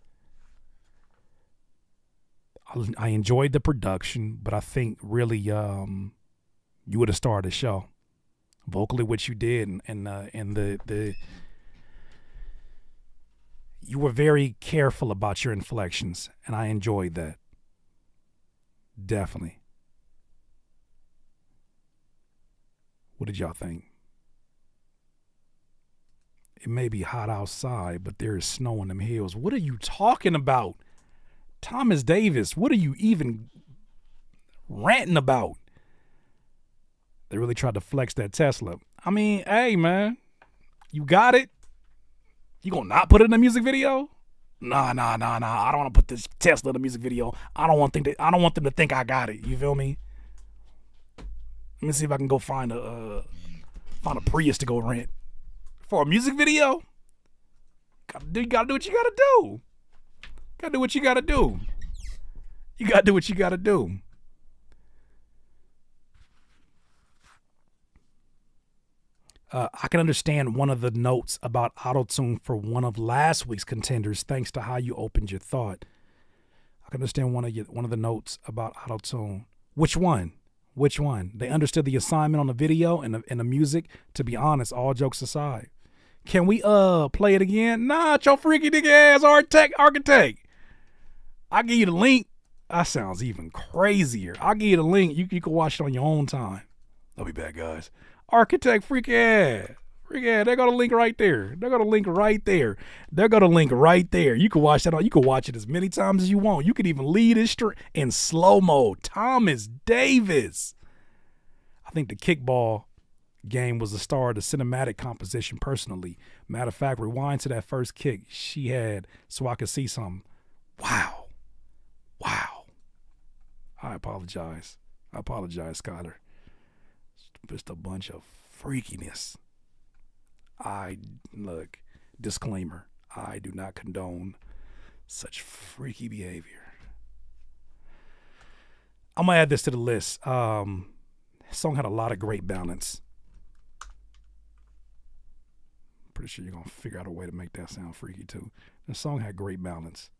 I enjoyed the production, but I think really you would have started the show. Vocally, what you did, and the you were very careful about your inflections, and I enjoyed that. Definitely. What did y'all think? It may be hot outside, but there is snow in them hills. What are you talking about? Thomas Davis, what are you even ranting about? They really tried to flex that Tesla. I mean, hey, man, you got it? You gonna not put it in a music video? Nah. I don't want to put this Tesla in a music video. I don't want them to think I got it. You feel me? Let me see if I can go find a Prius to go rent for a music video. You gotta do what you gotta do. Gotta do what you gotta do. You gotta do what you gotta do. I can understand one of the notes about auto-tune for one of last week's contenders, thanks to how you opened your thought. I can understand one of the notes about auto-tune. Which one? They understood the assignment on the video and the music. To be honest, all jokes aside, can we play it again? Nah, your freaky nigga ass architect. I'll give you the link. That sounds even crazier. I'll give you the link. You can watch it on your own time. I'll be back, guys. Architect, freak ass. They got a link right there. You can watch that. You can watch it as many times as you want. You can even lead it in slow mo. Thomas Davis. I think the kickball game was the star of the cinematic composition personally. Matter of fact, rewind to that first kick she had so I could see something. Wow. I apologize, Skylar. Just a bunch of freakiness. Disclaimer, I do not condone such freaky behavior. I'm gonna add this to the list. The song had a lot of great balance. Pretty sure you're gonna figure out a way to make that sound freaky too. The song had great balance.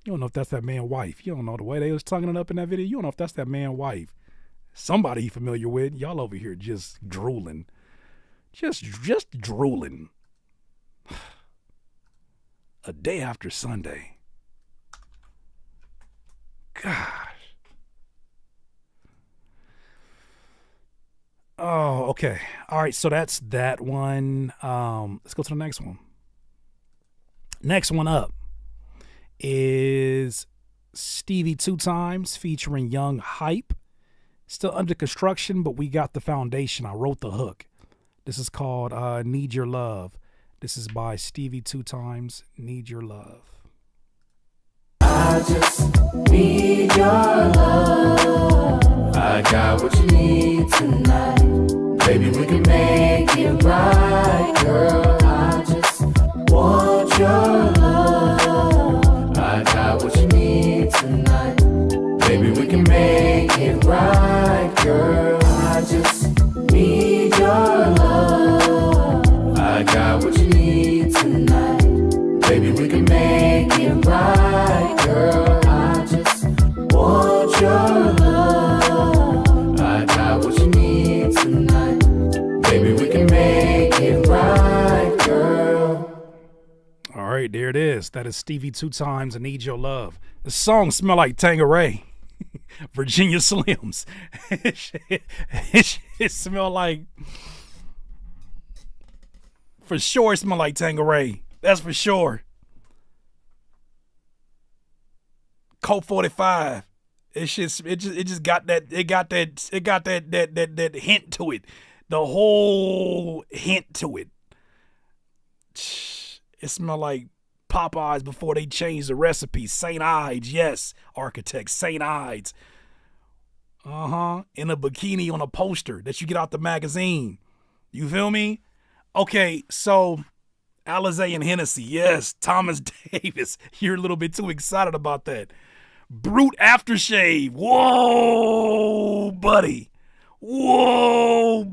You don't know if that's that man's wife. You don't know the way they was tonguing it up in that video. You don't know if that's that man's wife. Somebody he familiar with. Y'all over here just drooling. Just drooling. A day after Sunday. Gosh. Oh, okay. All right, so that's that one. Let's go to the next one. Next one up is Stevie 2 Times featuring Young Hype. Still under construction, but we got the foundation. I wrote the hook. This is called Need Your Love. This is by Stevie 2 Times, Need Your Love. I just need your love. I got what you need tonight. Baby, we can make it right, girl. I just want your love. I got what you need tonight. Baby, we can make it right, girl. I just need your love. I got what you need tonight. Baby, we can make it right, girl. I just want your love. I got what you need tonight. Baby, we can make it right, girl. All right, there it is. That is Stevie 2 Times, I Need Your Love. The song smell like Tanqueray. Virginia Slims. it smell like, for sure it smell like Tanqueray. That's for sure. Colt 45. It just got that hint to it. The whole hint to it. It smell like Popeyes before they changed the recipe. St. Ides, yes, architect, St. Ides. In a bikini on a poster that you get out the magazine. You feel me? Okay, so Alizé and Hennessy, yes, Thomas Davis. You're a little bit too excited about that. Brute Aftershave. Whoa, buddy. Brute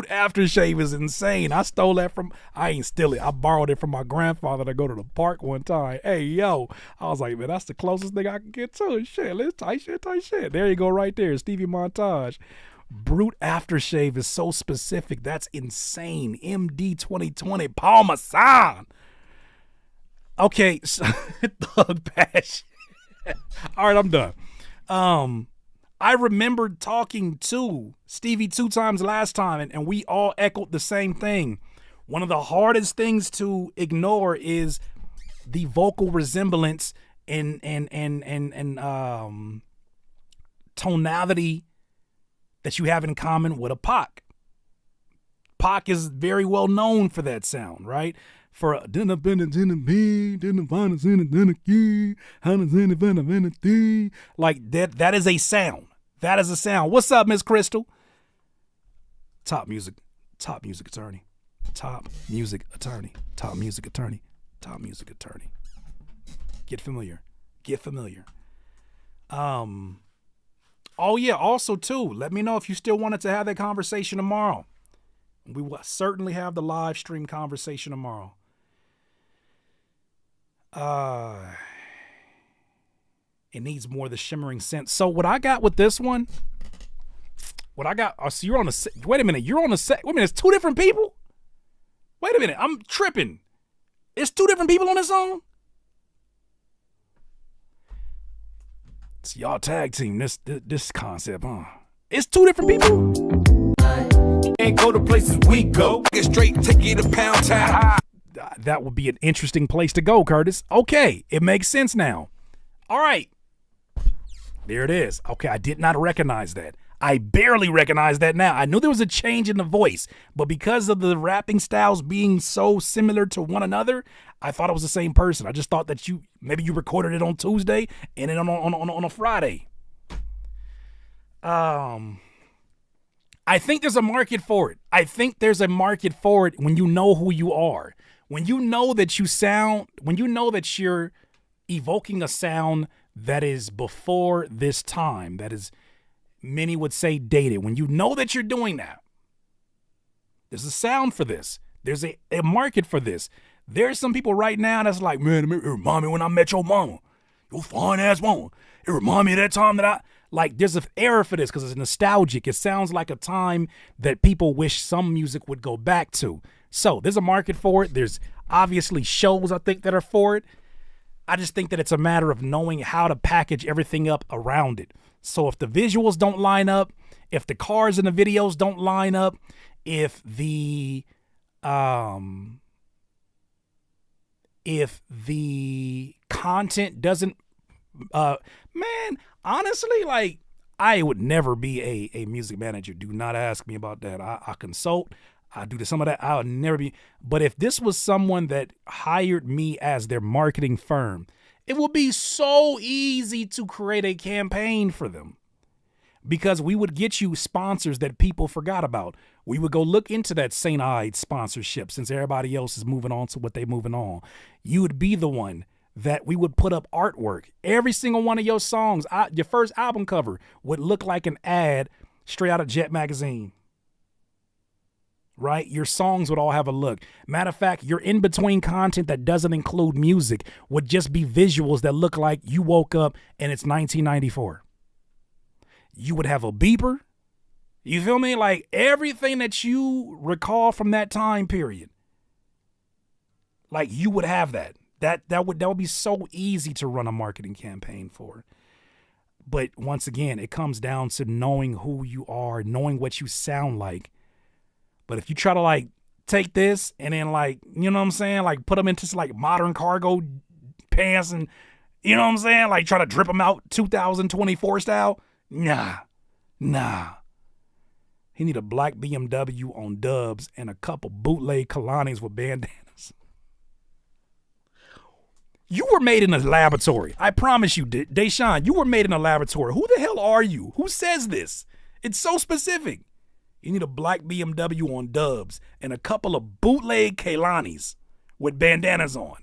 Aftershave is insane. I stole that I ain't steal it. I borrowed it from my grandfather to go to the park one time. Hey, yo. I was like, man, that's the closest thing I can get to it. Shit, let's tight shit. There you go right there. Stevie Montage. Brute Aftershave is so specific. That's insane. MD 2020. Parmesan. Okay, so, Thug Passion. All right, I'm done. I remember talking to Stevie 2 Times last time, and we all echoed the same thing. One of the hardest things to ignore is the vocal resemblance and tonality that you have in common with a Pac. Pac is very well known for that sound, right? For like that is a sound. That is a sound. What's up, Miss Crystal? Top music attorney. Get familiar. Oh yeah, also too, let me know if you still wanted to have that conversation tomorrow. We will certainly have the live stream conversation tomorrow. It needs more of the shimmering sense. So what I got with this one, so you're on the, wait a minute, it's two different people? Wait a minute, I'm tripping. It's two different people on this song? It's y'all tag team, this concept, huh? It's two different people? And go to places we go. Get straight, take you to Pound Town. That would be an interesting place to go, Curtis. Okay, it makes sense now. All right. There it is. Okay, I did not recognize that. I barely recognize that now. I knew there was a change in the voice, but because of the rapping styles being so similar to one another, I thought it was the same person. I just thought that maybe you recorded it on Tuesday and then on a Friday. I think there's a market for it. When you know who you are. When you know that you're evoking a sound that is before this time, that is, many would say, dated. When you know that you're doing that, there's a sound for this. There's a market for this. There's some people right now that's like, man, it remind me when I met your mama. Your fine ass mama. It remind me of that time that there's an era for this because it's nostalgic. It sounds like a time that people wish some music would go back to. So there's a market for it. There's obviously shows, I think, that are for it. I just think that it's a matter of knowing how to package everything up around it. So if the visuals don't line up, if the cars and the videos don't line up, if the content doesn't, man, honestly, like, I would never be a music manager. Do not ask me about that. I consult. I do some of that. I would never be. But if this was someone that hired me as their marketing firm It will be so easy to create a campaign for them because we would get you sponsors that people forgot about. We would go look into that St. Ides sponsorship since everybody else is moving on to what they're moving on. You would be the one that we would put up artwork. Every single one of your songs, your first album cover would look like an ad straight out of Jet Magazine. Right? Your songs would all have a look. Matter of fact, your in-between content that doesn't include music would just be visuals that look like you woke up and it's 1994. You would have a beeper. You feel me? Like everything that you recall from that time period. Like you would have that. That would be so easy to run a marketing campaign for. But once again, it comes down to knowing who you are, knowing what you sound like. But if you try to like take this and then like, you know what I'm saying? Like put them into like modern cargo pants and, you know what I'm saying? Like try to drip them out 2024 style. Nah. He need a black BMW on dubs and a couple bootleg Kalanis with bandanas. You were made in a laboratory. I promise you, Deshaun, you were made in a laboratory. Who the hell are you? Who says this? It's so specific. You need a black BMW on dubs and a couple of bootleg Kalanis with bandanas on.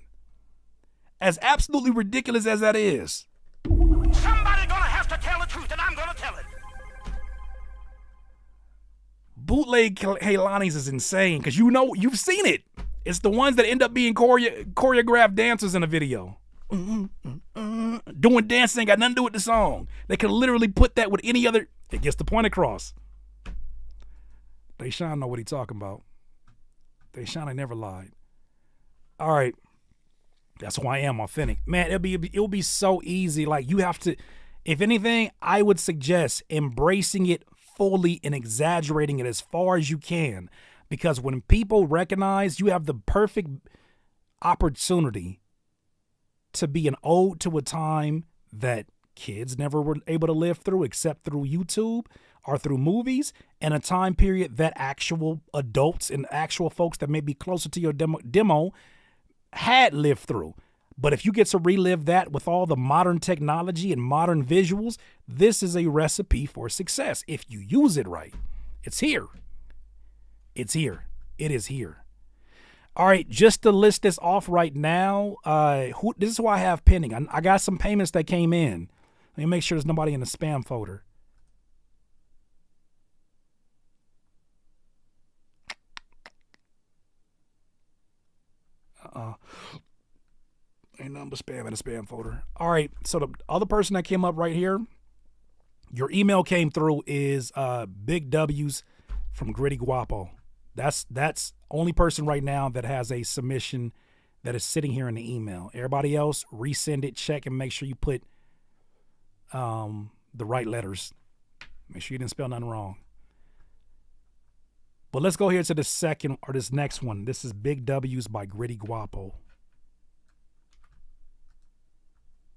As absolutely ridiculous as that is. Somebody gonna have to tell the truth, and I'm gonna tell it. Bootleg Kalanis is insane because you know you've seen it. It's the ones that end up being choreographed dancers in a video. Doing dancing ain't got nothing to do with the song. They could literally put that with any other. It gets the point across. Deshaun know what he talking about. Deshaun ain't never lied. All right. That's why I am authentic. Man, it'll be so easy. Like you have to, if anything, I would suggest embracing it fully and exaggerating it as far as you can. Because when people recognize you have the perfect opportunity to be an ode to a time that kids never were able to live through except through YouTube or through movies, and a time period that actual adults and actual folks that may be closer to your demo had lived through. But if you get to relive that with all the modern technology and modern visuals, this is a recipe for success. If you use it right, it's here. It's here. It is here. All right, just to list this off right now, this is who I have pending. I got some payments that came in. Let me make sure there's nobody in the spam folder. Ain't nothing but spam in the spam folder. All right, so the other person that came up right here, your email came through is Big W's from Gritty Guapo. That's only person right now that has a submission that is sitting here in the email. Everybody else, resend it, check, and make sure you put the right letters. Make sure you didn't spell nothing wrong. But let's go here to the second or this next one. This is Big W's by Gritty Guapo.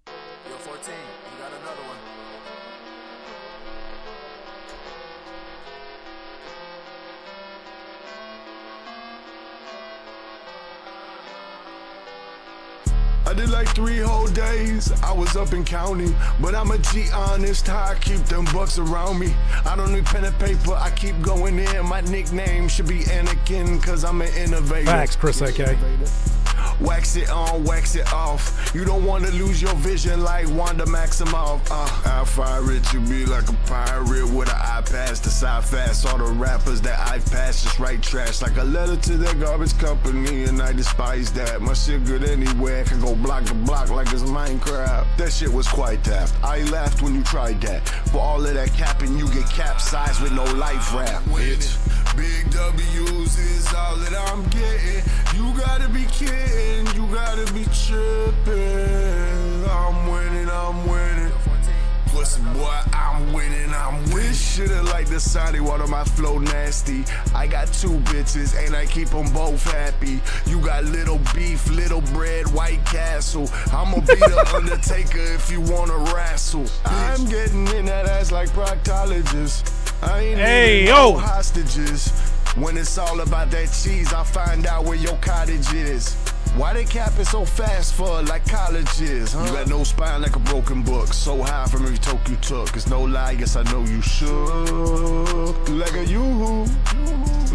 Yo, 14, you got another one. I did like 3 whole days, I was up and counting. But I'ma G honest, how I keep them bucks around me. I don't need pen and paper, I keep going in. My nickname should be Anakin, cause I'm an innovator. Facts, Chris AK. Wax it on, wax it off. You don't wanna lose your vision like Wanda Maximoff. I fire it, you be like a pirate with an eye patch to side fast. All the rappers that I've passed just write trash like a letter to their garbage company, and I despise that. My shit good anywhere, can go block to block like it's Minecraft. That shit was quite daft. I laughed when you tried that. For all of that capping, you get capsized with no life rap. Bitch. Big W's is all that I'm getting. You gotta be kidding, you gotta be tripping. I'm winning, I'm winning. Pussy boy, I'm winning, I'm winning. Shoulda liked the Saudi water, my flow nasty. I got 2 bitches and I keep them both happy. You got little beef, little bread, White Castle. I'ma be the Undertaker if you wanna wrestle. I'm getting in that ass like proctologist. I ain't no hostages. When it's all about that cheese, I find out where your cottage is. Why they capping so fast for like colleges, huh? You got no spine like a broken book. So high from every toke you took. It's no lie, yes I know you shook. Like a yoo-hoo.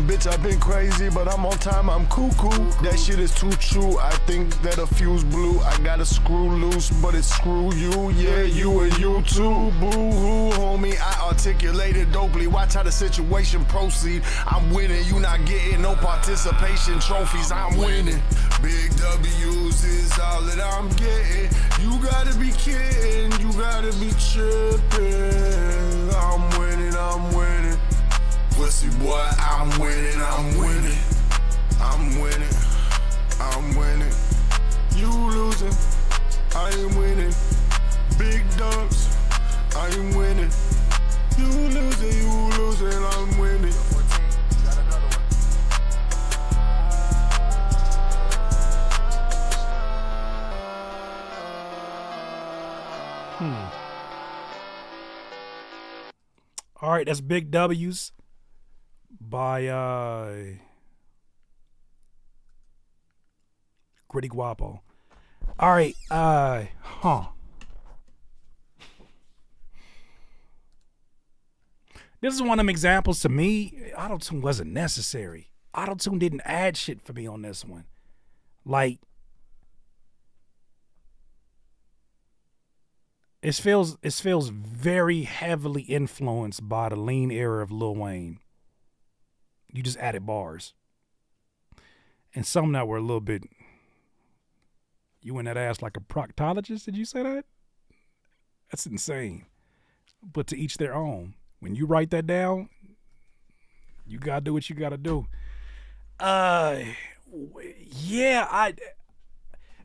Bitch, I've been crazy, but I'm on time, I'm cuckoo. That shit is too true. I think that a fuse blew. I got a screw loose, but it's screw you. Yeah, you and you too. Boo-hoo, homie. I articulated dopely. Watch how the situation proceed. I'm winning, you not getting no participation trophies. I'm winning. Big W's is all that I'm getting. You gotta be kidding, you gotta be tripping. I'm winning, I'm winning. Pussy boy, I'm winning, I'm winning. I'm winning, I'm winning. You losing, I ain't winning. Big dubs, I ain't winning. You losing, I'm winning. All right, that's Big W's by Gritty Guapo. All right, This is one of them examples to me. Auto-tune wasn't necessary. Auto-tune didn't add shit for me on this one. Like, it feels very heavily influenced by the lean era of Lil Wayne. You just added bars. And some that were a little bit, you in that ass like a proctologist, did you say that? That's insane. But to each their own. When you write that down, you gotta do what you gotta do.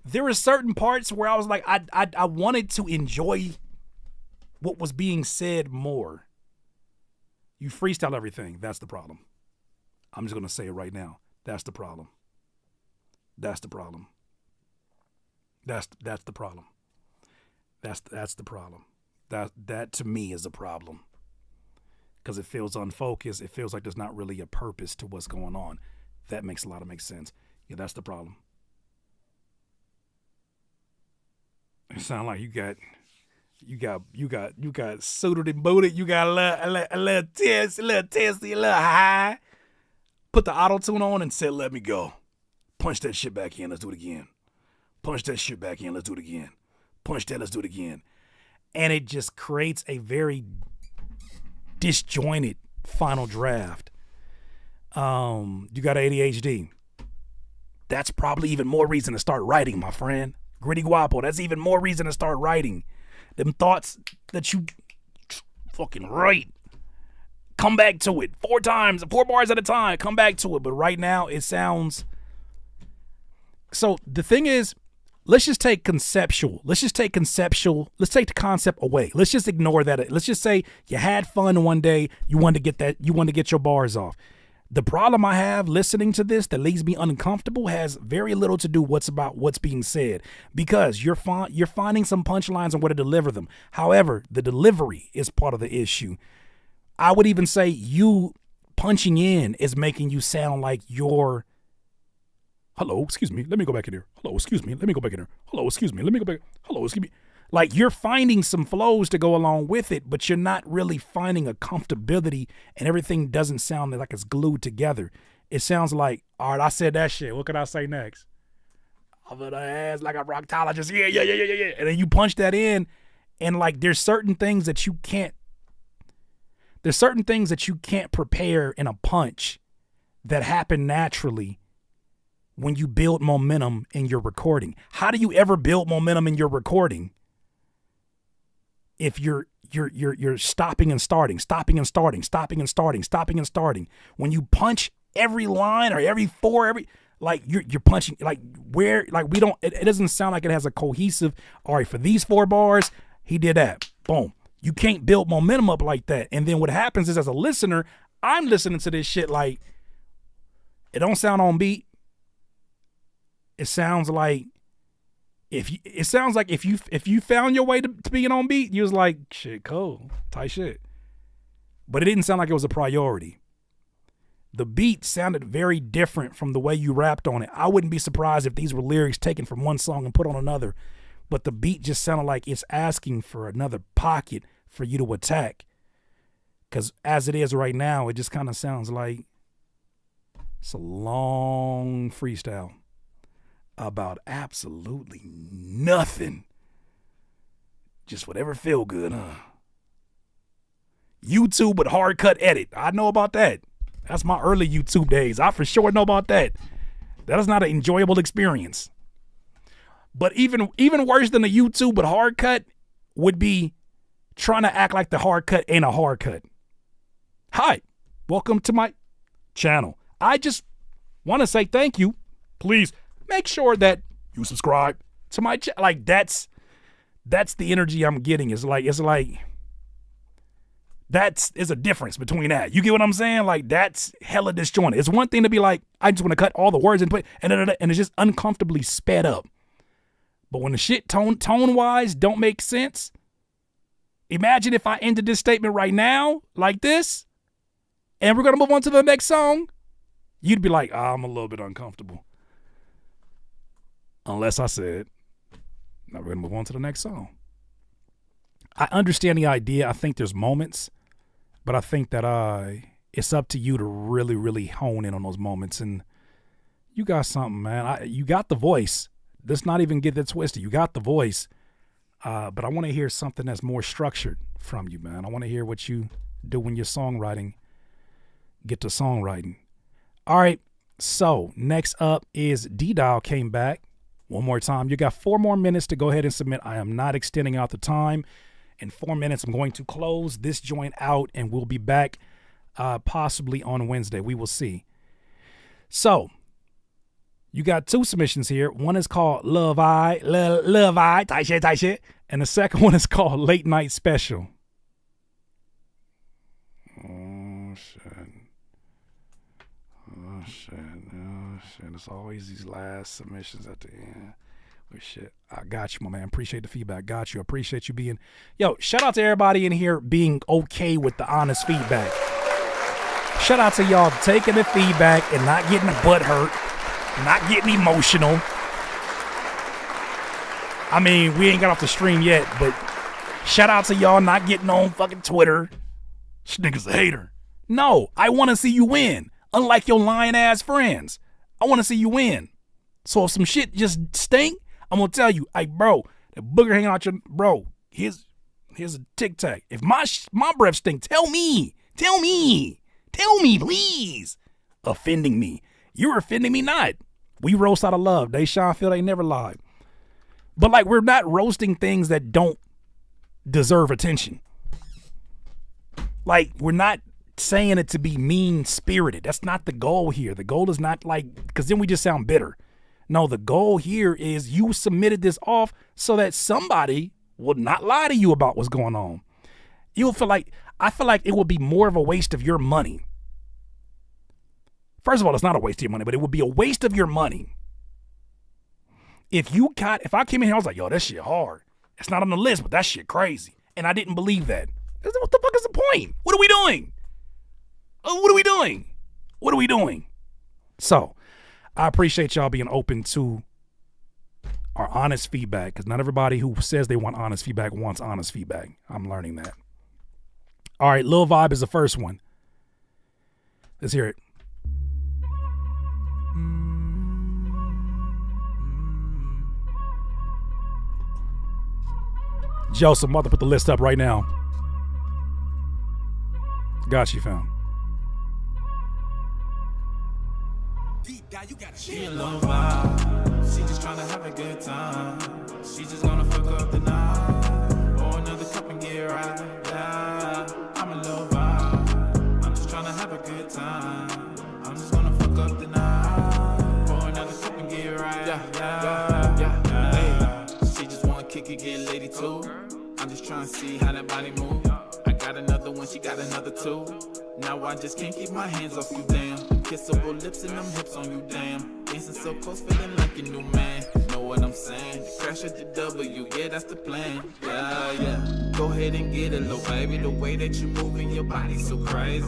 There were certain parts where I was like, I wanted to enjoy what was being said more. You freestyle everything. That's the problem. I'm just gonna say it right now. That's the problem. That's the problem. That's the problem. That's the problem. That to me is a problem. Because it feels unfocused. It feels like there's not really a purpose to what's going on. That makes a lot of sense. Yeah, that's the problem. It sounds like you got suited and booted. You got a little test, a little high. Put the auto-tune on and said, let me go. Punch that shit back in. Let's do it again. Punch that shit back in. Let's do it again. Punch that. Let's do it again. And it just creates a very disjointed final draft. You got ADHD. That's probably even more reason to start writing, my friend. Gritty Guapo, that's even more reason to start writing. Them thoughts that you fucking write. Come back to it 4 times, 4 bars at a time. Come back to it. But right now it sounds. So the thing is, let's just take conceptual. Let's take the concept away. Let's just ignore that. Let's just say you had fun one day. You wanted to get your bars off. The problem I have listening to this that leaves me uncomfortable has very little to do what's being said, because you're finding some punchlines on where to deliver them. However, the delivery is part of the issue. I would even say you punching in is making you sound like you're, hello, excuse me, let me go back in here. Hello, excuse me, let me go back in here. Hello, excuse me, let me go back. Hello, excuse me. Like, you're finding some flows to go along with it, but you're not really finding a comfortability, and everything doesn't sound like it's glued together. It sounds like, all right, I said that shit. What can I say next? I'm gonna ass like a proctologist. Yeah. And then you punch that in, and like there's certain things that you can't prepare in a punch that happen naturally when you build momentum in your recording. How do you ever build momentum in your recording if you're stopping and starting? When you punch every line or every 4, like you're punching, like where, like we don't, it doesn't sound like it has a cohesive, all right, for these 4 bars, he did that. Boom. You can't build momentum up like that. And then what happens is, as a listener, I'm listening to this shit like, it don't sound on beat. It sounds like if you found your way to being on beat, you was like, shit, cool, tight shit. But it didn't sound like it was a priority. The beat sounded very different from the way you rapped on it. I wouldn't be surprised if these were lyrics taken from one song and put on another, but the beat just sounded like it's asking for another pocket for you to attack. Because as it is right now, it just kind of sounds like it's a long freestyle about absolutely nothing. Just whatever feel good, huh? YouTube with hard cut edit. I know about that. That's my early YouTube days. I for sure know about that. That is not an enjoyable experience. But even worse than a YouTube with hard cut would be trying to act like the hard cut ain't a hard cut. Hi, welcome to my channel. I just want to say thank you. Please make sure that you subscribe to my channel. Like that's the energy I'm getting. It's like that's a difference between that. You get what I'm saying? Like that's hella disjointed. It's one thing to be like, I just want to cut all the words and put and it's just uncomfortably sped up. But when the shit tone wise don't make sense, imagine if I ended this statement right now like this, and we're gonna move on to the next song. You'd be like, I'm a little bit uncomfortable. Unless I said, now we're gonna move on to the next song. I understand the idea. I think there's moments, but I think that it's up to you to really, really hone in on those moments. And you got something, man. You got the voice. Let's not even get that twisted. You got the voice, but I want to hear something that's more structured from you, man. I want to hear what you do when you're songwriting. Get to songwriting. All right, so next up is D-Dial came back one more time. You got 4 more minutes to go ahead and submit. I am not extending out the time. In 4 minutes, I'm going to close this joint out, and we'll be back possibly on Wednesday. We will see. So you got 2 submissions here. One is called Love I, Tai shit. And the second one is called Late Night Special. Oh, shit. It's always these last submissions at the end. Oh, shit. I got you, my man. Appreciate the feedback. Got you. Appreciate you being... Yo, shout out to everybody in here being okay with the honest feedback. Shout out to y'all taking the feedback and not getting the butt hurt, not getting emotional. I mean, we ain't got off the stream yet, but shout out to y'all not getting on fucking Twitter. This nigga's a hater. No, I want to see you win. Unlike your lying ass friends. I want to see you win. So if some shit just stink, I'm going to tell you, hey, bro, that booger hanging out your, bro, here's a tic tac. If my breath stink, tell me, please. Offending me. You're offending me not. We roast out of love. They shine feel they never lied. But like, we're not roasting things that don't deserve attention. Like, we're not saying it to be mean-spirited. That's not the goal here. The goal is not like, because then we just sound bitter. No, the goal here is you submitted this off so that somebody will not lie to you about what's going on. I feel like it would be more of a waste of your money. First of all, it's not a waste of your money, but it would be a waste of your money. If I came in here, I was like, yo, that shit hard. It's not on the list, but that shit crazy. And I didn't believe that. What the fuck is the point? What are we doing? What are we doing? So, I appreciate y'all being open to our honest feedback, because not everybody who says they want honest feedback wants honest feedback. I'm learning that. All right, Lil Vibe is the first one. Let's hear it. Joseph, I'm about to put the list up right now. Got you, fam. She a low vibe, she just tryna have a good time. She just gonna fuck up the night, pour another cup and get right. Yeah, I'm a low vibe, I'm just tryna have a good time. I'm just gonna fuck up the night, pour another cup and get right. Yeah. Hey, she just wanna kick it, get lady too. I'm just tryna see how that body move. I got another one, she got another 2. Now I just can't keep my hands off you, damn. Kissable lips and them hips on you, damn. Dancing so close, feeling like a new man. Know what I'm saying? Crash at the W, yeah, that's the plan. Yeah. Go ahead and get it, little baby. The way that you moving your body so crazy.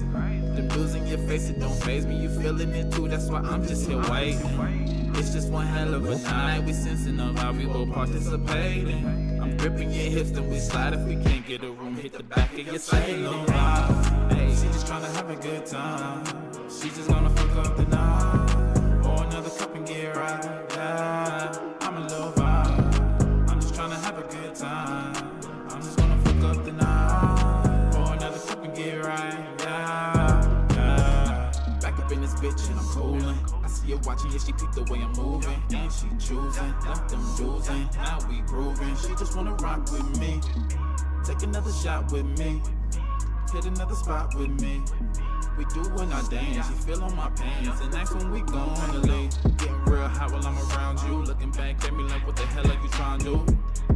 Them blues in your face, it don't faze me. You feeling it too, that's why I'm just here waiting. It's just one hell of a night. We sensing of how we both participating. I'm gripping your hips, then we slide. If we can't get a room, hit the back of your Salem. Hey, she just tryna have a good time. She just gonna fuck up the night. Pour another cup and get right. Yeah, I'm a little vibe. I'm just tryna have a good time. I'm just gonna fuck up the night. Pour another cup and get right. Yeah, yeah. Back up in this bitch and I'm coolin'. I see her watching, yeah, she peep the way I'm moving. And she choosing, left them losing. Now we grooving. She just wanna rock with me. Take another shot with me. Hit another spot with me. We doing our dance. She feel on my pants. And that's when we gonna leave. Getting real hot while I'm around you. Looking back at me like, what the hell are you trying to do?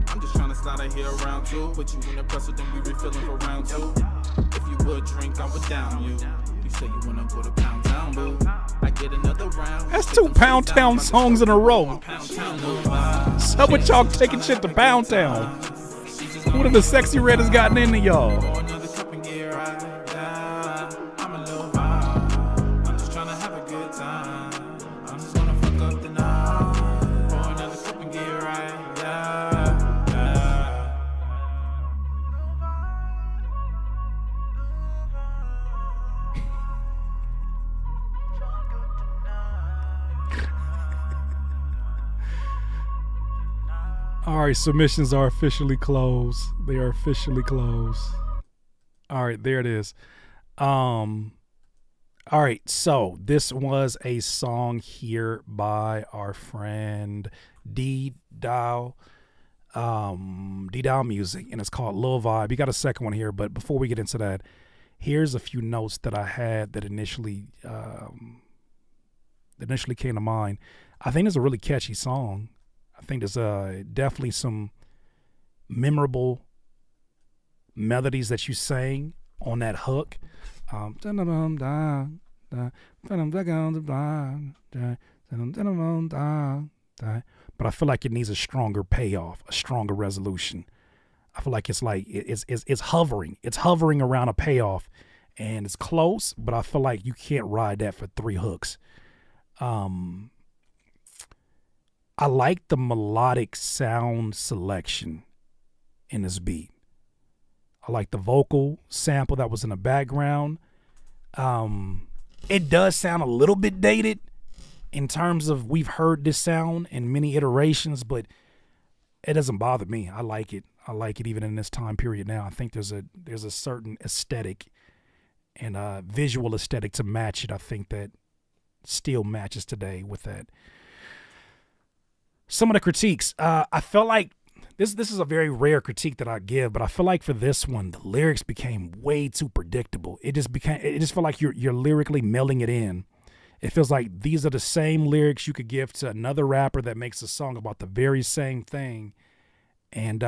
I'm just trying to slide out here around you. Put you in the presser, then we refilling for round two. If you would drink, I would down you. You say you wanna go to Pound Town, boo. I get another round. That's 2 Pound Town songs in a row. So what y'all taking shit to Pound Town? What have the Sexy Red has gotten into y'all? All right, submissions are officially closed. They are officially closed. All right, there it is. All right, so this was a song here by our friend D-Dow, D-Dow Music, and it's called Lil Vibe. You got a second one here, but before we get into that, here's a few notes that I had that initially came to mind. I think it's a really catchy song. I think there's definitely some memorable melodies that you sang on that hook. But I feel like it needs a stronger payoff, a stronger resolution. I feel like it's hovering. It's hovering around a payoff, and it's close, but I feel like you can't ride that for 3 hooks. I like the melodic sound selection in this beat. I like the vocal sample that was in the background. It does sound a little bit dated in terms of we've heard this sound in many iterations, but it doesn't bother me. I like it. I like it even in this time period now. I think there's a certain aesthetic and a visual aesthetic to match it. I think that still matches today with that. Some of the critiques, I felt like this is a very rare critique that I give, but I feel like for this one, the lyrics became way too predictable. It just felt like you're lyrically mailing it in. It feels like these are the same lyrics you could give to another rapper that makes a song about the very same thing, and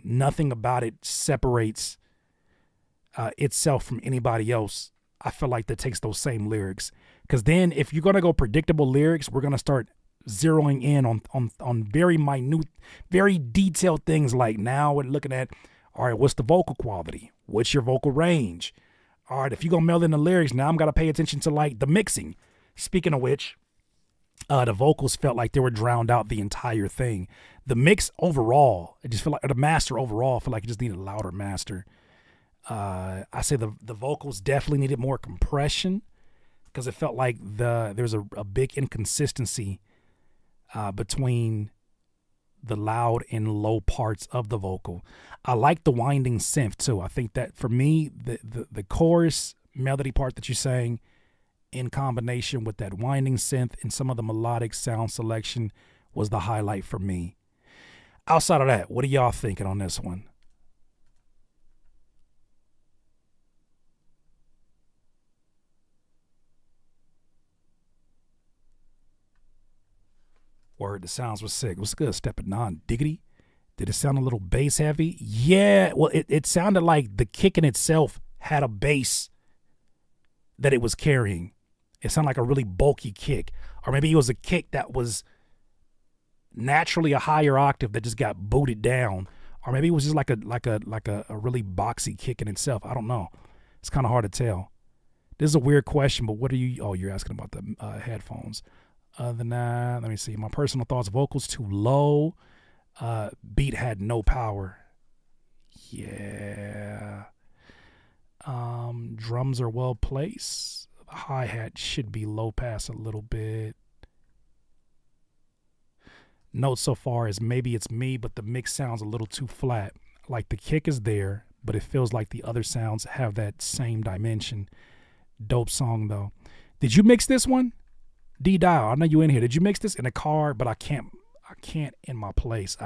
nothing about it separates itself from anybody else. I feel like that takes those same lyrics, because then if you're gonna go predictable lyrics, we're gonna start zeroing in on very minute, very detailed things. Like now we're looking at, all right, what's the vocal quality? What's your vocal range? All right, if you're gonna mail in the lyrics, now I'm gonna pay attention to like the mixing. Speaking of which, the vocals felt like they were drowned out the entire thing. The mix overall, I just feel like, or the master overall, I feel like it just needed a louder master. I say the vocals definitely needed more compression, because it felt like there's a big inconsistency between the loud and low parts of the vocal. I like the winding synth too. I think that for me, the chorus melody part that you sang in combination with that winding synth and some of the melodic sound selection was the highlight for me. Outside of that, what are y'all thinking on this one? Word, the sounds was sick. What's good, Steppin' Non Diggity? Did it sound a little bass heavy? Yeah, well, it sounded like the kick in itself had a bass that it was carrying. It sounded like a really bulky kick. Or maybe it was a kick that was naturally a higher octave that just got booted down. Or maybe it was just like a really boxy kick in itself. I don't know. It's kind of hard to tell. This is a weird question, but what are you? Oh, you're asking about the headphones. Other than that, let me see. My personal thoughts: vocals too low. Beat had no power. Yeah. Drums are well placed. The hi-hat should be low pass a little bit. Note so far is maybe it's me, but the mix sounds a little too flat. Like the kick is there, but it feels like the other sounds have that same dimension. Dope song though. Did you mix this one? D-Dial, I know you in here. Did you mix this in a car? But I can't in my place.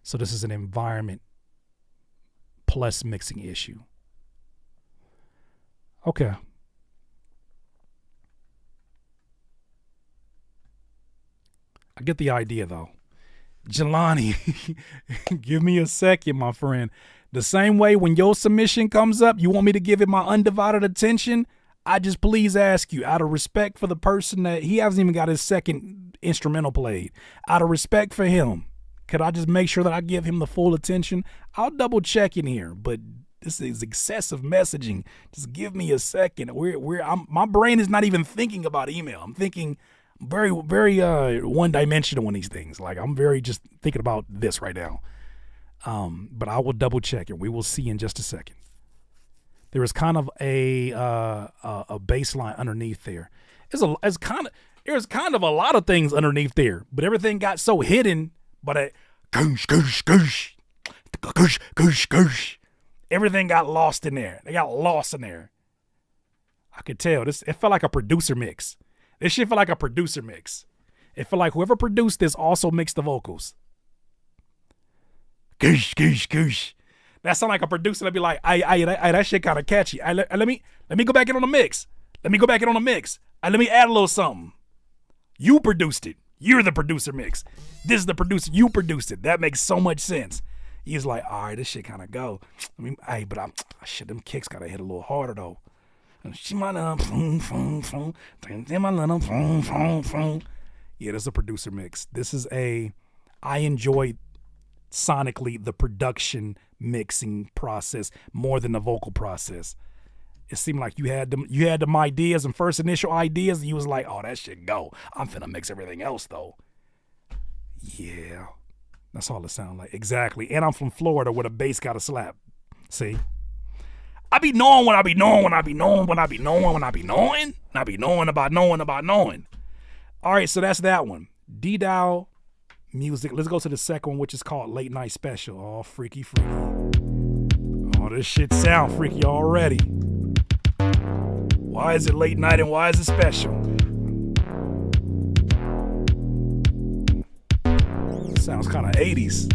So this is an environment plus mixing issue. Okay. I get the idea though. Jelani, give me a second, my friend. The same way when your submission comes up, you want me to give it my undivided attention, I just please ask you, out of respect for the person that he hasn't even got his second instrumental played, out of respect for him, could I just make sure that I give him the full attention? I'll double check in here, but this is excessive messaging. Just give me a second. My brain is not even thinking about email. I'm thinking very, very one-dimensional on these things. Like I'm very just thinking about this right now. But I will double check and we will see in just a second. There is kind of a baseline underneath there. There's kind of a lot of things underneath there, but everything got so hidden by that goosh, goosh, goosh, goosh, goosh, goosh. Everything got lost in there. They got lost in there. I could tell this. It felt like a producer mix. This shit felt like a producer mix. It felt like whoever produced this also mixed the vocals. Goosh, goosh, goosh. That sound like a producer that'd be like, that shit kind of catchy. Let me go back in on the mix. Let me go back in on the mix. Let me add a little something. You produced it. You're the producer mix. This is the producer. You produced it. That makes so much sense. He's like, all right, this shit kind of go. Them kicks gotta hit a little harder though. Yeah, this is a producer mix. This is I enjoy sonically the production mixing process more than the vocal process. It seemed like you had them ideas and first initial ideas, and you was like, oh, that shit go. I'm finna mix everything else though. Yeah. That's all it sounds like. Exactly. And I'm from Florida where the bass got a slap. See? I be knowing when I be knowing when I be knowing when I be knowing when I be knowing. And I be knowing about knowing about knowing. All right, so that's that one. D-Dial music. Let's go to the second one, which is called Late Night Special. Oh, freaky, freaky. Oh, this shit sound freaky already. Why is it late night and why is it special? Sounds kind of 80s.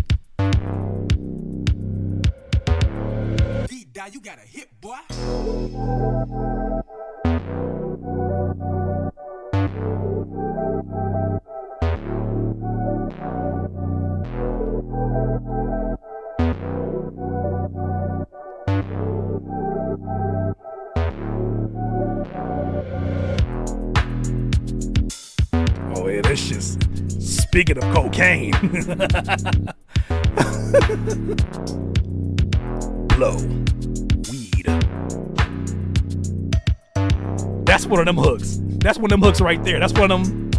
D-Dial, you got a hit, boy. Oh yeah, this shit's speaking of cocaine. Blow. Weed. That's one of them hooks. That's one of them hooks right there. That's one of them.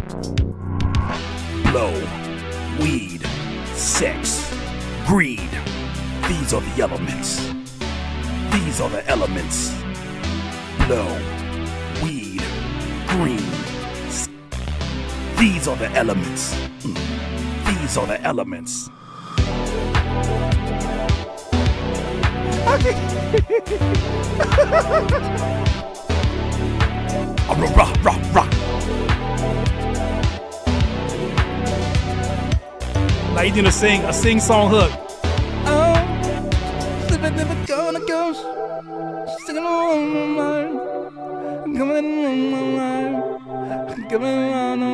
Blow. Weed. Sex. Greed. These are the elements. These are the elements. Blow. Weed. Green. These are the elements. These are the elements. Rock, rock, rock. Now you need a sing song hook. Oh, never gonna go. Singing on my mind. Coming on my mind. Coming on my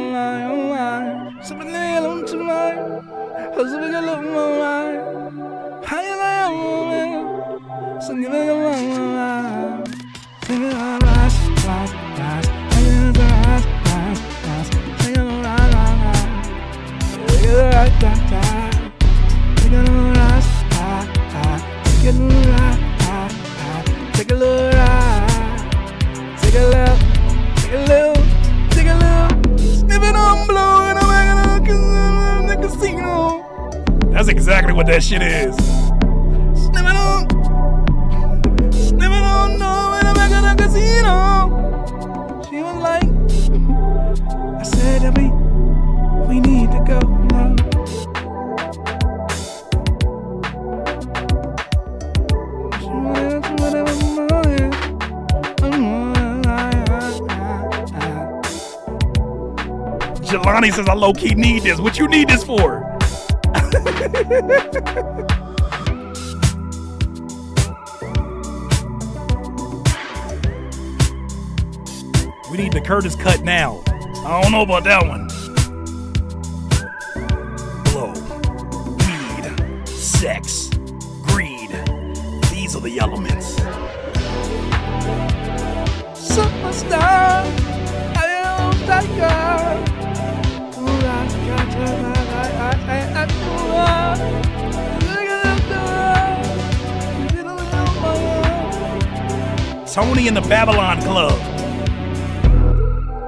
mind. Something alone tonight. Something alone my mind. Higher than singing along my mind. Singing on rise, rise, rise. Singing on rise, rise, rise. Singing on rise, rise, rise. Singing on rise, rise, rise. Singing on rise, rise, rise. Singing on rise, rise, rise. Take a little ride. exactly what that shit is. Snimming on, no, in the back of the casino. She was like, I said that we need to go now. Jelani says I low-key need this. What you need this for? We need the Curtis cut now. I don't know about that one. Blow, weed, sex, greed. These are the elements. Superstar, I am tiger. Tony in the Babylon Club.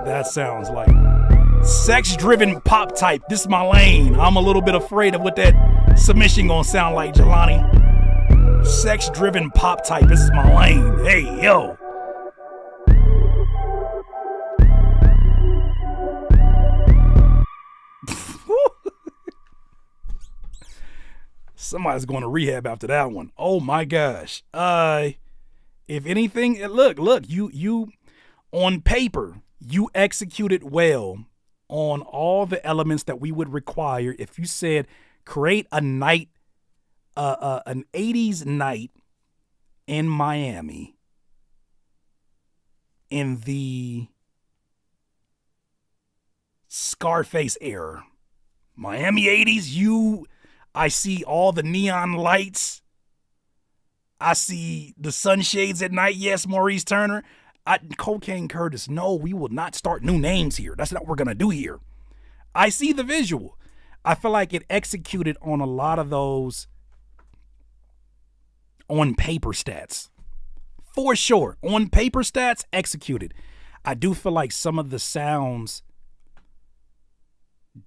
That sounds like sex-driven pop type. This is my lane. I'm a little bit afraid of what that submission gonna sound like, Jelani. Sex-driven pop type. This is my lane. Hey, yo. Somebody's going to rehab after that one. Oh my gosh. If anything, look, you on paper, you executed well on all the elements that we would require if you said create a night, an 80s night in Miami in the Scarface era. Miami 80s, I see all the neon lights. I see the sunshades at night. Yes, Maurice Turner. Cocaine Curtis. No, we will not start new names here. That's not what we're going to do here. I see the visual. I feel like it executed on a lot of those on paper stats. For sure. On paper stats, executed. I do feel like some of the sounds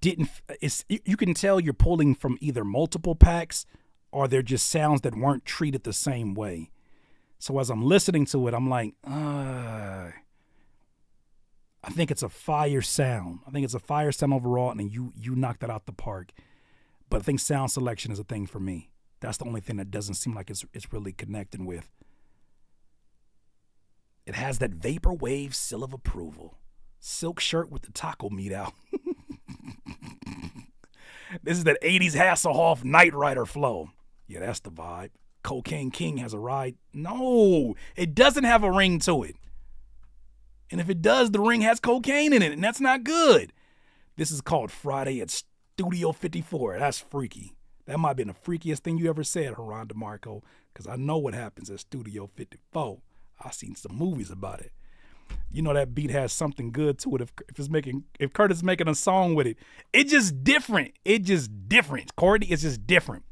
you can tell you're pulling from either multiple packs or they're just sounds that weren't treated the same way. So as I'm listening to it, I'm like, I think it's a fire sound. I think it's a fire sound overall, and you knocked that out the park. But I think sound selection is a thing for me. That's the only thing that doesn't seem like it's really connecting with. It has that vaporwave seal of approval. Silk shirt with the taco meat out. This is that 80s Hasselhoff Knight Rider flow. Yeah, that's the vibe. Cocaine King has a ride. No, it doesn't have a ring to it. And if it does, the ring has cocaine in it, and that's not good. This is called Friday at Studio 54. That's freaky. That might have been the freakiest thing you ever said, Haran DeMarco, because I know what happens at Studio 54. I've seen some movies about it. You know that beat has something good to it. If Curtis is making a song with it, it's just different. Courtney, it's just different.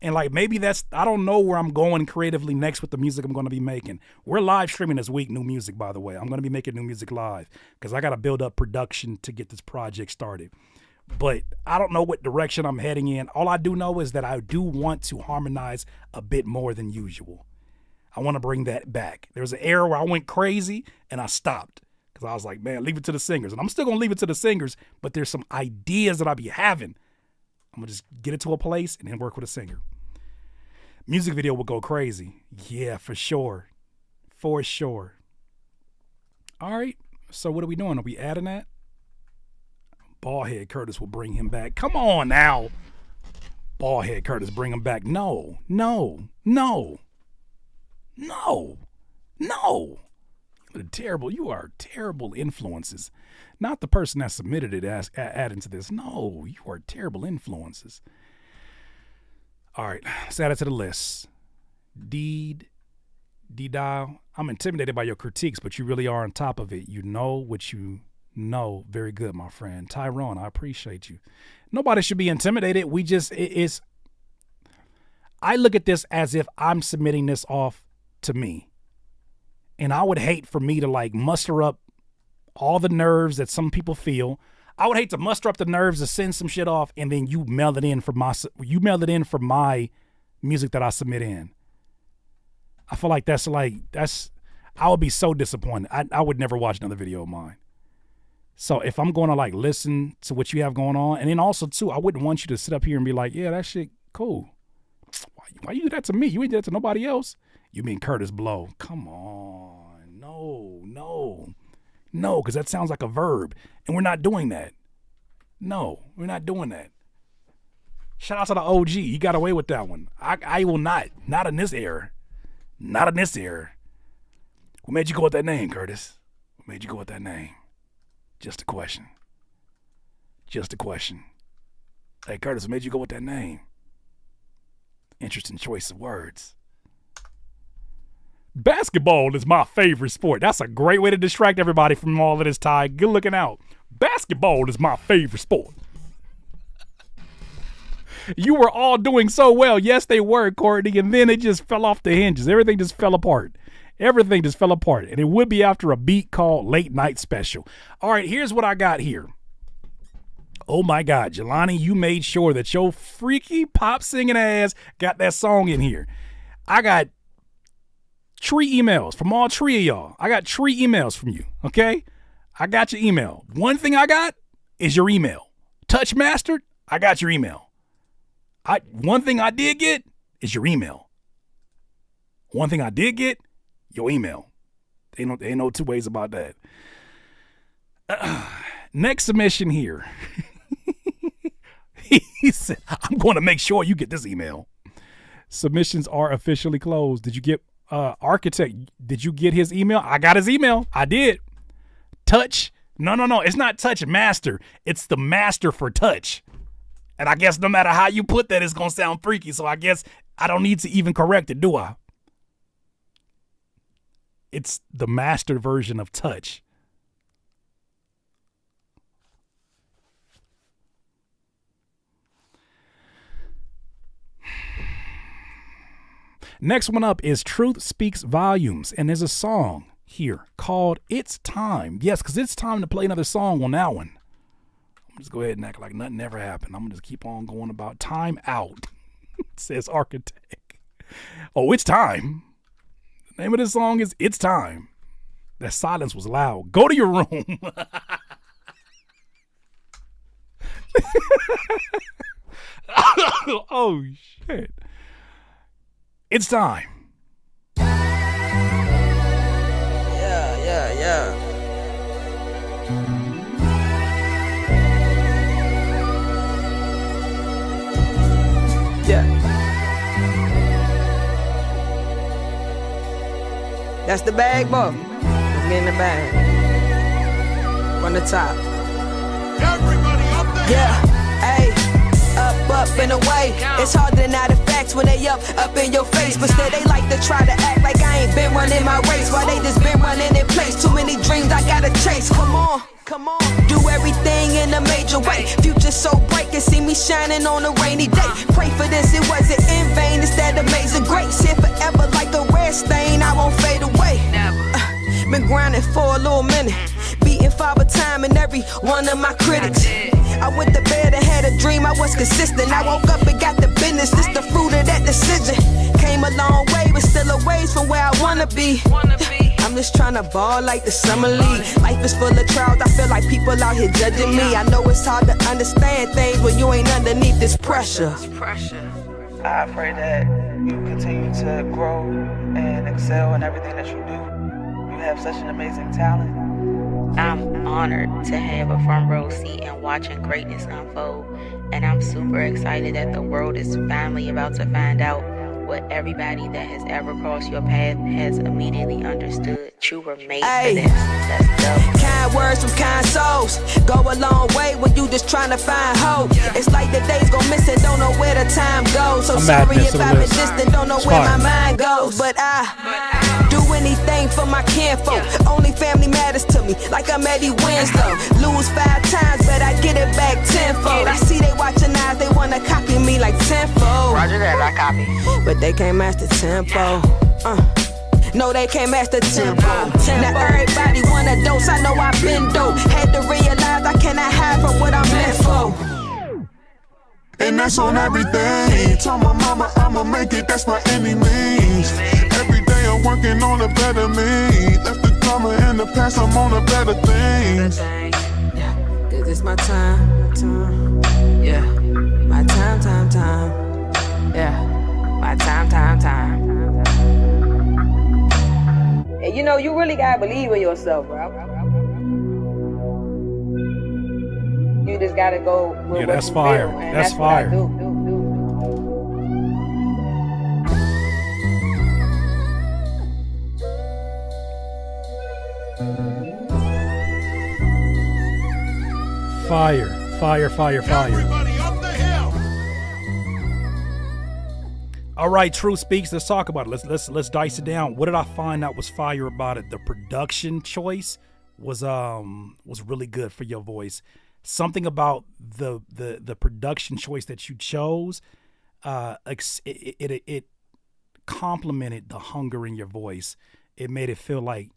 And like maybe I don't know where I'm going creatively next with the music I'm going to be making. We're live streaming this week, new music, by the way. I'm going to be making new music live because I got to build up production to get this project started. But I don't know what direction I'm heading in. All I do know is that I do want to harmonize a bit more than usual. I want to bring that back. There's an era where I went crazy and I stopped because I was like, man, leave it to the singers. And I'm still going to leave it to the singers, but there's some ideas that I be having. I'm going to just get it to a place and then work with a singer. Music video will go crazy. Yeah, for sure. For sure. All right. So what are we doing? Are we adding that? Ballhead Curtis will bring him back. Come on now. Ballhead Curtis, bring him back. No. You are terrible influences. Not the person that submitted it adding to this. No, you are terrible influences. All right, let's add it to the list. D-Dial, I'm intimidated by your critiques, but you really are on top of it. You know what you know. Very good, my friend. Tyrone, I appreciate you. Nobody should be intimidated. I look at this as if I'm submitting this off to me. And I would hate for me to like muster up all the nerves that some people feel. I would hate to muster up the nerves to send some shit off and then you mail it in for my music that I submit in. I feel like I would be so disappointed. I would never watch another video of mine. So if I'm going to like listen to what you have going on, and then also too, I wouldn't want you to sit up here and be like, yeah, that shit cool. Why you do that to me? You ain't do that to nobody else. You mean Curtis Blow? Come on, no, because that sounds like a verb, and we're not doing that. No, we're not doing that. Shout out to the OG. He got away with that one. I will not in this era. Not in this era. What made you go with that name, Curtis? What made you go with that name? Just a question. Hey, Curtis, what made you go with that name? Interesting choice of words. Basketball is my favorite sport. That's a great way to distract everybody from all of this, Ty. Good looking out. Basketball is my favorite sport. You were all doing so well. Yes, they were, Courtney, and then it just fell off the hinges. Everything just fell apart. And it would be after a beat called Late Night Special. All right, here's what I got here. Oh my God, Jelani, you made sure that your freaky pop singing ass got that song in here. I got 3 emails from all 3 of y'all. I got 3 emails from you, okay? I got your email. One thing I got is your email. Touch Mastered, I got your email. One thing I did get is your email. One thing I did get, your email. Ain't no two ways about that. Next submission here. He said, I'm going to make sure you get this email. Submissions are officially closed. Did you get Architect? Did you get his email? I got his email. I did. Touch. No. It's not Touch Master. It's the master for touch. And I guess no matter how you put that, it's going to sound freaky. So I guess I don't need to even correct it, do I? It's the master version of touch. Next one up is Truth Speaks Volumes. And there's a song here called It's Time. Yes, because it's time to play another song on that one. I'm just go ahead and act like nothing ever happened. I'm going to just keep on going about time out, says Architect. Oh, it's time. The name of this song is It's Time. That silence was loud. Go to your room. Oh, shit. It's time. Yeah. That's the bag, boy. Let's get in the bag. From the top. Everybody up there. Yeah, hey. Up and away. It's hard to deny the facts when they up in your face. But still they like to try to act like I ain't been running my race. While they just been running in place. Too many dreams I gotta chase. Come on. Do everything in a major way. Future so bright, can see me shining on a rainy day. Pray for this, it wasn't in vain. It's that amazing grace. Here forever like a red stain, I won't fade away. Been grinding for a little minute. Beating father time and every one of my critics. I went to bed and had a dream, I was consistent. I woke up and got the business, this the fruit of that decision. Came a long way, but still a ways from where I wanna be. I'm just tryna ball like the summer league. Life is full of trials, I feel like people out here judging me. I know it's hard to understand things when you ain't underneath this pressure. I pray that you continue to grow and excel in everything that you do. You have such an amazing talent. I'm honored to have a front row seat and watching greatness unfold. And I'm super excited that the world is finally about to find out what everybody that has ever crossed your path has immediately understood. You were made for this. That's dope. Kind words from kind souls go a long way when you just trying to find hope. It's like the days go missing, don't know where the time goes. So sorry if I've been distant, don't know where my mind goes. But I do anything for my kinfolk. Only family matters to me, like I'm Eddie Winslow. Lose 5 times, but I get it back tenfold. I see they watching eyes, they wanna copy me like tenfold. Roger that, I copy. But they can't match the tempo. No, they can't match the tempo. Now everybody want a dose, I know I've been dope. Had to realize I cannot hide from and that's on everything. Tell my mama I'ma make it, that's by any means. Every day I'm working on a better me. Left the drama in the past, I'm on a better things. Yeah, cause it's my time. Yeah, my time. Yeah, my time. And you know, you really gotta believe in yourself, bro. You just gotta go with Yeah, what that's you fire. feel, and That's what I fire. do. Fire. All right, True Speaks. Let's talk about it. Let's dice it down. What did I find out was fire about it? The production choice was really good for your voice. Something about the production choice that you chose, it complemented the hunger in your voice. It made it feel like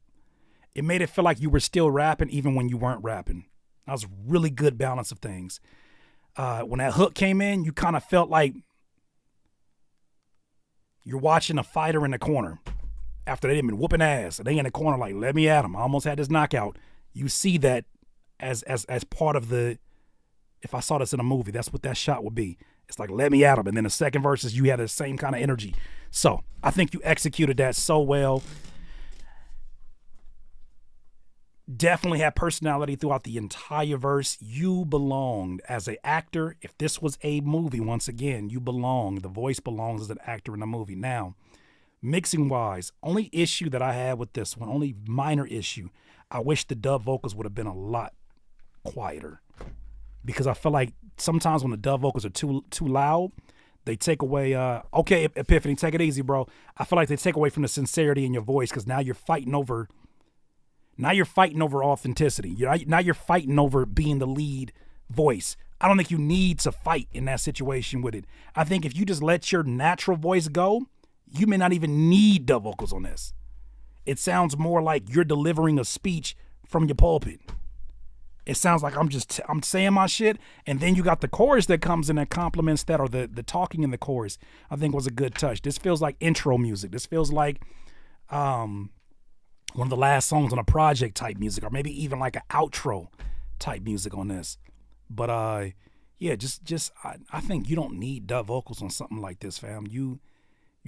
you were still rapping even when you weren't rapping. That was a really good balance of things. When that hook came in, you kind of felt like you're watching a fighter in the corner after they've been whooping ass. And they in the corner like, let me at him. I almost had this knockout. You see that as part of the, if I saw this in a movie, that's what that shot would be. It's like, let me at him. And then the second verse is you had the same kind of energy. So I think you executed that so well. Definitely had personality throughout the entire verse. You belonged as an actor. If this was a movie, once again, you belong. The voice belongs as an actor in a movie. Now, mixing wise, only issue that I had with this one, only minor issue, I wish the dub vocals would have been a lot quieter, because I feel like sometimes when the dub vocals are too loud, they take away, okay, Epiphany, take it easy, bro. I feel like they take away from the sincerity in your voice, because now you're fighting over authenticity. Now you're fighting over being the lead voice. I don't think you need to fight in that situation with it. I think if you just let your natural voice go, you may not even need dub vocals on this. It sounds more like you're delivering a speech from your pulpit. It sounds like I'm saying my shit, and then you got the chorus that comes in that complements that, or the talking in the chorus, I think was a good touch. This feels like intro music. This feels like one of the last songs on a project type music, or maybe even like an outro type music on this. But yeah, I think you don't need dub vocals on something like this, fam. You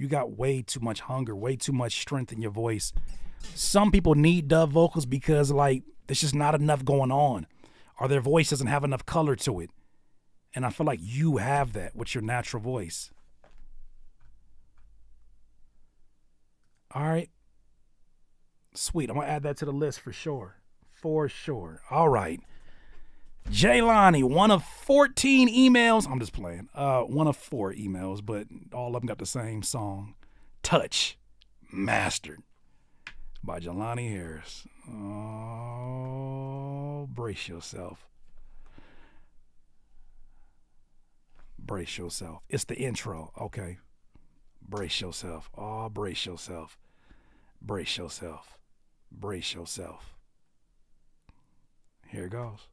got way too much hunger, way too much strength in your voice. Some people need dub vocals because like there's just not enough going on, or their voice doesn't have enough color to it. And I feel like you have that with your natural voice. All right. Sweet. I'm going to add that to the list for sure. For sure. All right. Jaylani, one of 14 emails. I'm just playing. One of 4 emails, but all of them got the same song. Touch. Mastered. By Jelani Harris. Oh, brace yourself. Brace yourself. It's the intro. Okay. Brace yourself. Oh, brace yourself. Brace yourself. Brace yourself. Here it goes.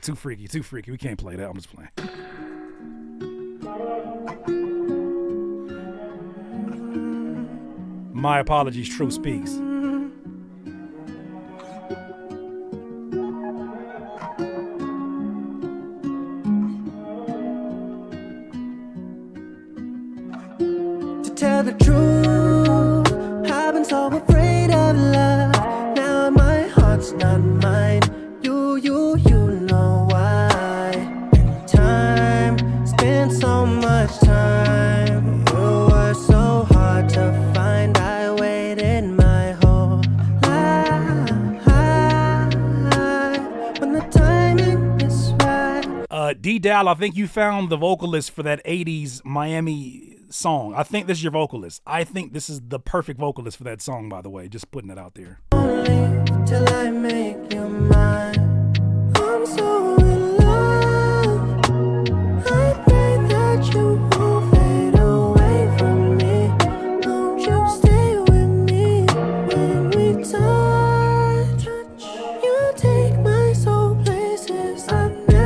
Too freaky. We can't play that. I'm just playing. My apologies, True Speaks. Tell the truth, I've been so afraid of love. Now my heart's not mine. You know why. Time, spent so much time. You were so hard to find. I waited my whole life. When the timing is right. D-Dal, I think you found the vocalist for that 80s Miami song. I think this is your vocalist. I think this is the perfect vocalist for that song, by the way. Just putting it out there. Only till I make you mine. I'm so in love. I pray that you won't fade away from me. Won't you stay with me when we touch? You take my soul places I've never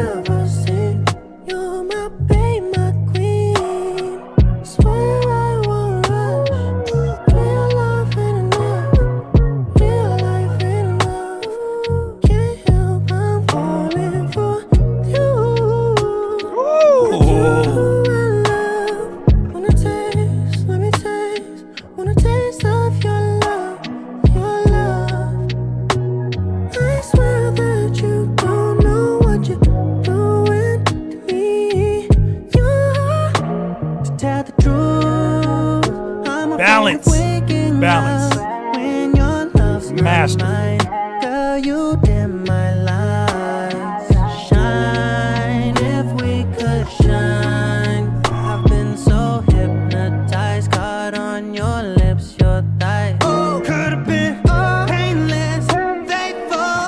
you dim my lights. Shine if we could shine. I've been so hypnotized, caught on your lips, your thighs. Oh, could have been painless, faithful,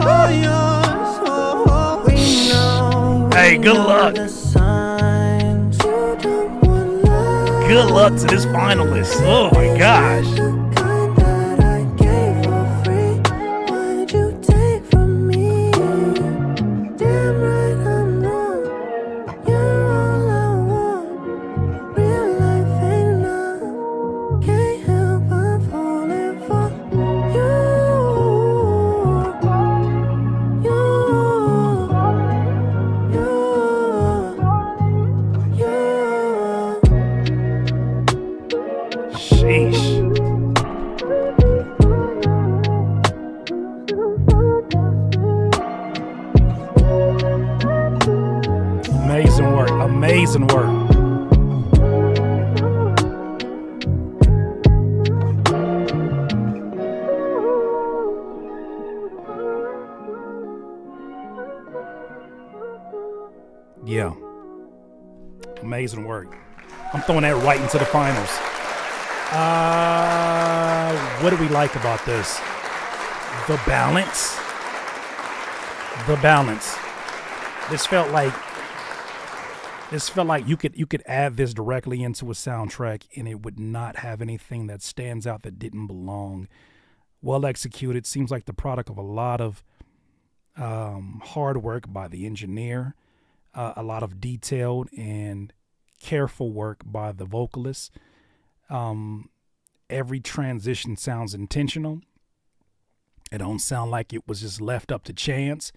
all yours. Oh, we know. Hey, good luck. Good luck to this finalist. Oh my gosh. Amazing work. Yeah. Amazing work. I'm throwing that right into the finals. What do we like about this? The balance. The balance. This felt like you could add this directly into a soundtrack and it would not have anything that stands out that didn't belong. Well executed. Seems like the product of a lot of hard work by the engineer, a lot of detailed and careful work by the vocalist. Every transition sounds intentional. It don't sound like it was just left up to chance.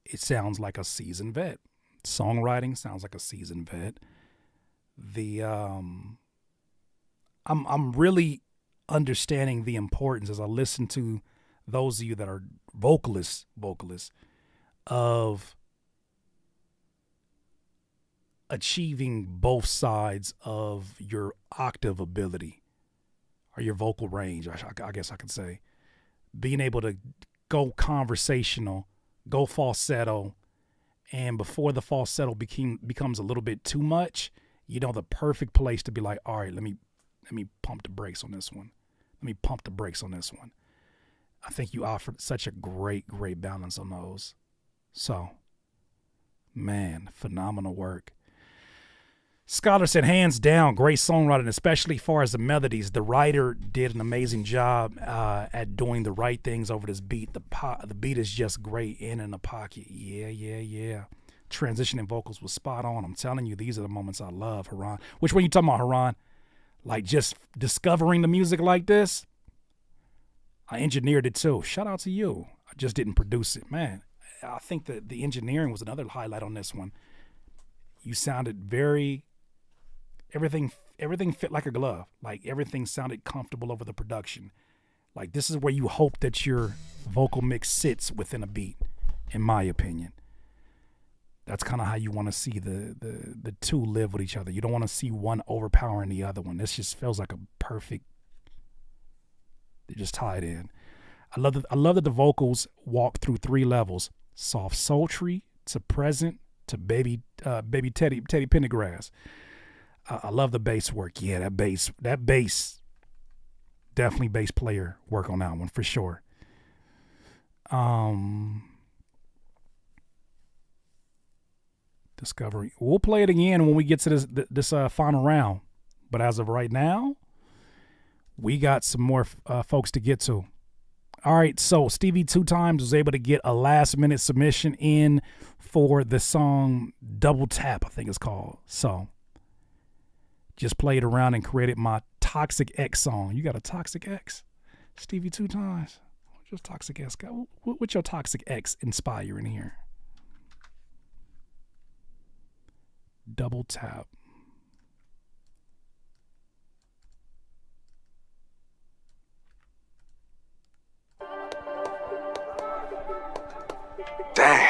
It sounds like a seasoned vet. Songwriting sounds like a seasoned vet. I'm really understanding the importance as I listen to those of you that are vocalists of achieving both sides of your octave ability or your vocal range, I guess I could say. Being able to go conversational, go falsetto, and before the falsetto becomes a little bit too much, you know, the perfect place to be like, all right, let me pump the brakes on this one. Let me pump the brakes on this one. I think you offered such a great balance on those. So, man, phenomenal work. Scholar said, hands down, great songwriting, especially as far as the melodies. The writer did an amazing job at doing the right things over this beat. The beat is just great in the pocket. Yeah. Transitioning vocals was spot on. I'm telling you, these are the moments I love, Haran. Which one you talking about, Haran? Like just discovering the music like this? I engineered it too. Shout out to you. I just didn't produce it. Man, I think that the engineering was another highlight on this one. You sounded everything fit like a glove. Like everything sounded comfortable over the production. Like this is where you hope that your vocal mix sits within a beat, in my opinion. That's kind of how you want to see the two live with each other. You don't want to see one overpowering the other one. This just feels like a perfect, they just tied in. I love that the vocals walk through three levels: soft sultry to present to baby Teddy Pendergrass. I love the bass work. Yeah, that bass, definitely bass player work on that one for sure. Discovery. We'll play it again when we get to this final round. But as of right now, we got some more folks to get to. All right, so Stevie 2 Times was able to get a last-minute submission in for the song Double Tap, I think it's called. So just played around and created my Toxic X song. You got a Toxic X? Stevie 2 Times. What's your Toxic X got? What's your Toxic X inspire in here? Double Tap. Dang.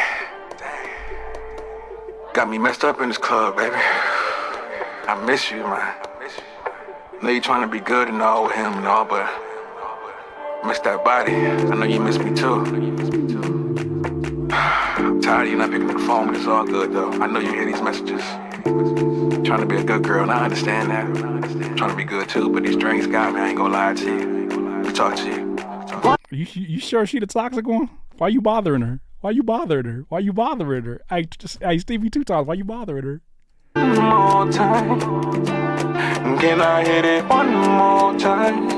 Got me messed up in this club, baby. I miss you, man. Know you trying to be good and all with him and all, but Miss that body. I know you miss me too. I'm tired of you not picking up the phone, but it's all good though. I know you hear these messages. Trying to be a good girl, and I understand that. I'm trying to be good too, but these drinks got me. I ain't gonna lie to you. Let me talk to you. You sure she the toxic one? Why you bothering her? Why you bothering her? Why you bothering her? Hey, Stevie 2 Times, why you bothering her? One more time. Can I hit it one more time?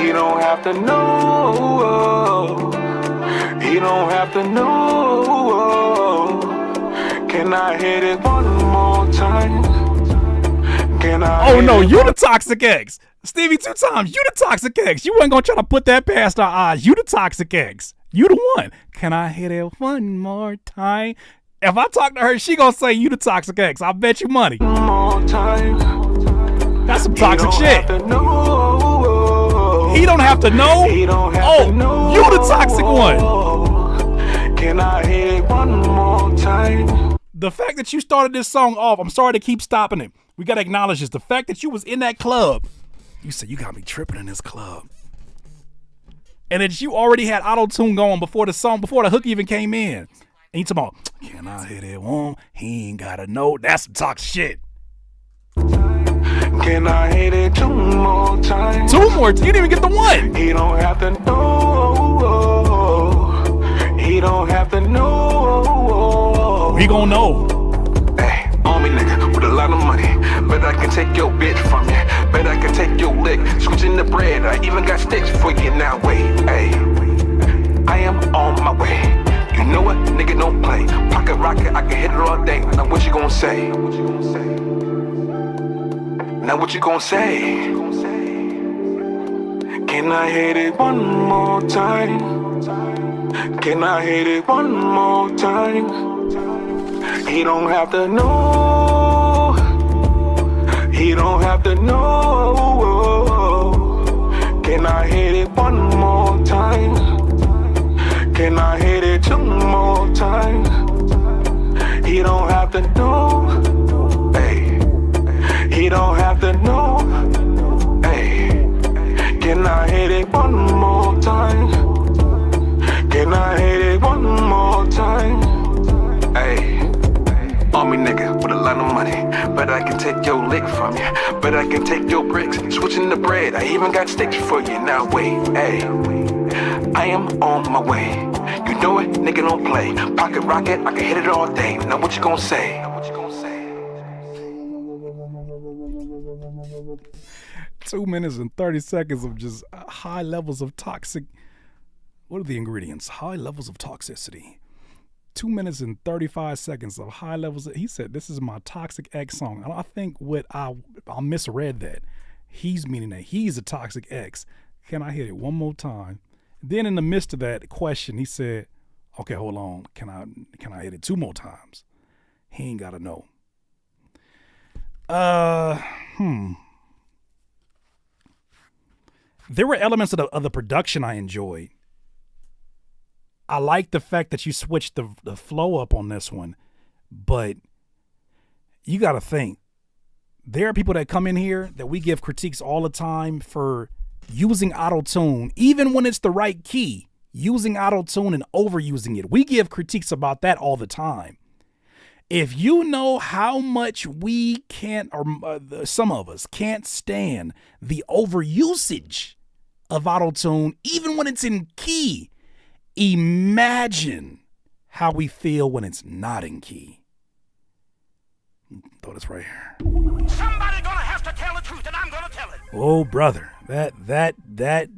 You don't have to know. You don't have to know. Can I hit it one more time? Can I? Oh no, you the toxic ex. Stevie 2 Times, you the toxic ex. You ain't gonna try to put that past our eyes. You the toxic ex. You the one. Can I hit it one more time? If I talk to her, she gonna say you the toxic ex. I bet you money. One more time. That's some toxic shit. He don't have to know. He don't have to know? He don't have to know. You the toxic one. Can I hit it one more time? The fact that you started this song off, I'm sorry to keep stopping it. We gotta acknowledge this. The fact that you was in that club, you said you got me tripping in this club. And that you already had auto-tune going before the hook even came in. And you talking about, can I hit it one? He ain't gotta know. That's some toxic shit. Can I hit it two more times? Two more? You didn't even get the one. He don't have to know. He don't have to know. We gon' know. Hey, army nigga with a lot of money. Bet I can take your bitch from you. Bet I can take your lick. Switching the bread. I even got sticks for you now. Wait, hey. I am on my way. You know what? Nigga don't play. Pocket rocket, I can hit it all day. Now what you gonna say? Now what you gonna say? Can I hit it one more time? Can I hit it one more time? He don't have to know. He don't have to know. Can I hit it one more time? Can I hit it two more times? He don't have to know. Hey, he don't have to know. Hey, can I hit it one more time? Can I hit it one more time? Hey, army nigga with a lot of money. Bet I can take your lick from you. Bet I can take your bricks. Switching the bread. I even got sticks for you. Now wait, hey. I am on my way. You know it, nigga don't play. Pocket rocket, I can hit it all day. Now what you gonna say? 2 minutes and 30 seconds of just high levels of toxic. What are the ingredients? High levels of toxicity. 2 minutes and 35 seconds of high levels. He said, this is my toxic ex song. I think I misread that. He's meaning that he's a toxic ex. Can I hit it one more time? Then in the midst of that question, he said, okay, hold on. Can I hit it two more times? He ain't gotta know. There were elements of the production I enjoyed. I like the fact that you switched the flow up on this one, but you got to think. There are people that come in here that we give critiques all the time for using auto-tune, even when it's the right key, using auto-tune and overusing it. We give critiques about that all the time. If you know how much we can't, or some of us can't stand the overusage of auto-tune, even when it's in key, imagine how we feel when it's not in key. Throw this right here. Somebody gonna have to tell the truth, and I'm gonna tell it. Oh, brother, that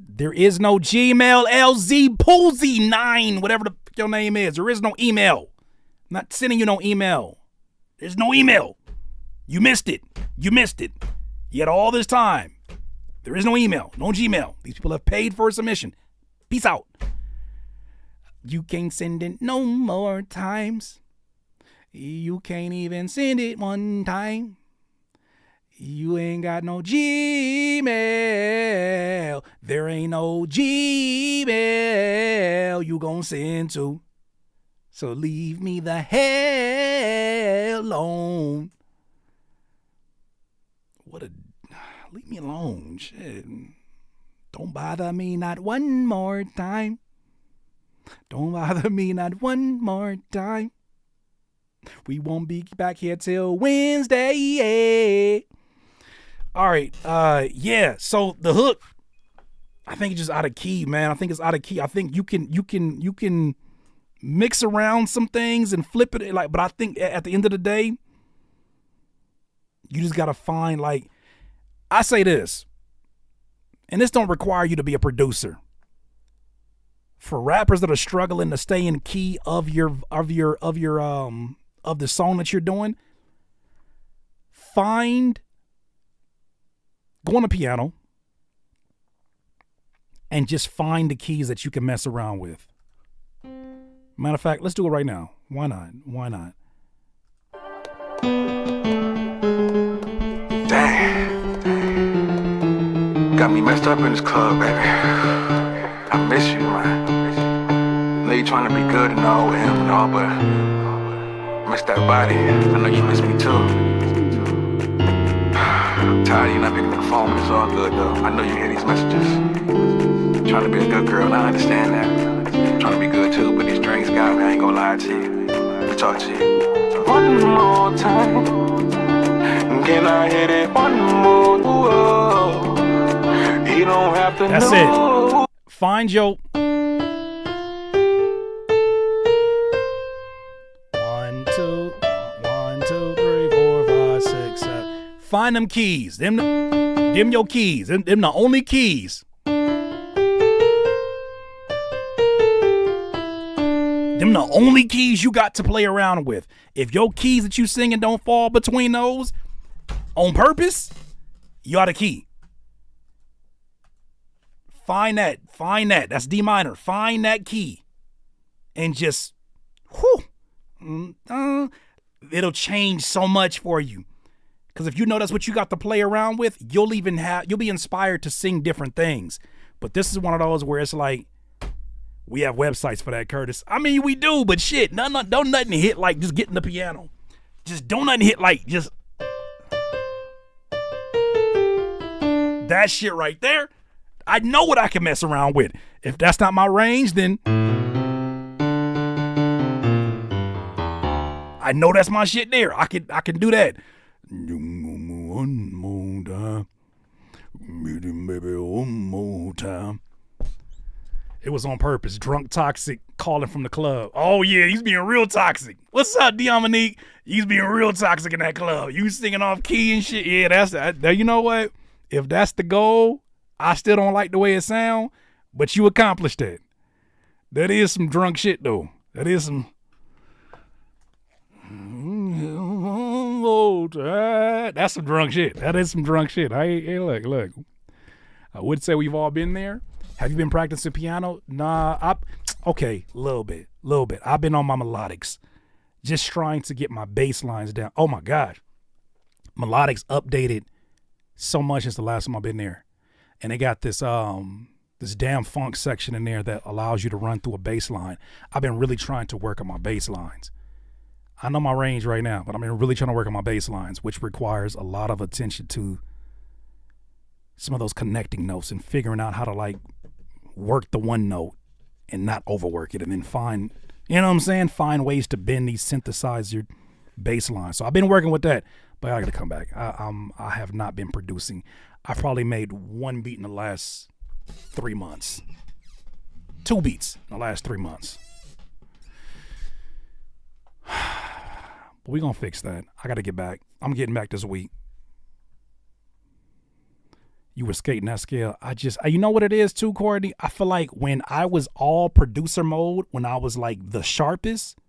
there is no Gmail LZ Poolsy 9, whatever your name is. There is no email. I'm not sending you no email. There's no email. You missed it. You had all this time. There is no email, no Gmail. These people have paid for a submission. Peace out. You can't send it no more times. You can't even send it one time. You ain't got no Gmail. There ain't no Gmail you gon' send to. So leave me the hell alone. Leave me alone. Shit. Don't bother me not one more time. Don't bother me not one more time. We won't be back here till Wednesday. Yeah. All right. Yeah. So the hook, I think it's just out of key, man. I think it's out of key. I think you can mix around some things and flip it but I think at the end of the day, you just gotta find, like, I say this, and this don't require you to be a producer. For rappers that are struggling to stay in key of the song that you're doing, go on a piano and just find the keys that you can mess around with. Matter of fact, let's do it right now. Why not? Why not? Damn. Got me messed up in this club, baby. I miss you, man. Know you trying to be good and all with him and all, but I miss that body. I know you miss me too. I'm tired of you not picking up the phone, but it's all good though. I know you hear these messages. Trying to be a good girl, and I understand that. Trying to be good too, but these drinks got me, I ain't gonna lie to you. I'll talk to you. One more time. Can I hit it one more? Whoa. You don't have to That's know. it. Find your... 1, 2, 3, 4, 5, 6, 7. Find them keys. Them your keys. Them the only keys. Them the only keys you got to play around with. If your keys that you singing don't fall between those on purpose, you out of key. Find that. That's D minor. Find that key. And just, it'll change so much for you. Because if you know that's what you got to play around with, you'll be inspired to sing different things. But this is one of those where it's like, we have websites for that, Curtis. I mean, we do, but shit, don't nothing hit like just getting the piano. Just don't nothing hit like just that shit right there. I know what I can mess around with. If that's not my range, then I know that's my shit there. I can do that. One more time. Baby, one more time. It was on purpose. Drunk Toxic calling from the club. Oh yeah, he's being real toxic. What's up, Dominique? He's being real toxic in that club. You singing off key and shit. Yeah, that's that. You know what? If that's the goal, I still don't like the way it sound, but you accomplished it. That is some drunk shit though. That is some. That's some drunk shit. That is some drunk shit. Hey, look. I would say we've all been there. Have you been practicing piano? Nah, okay, little bit. I've been on my melodics, just trying to get my bass lines down. Oh my gosh, melodics updated so much since the last time I've been there, and they got this damn funk section in there that allows you to run through a bass line. I've been really trying to work on my bass lines. I know my range right now, but I've been really trying to work on my bass lines, which requires a lot of attention to some of those connecting notes and figuring out how to like work the one note and not overwork it, and then find ways to bend these synthesizer bass lines. So I've been working with that, but I gotta come back. I have not been producing. I probably made one beat in the last 3 months. 2 beats in the last 3 months. But we're gonna fix that. I gotta get back. I'm getting back this week. You were skating that scale. You know what it is too, Courtney? I feel like when I was all producer mode, when I was like the sharpest,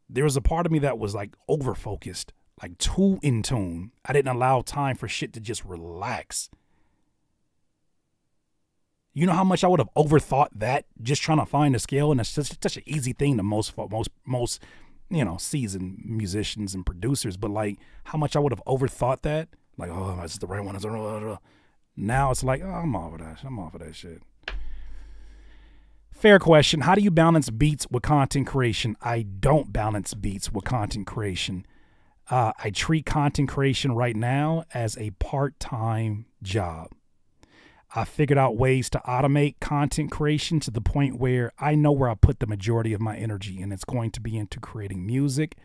there was a part of me that was like over focused, like too in tune. I didn't allow time for shit to just relax. You know how much I would have overthought that just trying to find a scale, and it's just such an easy thing to most seasoned musicians and producers, but like how much I would have overthought that. Like, oh, this is the right one. Now it's like, oh, I'm off of that shit. Fair question. How do you balance beats with content creation? I don't balance beats with content creation. I treat content creation right now as a part-time job. I figured out ways to automate content creation to the point where I know where I put the majority of my energy, and it's going to be into creating music.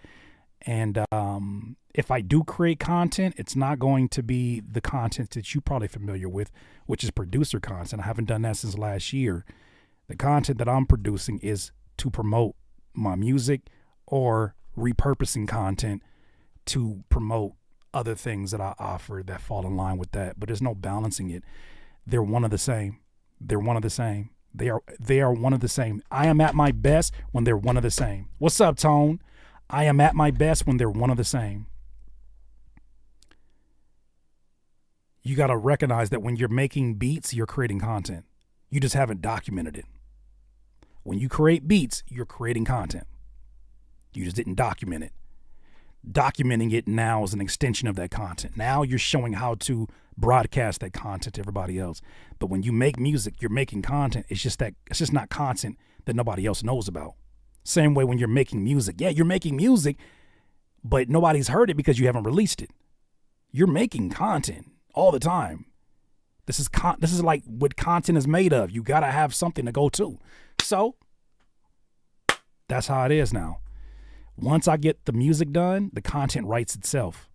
And if I do create content, it's not going to be the content that you're probably familiar with, which is producer content. I haven't done that since last year. The content that I'm producing is to promote my music or repurposing content to promote other things that I offer that fall in line with that. But there's no balancing it. They're one of the same. They're one of the same. They are one of the same. I am at my best when they're one of the same. What's up, Tone? I am at my best when they're one of the same. You got to recognize that when you're making beats, you're creating content. You just haven't documented it. When you create beats, you're creating content. You just didn't document it. Documenting it now is an extension of that content. Now you're showing how to broadcast that content to everybody else. But when you make music, you're making content. It's just not content that nobody else knows about. Same way when you're making music. Yeah, you're making music, but nobody's heard it because you haven't released it. You're making content all the time. This is like what content is made of. You got to have something to go to. So that's how it is now. Once I get the music done, the content writes itself.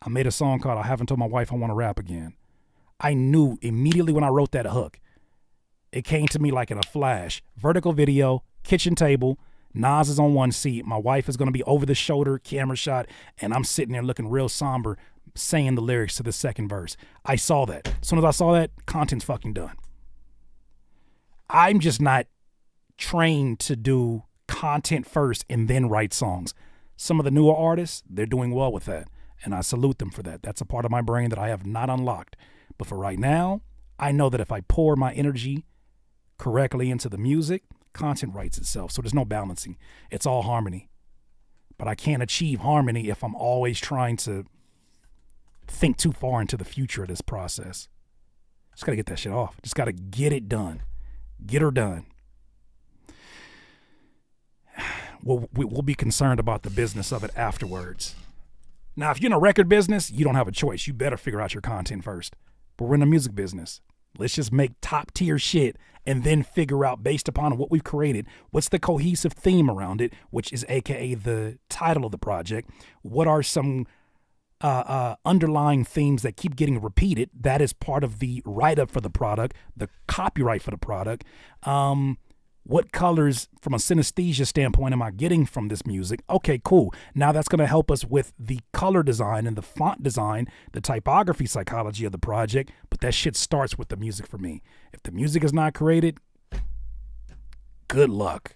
I made a song called I Haven't Told My Wife I Want to Rap Again. I knew immediately when I wrote that hook, it came to me like in a flash. Vertical video, kitchen table, Nas is on one seat. My wife is going to be over the shoulder, camera shot, and I'm sitting there looking real somber, saying the lyrics to the second verse. I saw that. As soon as I saw that, content's fucking done. I'm just not trained to do content first and then write songs. Some of the newer artists, they're doing well with that, and I salute them for that. That's a part of my brain that I have not unlocked. But for right now, I know that if I pour my energy correctly into the music, content writes itself. So there's no balancing. It's all harmony. But I can't achieve harmony if I'm always trying to think too far into the future of this process. Just got to get that shit off. Just got to get it done. Get her done. We'll be concerned about the business of it afterwards. Now, if you're in a record business, you don't have a choice. You better figure out your content first. But we're in the music business. Let's just make top tier shit and then figure out, based upon what we've created, what's the cohesive theme around it, which is AKA the title of the project. What are some underlying themes that keep getting repeated? That is part of the write-up for the product, the copyright for the product. What colors, from a synesthesia standpoint, am I getting from this music? Okay, cool. Now that's going to help us with the color design and the font design, the typography psychology of the project. But that shit starts with the music for me. If the music is not created, good luck.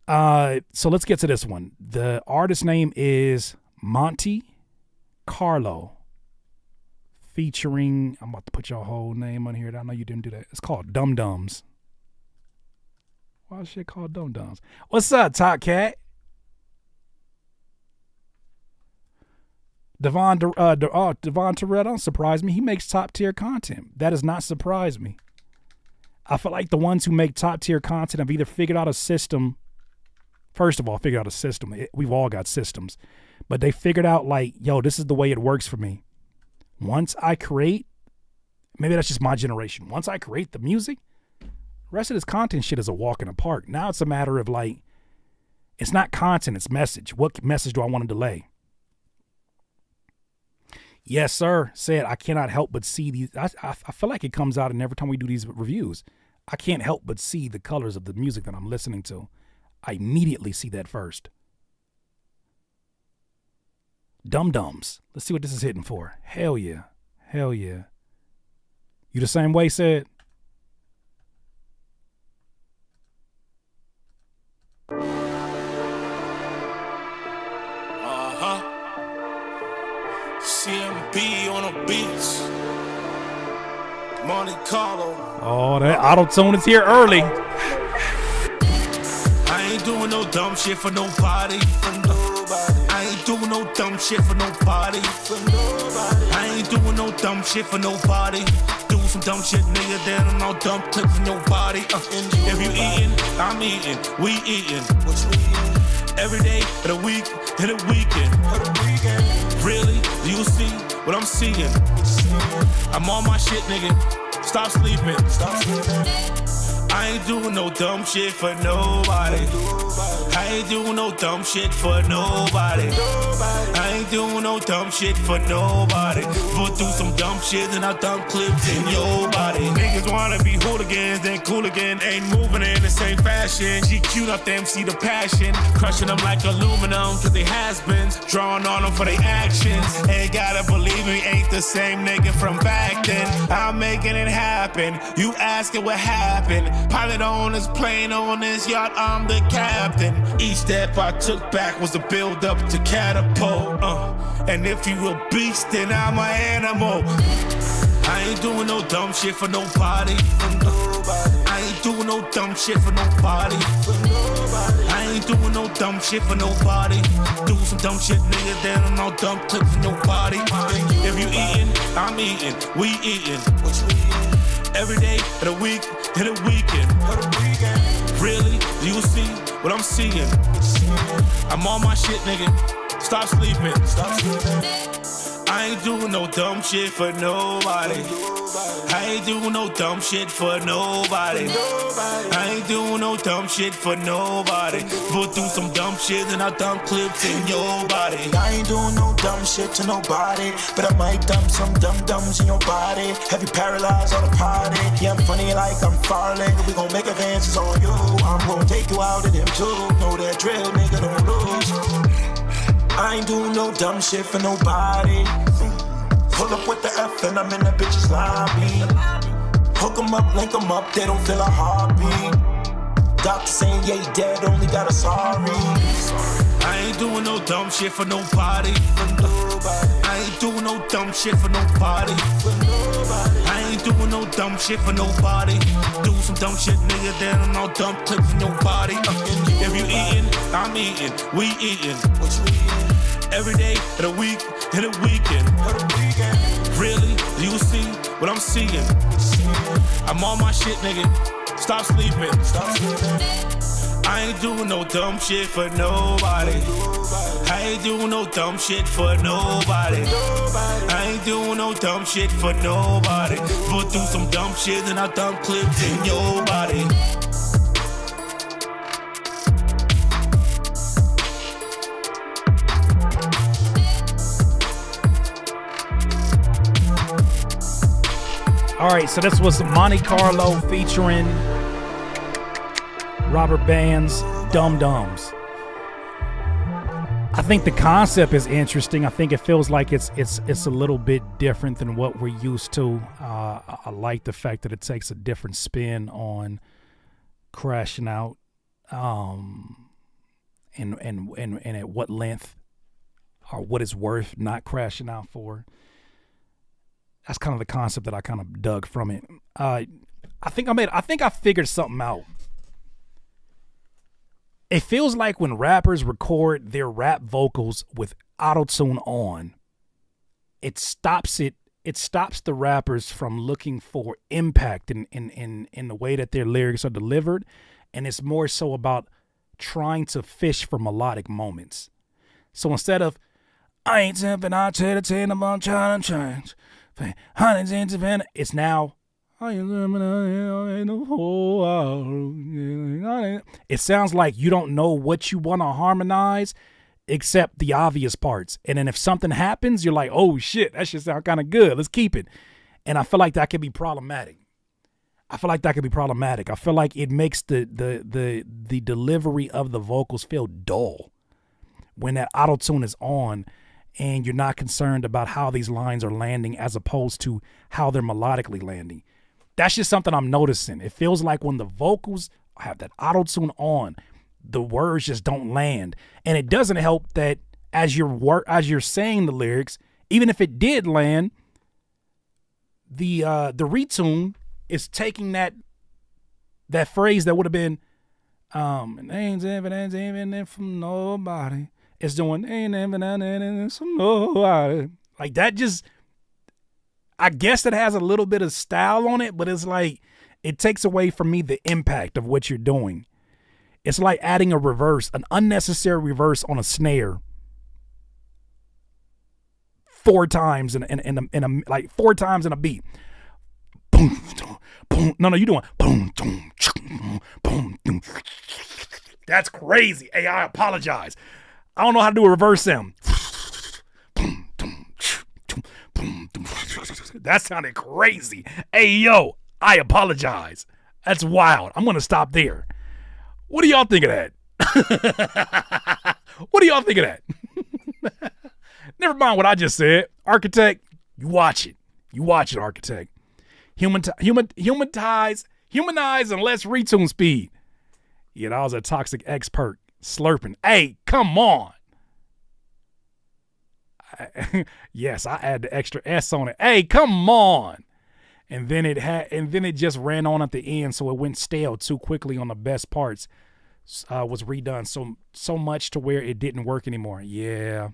So let's get to this one. The artist name is Monte Carlo, featuring, I'm about to put your whole name on here. I know you didn't do that. It's called Dum Dums. Why is shit called Dum Dums? What's up, Top Cat? Devon Terrell don't surprise me. He makes top tier content. That does not surprise me. I feel like the ones who make top tier content have either figured out a system. First of all, figured out a system. We've all got systems. But they figured out like, yo, this is the way it works for me. Once I create, maybe that's just my generation. Once I create the music, the rest of this content shit is a walk in the park. Now it's a matter of like, it's not content, it's message. What message do I want to delay? Yes, sir. Said I cannot help but see these. I feel like it comes out, and every time we do these reviews, I can't help but see the colors of the music that I'm listening to. I immediately see that first. Dum Dums. Let's see what this is hitting for. Hell yeah. Hell yeah. You the same way, Said? CMB on the beach. Monte Carlo. Oh, that auto-tune is here early. I ain't doing no dumb shit for nobody. I ain't doing no dumb shit for nobody. I ain't doing no dumb shit for nobody. Do some dumb shit, nigga, then I'm no dumb clip for nobody. If you eatin', I'm eatin', we eatin'. What you eatin'? Every day of the week and the weekend. Really? Do you see what I'm seeing. I'm on my shit, nigga. Stop sleeping. I ain't doing no dumb shit for nobody. I ain't doing no dumb shit for nobody. I ain't doing no dumb shit for nobody. Put through some dumb shit and I dump clips in your body. Niggas wanna be hooligans, then cool again. Ain't moving in the same fashion. GQ'd up them, see the passion. Crushing them like aluminum, cause they has-beens. Drawing on them for their actions. Ain't gotta believe me, ain't the same nigga from back then. I'm making it happen. You asking what happened. Pilot on this plane, on this yacht, I'm the captain. Each step I took back was a build up to catapult. And if you a beast, then I'm an animal. I ain't doing no dumb shit for nobody. I ain't doing no dumb shit for nobody. I ain't doing no dumb shit for nobody. Do some dumb shit, nigga, then I'm no dumb clip for nobody. If you eatin', I'm eatin', we eatin'. Every day of the week, and the weekend. Really, do you see what I'm seeing? I'm on my shit, nigga. Stop sleeping. I ain't doing no dumb shit for nobody. I ain't doing no dumb shit for nobody. I ain't doing no dumb shit for nobody. Put through some dumb shit and I dump clips in your body. I ain't doing no dumb shit to nobody, but I might dump some dum-dums in your body. Have you paralyzed on the party? Yeah, I'm funny like I'm Farley. We gon' make advances on you. I'm gon' take you out of them too. Know that drill, nigga, don't lose. I ain't doing no dumb shit for nobody. Pull up with the F and I'm in the bitch's lobby. Hook 'em up, link 'em up, they don't feel a heartbeat. Doctor saying, yeah, he dead, only got a sorry. I ain't doing no dumb shit for nobody. I ain't doing no dumb shit for nobody. I ain't doing no dumb shit for nobody. Do some dumb shit, nigga, then I'm no dumb clips in your body. If you eatin', I'm eatin', we eatin'. Every day of the week, and the weekend. Really, do you see what I'm seeing? I'm on my shit, nigga. Stop sleeping. I ain't doing no dumb shit for nobody. I ain't doing no dumb shit for nobody. I ain't doing no dumb shit for nobody. Put through some dumb shit and I dump clips in your body. All right, so this was Monte Carlo featuring Robert Band's Dum Dums. I think the concept is interesting. I think it feels like it's a little bit different than what we're used to. I like the fact that it takes a different spin on crashing out, and at what length or what it's worth not crashing out for. That's kind of the concept that I kind of dug from it. I think I figured something out. It feels like when rappers record their rap vocals with auto-tune on, it stops the rappers from looking for impact in the way that their lyrics are delivered, and it's more so about trying to fish for melodic moments. So instead of I ain't simping, I tell the 10 I'm trying to change. It's now it sounds like you don't know what you want to harmonize except the obvious parts. And then if something happens, you're like, oh shit, that should sound kind of good. Let's keep it. And I feel like that could be problematic. I feel like it makes the delivery of the vocals feel dull when that auto-tune is on and you're not concerned about how these lines are landing as opposed to how they're melodically landing. That's just something I'm noticing. It feels like when the vocals have that auto-tune on, the words just don't land. And it doesn't help that as you're saying the lyrics, even if it did land, the retune is taking that phrase that would have been ain't even from nobody. It's doing ain't even from nobody. Like that just, I guess it has a little bit of style on it, but it's like it takes away from me the impact of what you're doing. It's like adding a reverse, an unnecessary reverse on a snare 4 times in a like 4 times in a beat. Boom, boom. No, you doing boom, boom, boom, boom. That's crazy. Hey, I apologize. I don't know how to do a reverse sound. That sounded crazy. Hey, yo, I apologize. That's wild. I'm going to stop there. What do y'all think of that? What do y'all think of that? Never mind what I just said. Architect, you watch it. You watch it, Architect. Humanize and less retune speed. Yeah, that was a toxic expert slurping. Hey, come on. Yes, I add the extra S on it. Hey, come on. And then it just ran on at the end, so it went stale too quickly on the best parts. Was redone so much to where it didn't work anymore. Yeah.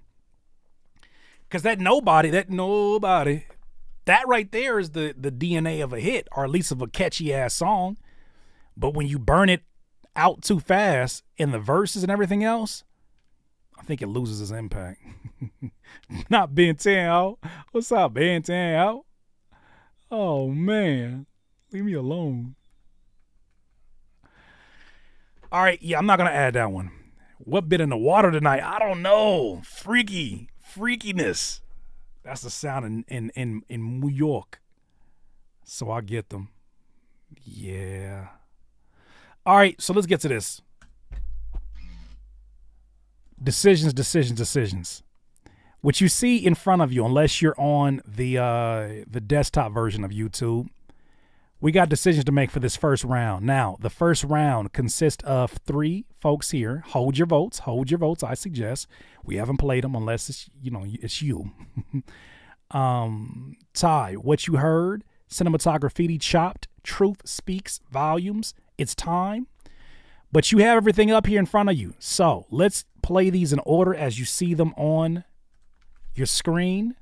Cause that nobody, that right there is the DNA of a hit, or at least of a catchy ass song. But when you burn it out too fast in the verses and everything else, I think it loses its impact. Not Ben 10 out. What's up, Ben 10 out? Oh man, leave me alone. All right, yeah, I'm not gonna add that one. What bit in the water tonight? I don't know. Freakiness. That's the sound in New York. So I get them. Yeah. All right, so let's get to this. Decisions. What you see in front of you, unless you're on the desktop version of YouTube, we got decisions to make for this first round. Now, the first round consists of 3 folks here. Hold your votes, I suggest. We haven't played them unless it's you. Ty, what you heard, Cinematography, Chopped, Truth Speaks Volumes, It's Time. But you have everything up here in front of you. So let's play these in order as you see them on your screen.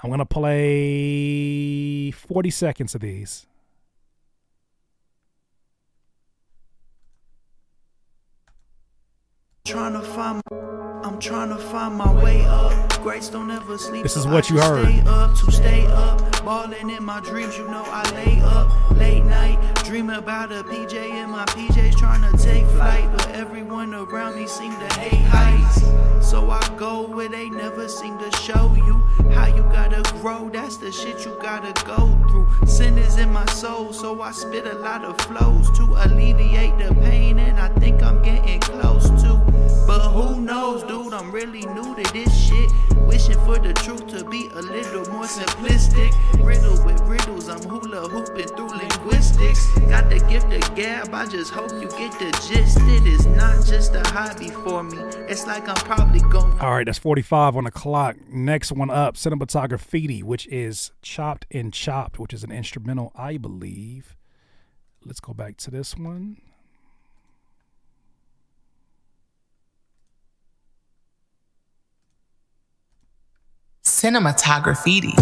I'm going to play 40 seconds of these. I'm trying to find my way up. Grace don't ever sleep. This is what you heard. Stay up, balling in my dreams. You know I lay up late night, dreaming about a PJ in my PJs, trying to take flight, but everyone around me seem to hate heights. So I go where they never seem to show you how you gotta grow. That's the shit you gotta go through. Sin is in my soul, so I spit a lot of flows to alleviate the pain, and I think I'm getting close to. But who knows, dude, I'm really new to this shit. Wishing for the truth to be a little more simplistic. Riddle with riddles, I'm hula hooping through linguistics. Got the gift of gab, I just hope you get the gist. It is not just a hobby for me. It's like I'm probably going. All right, that's 45 on the clock. Next one up, Cinematography, which is Chopped and Chopped, which is an instrumental, I believe. Let's go back to this one. Cinematography.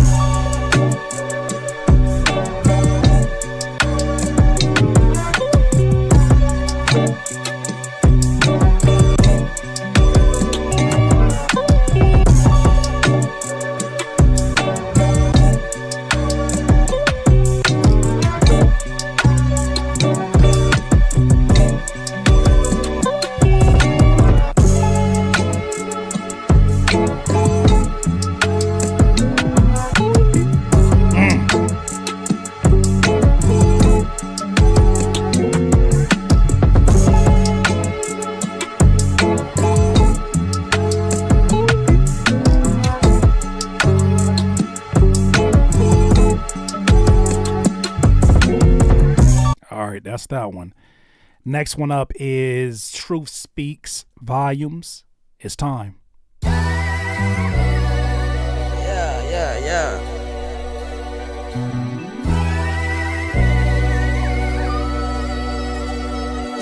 That's that one. Next one up is Truth Speaks Volumes. It's Time. Yeah.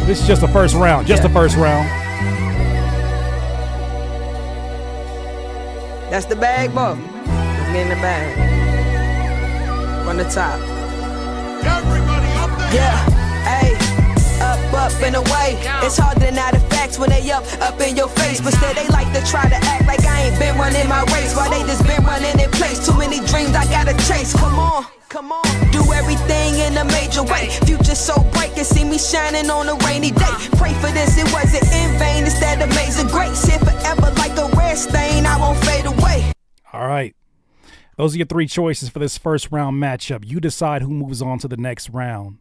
This is just the first round. The first round. That's the bag, bro. Let's get in the bag. From the top. Everybody up there. Yeah. Up in a way. It's hard to deny the facts when they up in your face. But still they like to try to act like I ain't been running my race, while they just been running in place. Too many dreams I gotta chase. Come on. Do everything in a major way. Future so bright, can see me shining on a rainy day. Pray for this, it wasn't in vain. It's that amazing grace. Here forever like a red stain, I won't fade away. All right. Those are your three choices for this first round matchup. You decide who moves on to the next round.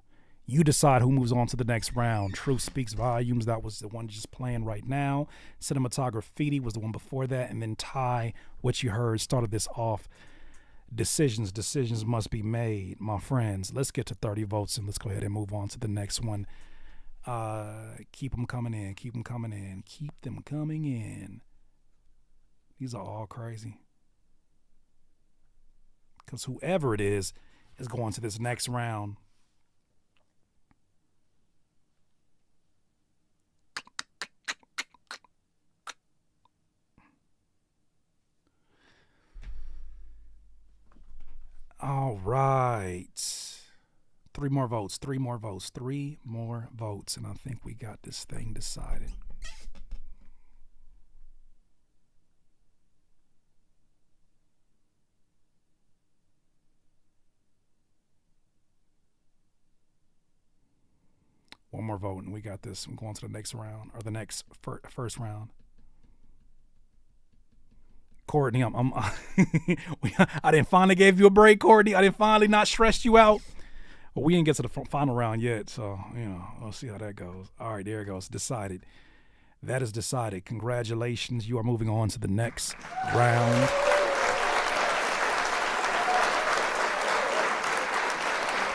Truth Speaks Volumes, that was the one just playing right now. Cinematography was the one before that. And then Ty, what you heard, started this off. Decisions must be made, my friends. Let's get to 30 votes and let's go ahead and move on to the next one. Keep them coming in. These are all crazy. Because whoever it is going to this next round. All right. Three more votes. And I think we got this thing decided. One more vote and we got this. I'm going to the next round, or the next first round. Courtney, I didn't finally give you a break, Courtney. I didn't finally not stress you out. Well, we didn't get to the final round yet, so, we'll see how that goes. All right, there it goes. Decided. That is decided. Congratulations. You are moving on to the next round.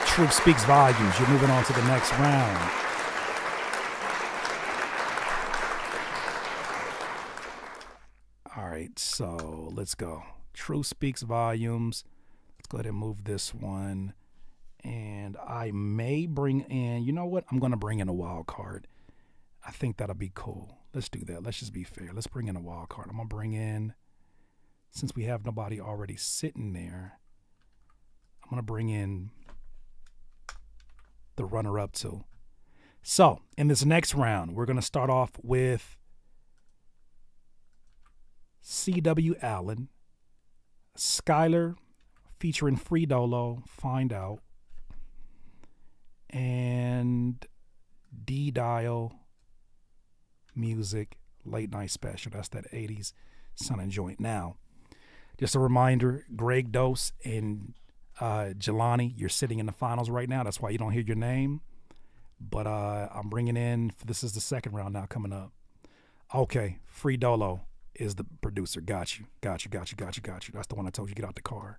Truth Speaks Volumes. You're moving on to the next round. All right, so let's go. Truth Speaks Volumes. Let's go ahead and move this one. And I may bring in, you know what? I'm going to bring in a wild card. I think that'll be cool. Let's do that. Let's just be fair. Let's bring in a wild card. I'm going to bring in, since we have nobody already sitting there, I'm going to bring in the runner-up too. So, in this next round, we're going to start off with C.W. Allen, Skylar featuring Free Dolo, Find Out, and D-Dial Music, Late Night Special. That's that 80s Sun and Joint. Now, just a reminder, Greg Dose and Jelani, you're sitting in the finals right now. That's why you don't hear your name. But I'm bringing in, this is the second round now coming up. Okay, Free Dolo is the producer. Got you. That's the one I told you get out the car.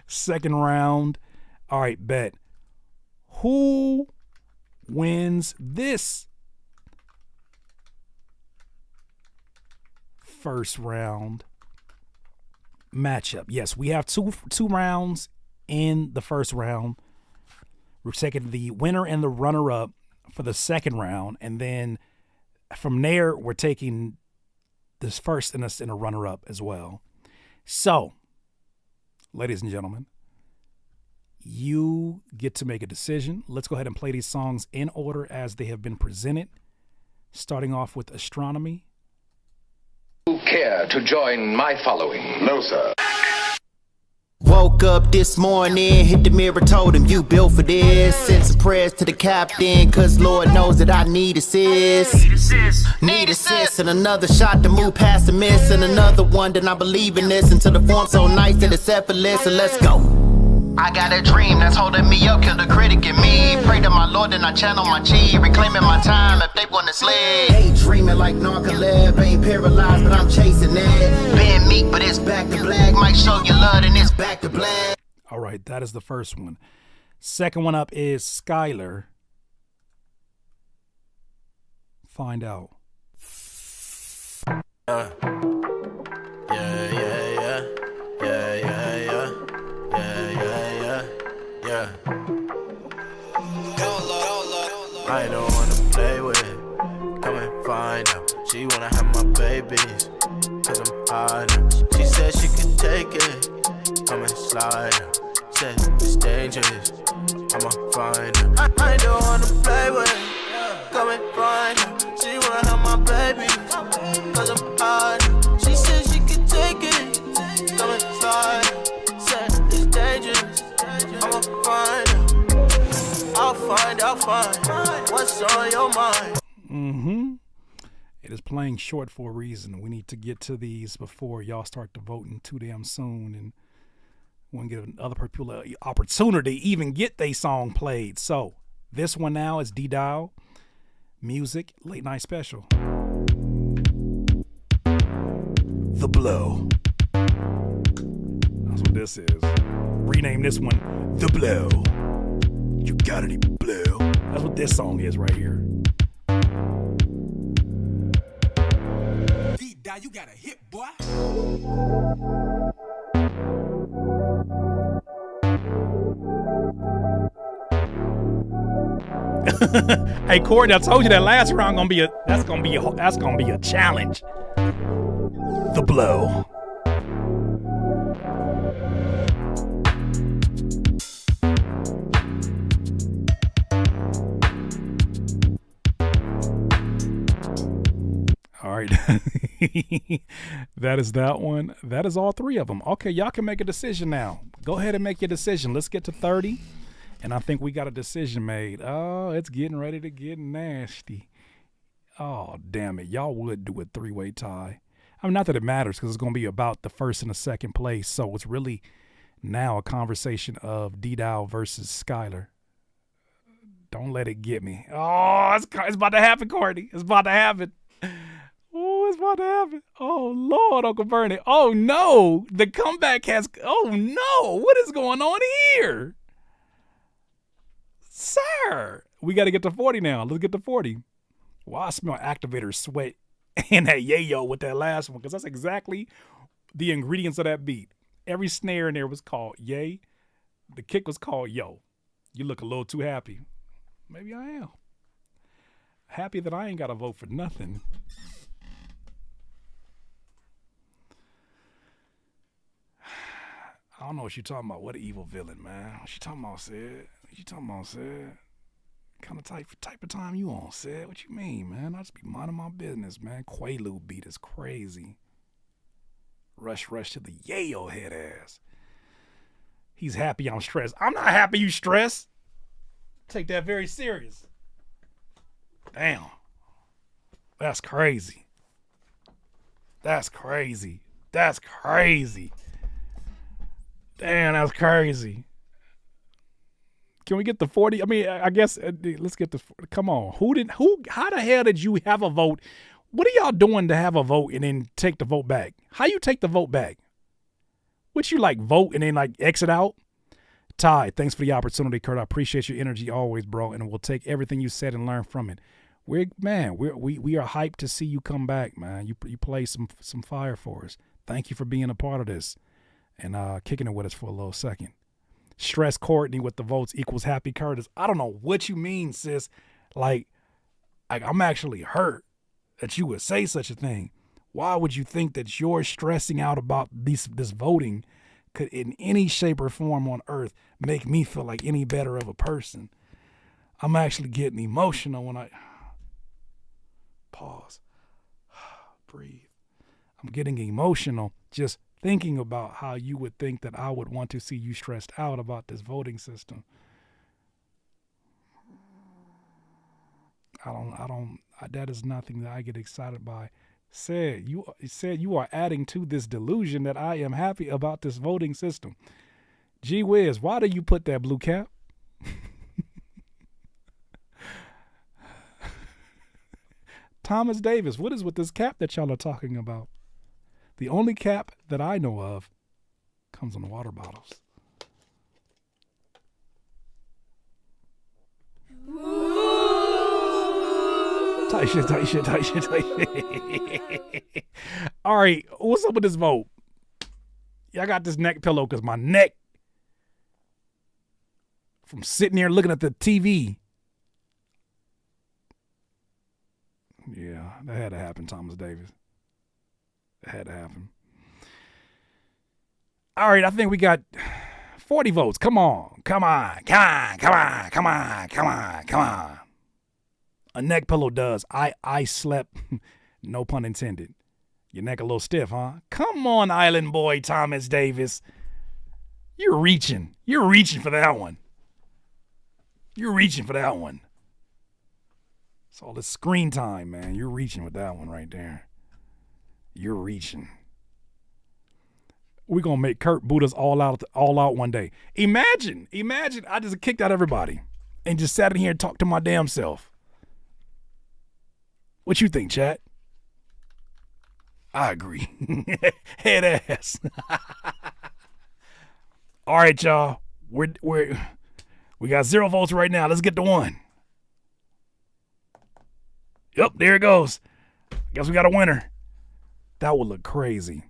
Second round. All right, bet. Who wins this first round matchup? Yes, we have two rounds in the first round. We're taking the winner and the runner-up for the second round, and then from there we're taking this first and a runner-up as well. So, ladies and gentlemen, you get to make a decision. Let's go ahead and play these songs in order as they have been presented, starting off with Astronomy. You care to join my following? No, sir. Woke up this morning, hit the mirror, told him you built for this. Sent some prayers to the captain, cause Lord knows that I need assist. Need assist, and another shot to move past the miss, and another one, then I believe in this until the form so nice that it's effortless, and let's go. I got a dream that's holding me up, kill the critic in me. Pray to my Lord and I channel my chi, reclaiming my time if they wanna slay. Ain't dreaming like Narcolab, ain't paralyzed but I'm chasing it. Being meek but it's back to black, might show you love and it's back to black. All right, that is the first one. Second one up is Skylar. Find Out. I don't wanna play with it. Come and find out. She wanna have my babies, cause I'm hard. She said she could take it. Come and slide out. Said it's dangerous. I'ma find her. I don't wanna play with it. and find her. She wanna have my baby, cause I'm hard. She said she could take it, come and slide. Said it's dangerous, I'ma find her. I'll find what's on your mind. Mm-hmm. It is playing short for a reason. We need to get to these before y'all start to voting too damn soon, and we'll get another people opportunity to even get their song played. So this one now is D-Dial Music Late Night Special. The Blow. That's what this is. Rename this one The Blow. You got any blow? That's what this song is right here. D-Dial, you got a hit, boy. Hey Courtney, I told you that last round that's gonna be a challenge. The Blow. All right. That is that one. That is all three of them. Okay, y'all can make a decision now. Go ahead and make your decision. Let's get to 30. And I think we got a decision made. Oh, it's getting ready to get nasty. Oh, damn it. Y'all would do a three-way tie. I mean, not that it matters because it's going to be about the first and the second place. So it's really now a conversation of D-Dial versus Skylar. Don't let it get me. Oh, it's about to happen, Courtney. It's about to happen. Oh, it's about to happen. Oh, Lord, Uncle Bernie. Oh, no. The comeback has... Oh, no. What is going on here? Sir. We got to get to 40 now. Let's get to 40. Well, I smell activator sweat and that yayo with that last one because that's exactly the ingredients of that beat. Every snare in there was called yay. The kick was called yo. You look a little too happy. Maybe I am. Happy that I ain't got to vote for nothing. I don't know what you talking about. What an evil villain, man. What you talking about, Sid? What you talking about, Sid? Kind of type of time you on, Sid? What you mean, man? I just be minding my business, man. Quaalude beat is crazy. Rush to the yayo head ass. He's happy I'm stressed. I'm not happy you stressed. Take that very serious. Damn. That's crazy. That's crazy. That's crazy. Damn, that's crazy. Can we get the 40? I mean, I guess let's get the. Come on. How the hell did you have a vote? What are y'all doing to have a vote and then take the vote back? How you take the vote back? What you like vote and then like exit out? Ty, thanks for the opportunity, Kurt. I appreciate your energy always, bro, and we'll take everything you said and learn from it. We are hyped to see you come back, man. You play some fire for us. Thank you for being a part of this and kicking it with us for a little second. Stress Courtney with the votes equals happy Curtis. I don't know what you mean, sis. Like I'm actually hurt that you would say such a thing. Why would you think that your stressing out about this voting could in any shape or form on earth make me feel like any better of a person? I'm actually getting emotional when I pause, breathe. I'm getting emotional just thinking about how you would think that I would want to see you stressed out about this voting system. That is nothing that I get excited by. You are adding to this delusion that I am happy about this voting system. Gee whiz, why do you put that blue cap? Thomas Davis, what is with this cap that y'all are talking about? The only cap that I know of comes on the water bottles. Tight shit. All right, what's up with this vote? Y'all got this neck pillow because my neck from sitting here looking at the TV. Yeah, that had to happen, Thomas Davis. That had to happen. All right, I think we got 40 votes. Come on. A neck pillow does. I slept, no pun intended. Your neck a little stiff, huh? Come on, Island Boy Thomas Davis. You're reaching. You're reaching for that one. You're reaching for that one. It's all the screen time, man. You're reaching with that one right there. You're reaching. We're going to make Kurt boot us all out one day. Imagine I just kicked out everybody and just sat in here and talked to my damn self. What you think, chat? I agree. Head ass. All right, y'all. We got 0 votes right now. Let's get to 1. Yep, there it goes. Guess we got a winner. That would look crazy.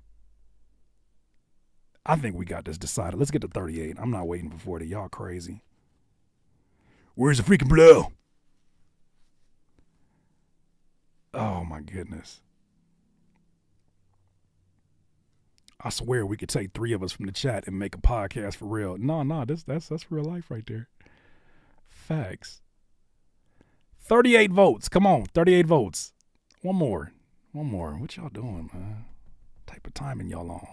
I think we got this decided. Let's get to 38. I'm not waiting for 40. Y'all crazy. Where's the freaking blow? Oh my goodness. I swear we could take 3 of us from the chat and make a podcast for real. No, that's real life right there. Facts. 38 votes. Come on, 38 votes. One more. What y'all doing, man? What type of timing y'all on?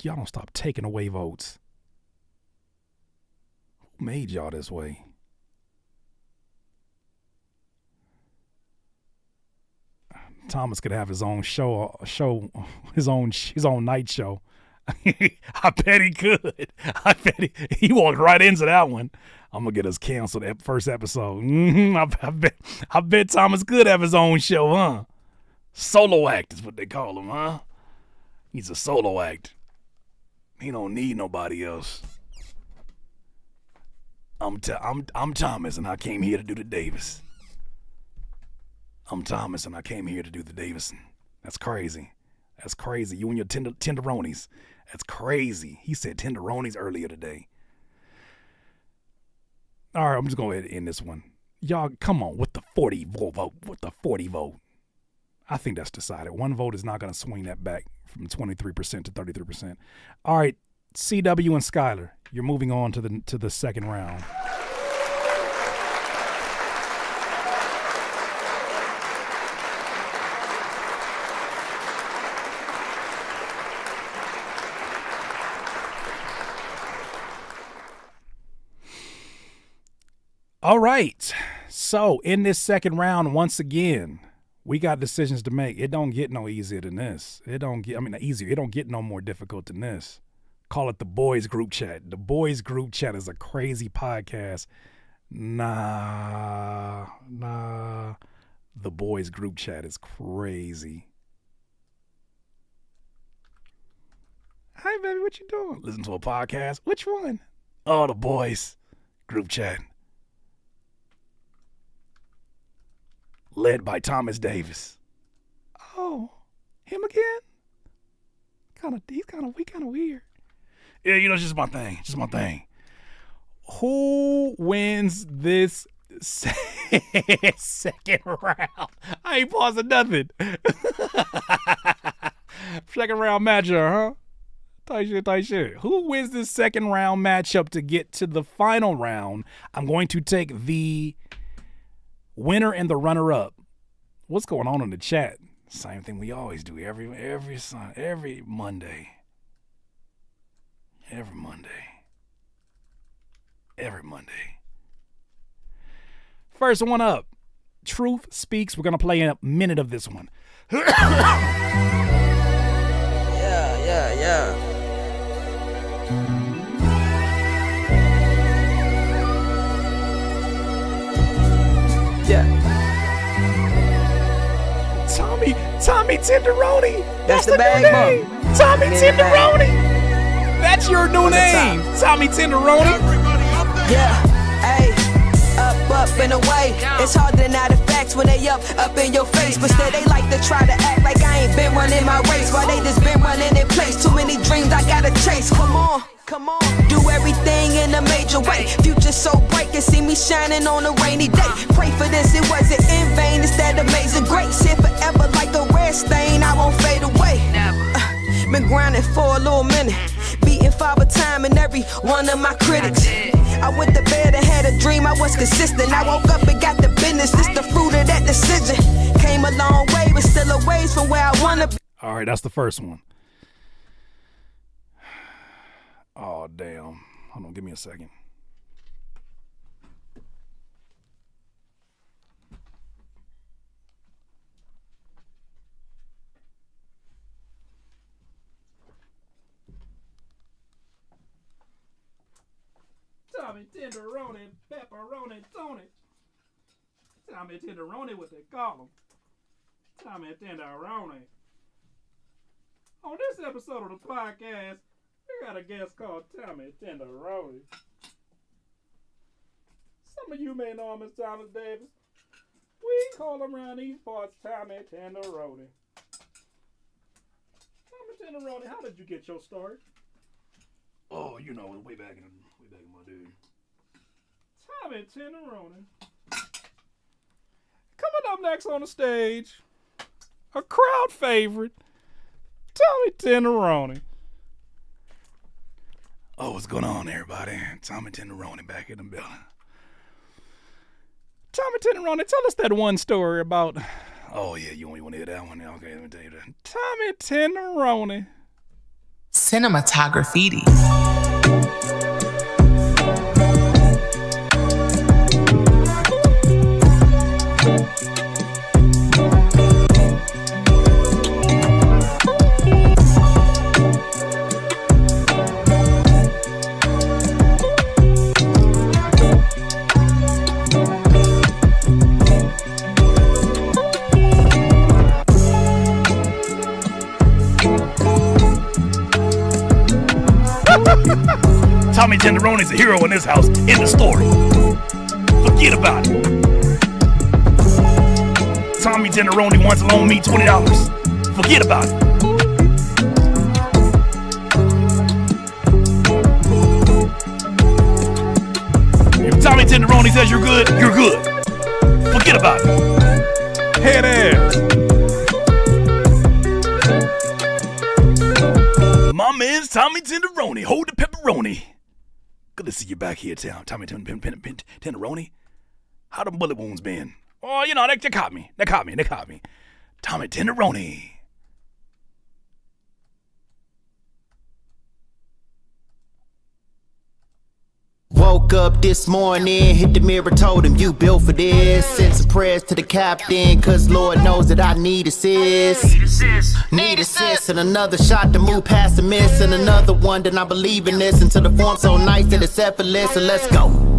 Y'all don't stop taking away votes. Who made y'all this way? Thomas could have his own show, his own night show. I bet he could. I bet he walked right into that one. I'm gonna get us canceled at first episode. I bet Thomas could have his own show, huh? Solo act is what they call him, huh? He's a solo act. He don't need nobody else. I'm Thomas, and I came here to do the Davis. I'm Thomas, and I came here to do the Davison. That's crazy. That's crazy. You and your tenderonis. That's crazy. He said tenderonis earlier today. All right, I'm just going to go ahead and end this one. Y'all, come on with the 40 vote. With the 40 vote. I think that's decided. 1 vote is not going to swing that back from 23% to 33%. All right, CW and Skylar, you're moving on to the second round. All right, so in this second round, once again, we got decisions to make. It don't get no easier than this. It don't get no more difficult than this. Call it the boys group chat. The boys group chat is a crazy podcast. Nah. The boys group chat is crazy. Hi, baby, what you doing? Listen to a podcast. Which one? Oh, the boys group chat. Led by Thomas Davis. Oh, him again? He's kind of weird. Yeah, it's just my thing. Who wins this second round? I ain't pausing nothing. Second round matchup, huh? Tight shit. Who wins this second round matchup to get to the final round? I'm going to take the winner and the runner-up. What's going on in the chat? Same thing we always do every Monday. Every Monday. First one up. Truth Speaks. We're going to play a minute of this one. Yeah. Tommy Tenderoni. That's the bag name. Tommy Tenderoni. That's your new name. Tommy Tenderoni. Yeah, hey, up and away. It's hard to deny the facts when they up in your face. But still they like to try to act like I ain't been running my race. While they just been running in place. Too many dreams I gotta chase. Come on. Do everything in a major way. Future so bright, can see me shining on a rainy day. Pray for this, it wasn't in vain. It's that amazing grace. Here forever like a red stain, I won't fade away. Been grinding for a little minute. Beating 5 a time and every one of my critics. I went to bed and had a dream, I was consistent. I woke up and got the business, this the fruit of that decision. Came a long way, but still a ways from where I wanna be. All right, that's the first one. Oh, damn. Hold on, give me a second. Tommy Tenderoni, Pepperoni, Tony. Tommy Tenderoni, what they call him. Tommy Tenderoni. On this episode of the podcast, we got a guest called Tommy Tenderoni. Some of you may know him as Thomas Davis. We call him around these parts Tommy Tenderoni. Tommy Tenderoni, how did you get your start? Oh, you know, way back in my dude. Tommy Tenderoni. Coming up next on the stage, a crowd favorite, Tommy Tenderoni. Oh, what's going on, everybody? Tommy Tenderoni back in the building. Tommy Tenderoni, tell us that one story about... Oh, yeah, you want to hear that one? Okay, let me tell you that. Tommy Tenderoni. Cinematography. Tommy Tenderoni's a hero in this house, in the story. Forget about it. Tommy Tenderoni wants to loan me $20. Forget about it. If Tommy Tenderoni says you're good, you're good. Forget about it. Head ass. My man's Tommy Tenderoni. Hold the pepperoni. Good to see you back here, Tommy Tenderoni. How them bullet wounds been? Oh, you know, they caught me. They caught me. Tommy Tenderoni. Woke up this morning, hit the mirror, told him you built for this. Sent some prayers to the captain, cause Lord knows that I need assist. Need assist, and another shot to move past the miss, and another one, then I believe in this until the form's so nice that it's effortless, so let's go.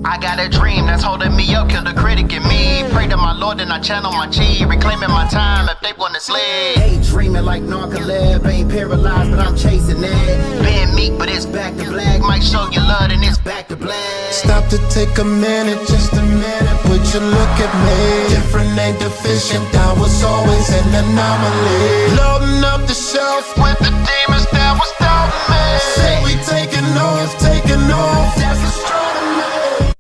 I got a dream that's holding me up, kill the critic in me. Pray to my Lord and I channel my chi, reclaiming my time if they wanna slay. Ain't dreaming like narcolab, ain't paralyzed but I'm chasing that. Been meek but it's back to black, might show you love and it's back to black. Stop to take a minute, just a minute, would you look at me? Different ain't deficient, I was always an anomaly. Loading up the shelf with the demons that was doubting me. Say we taking off, that's astronomy.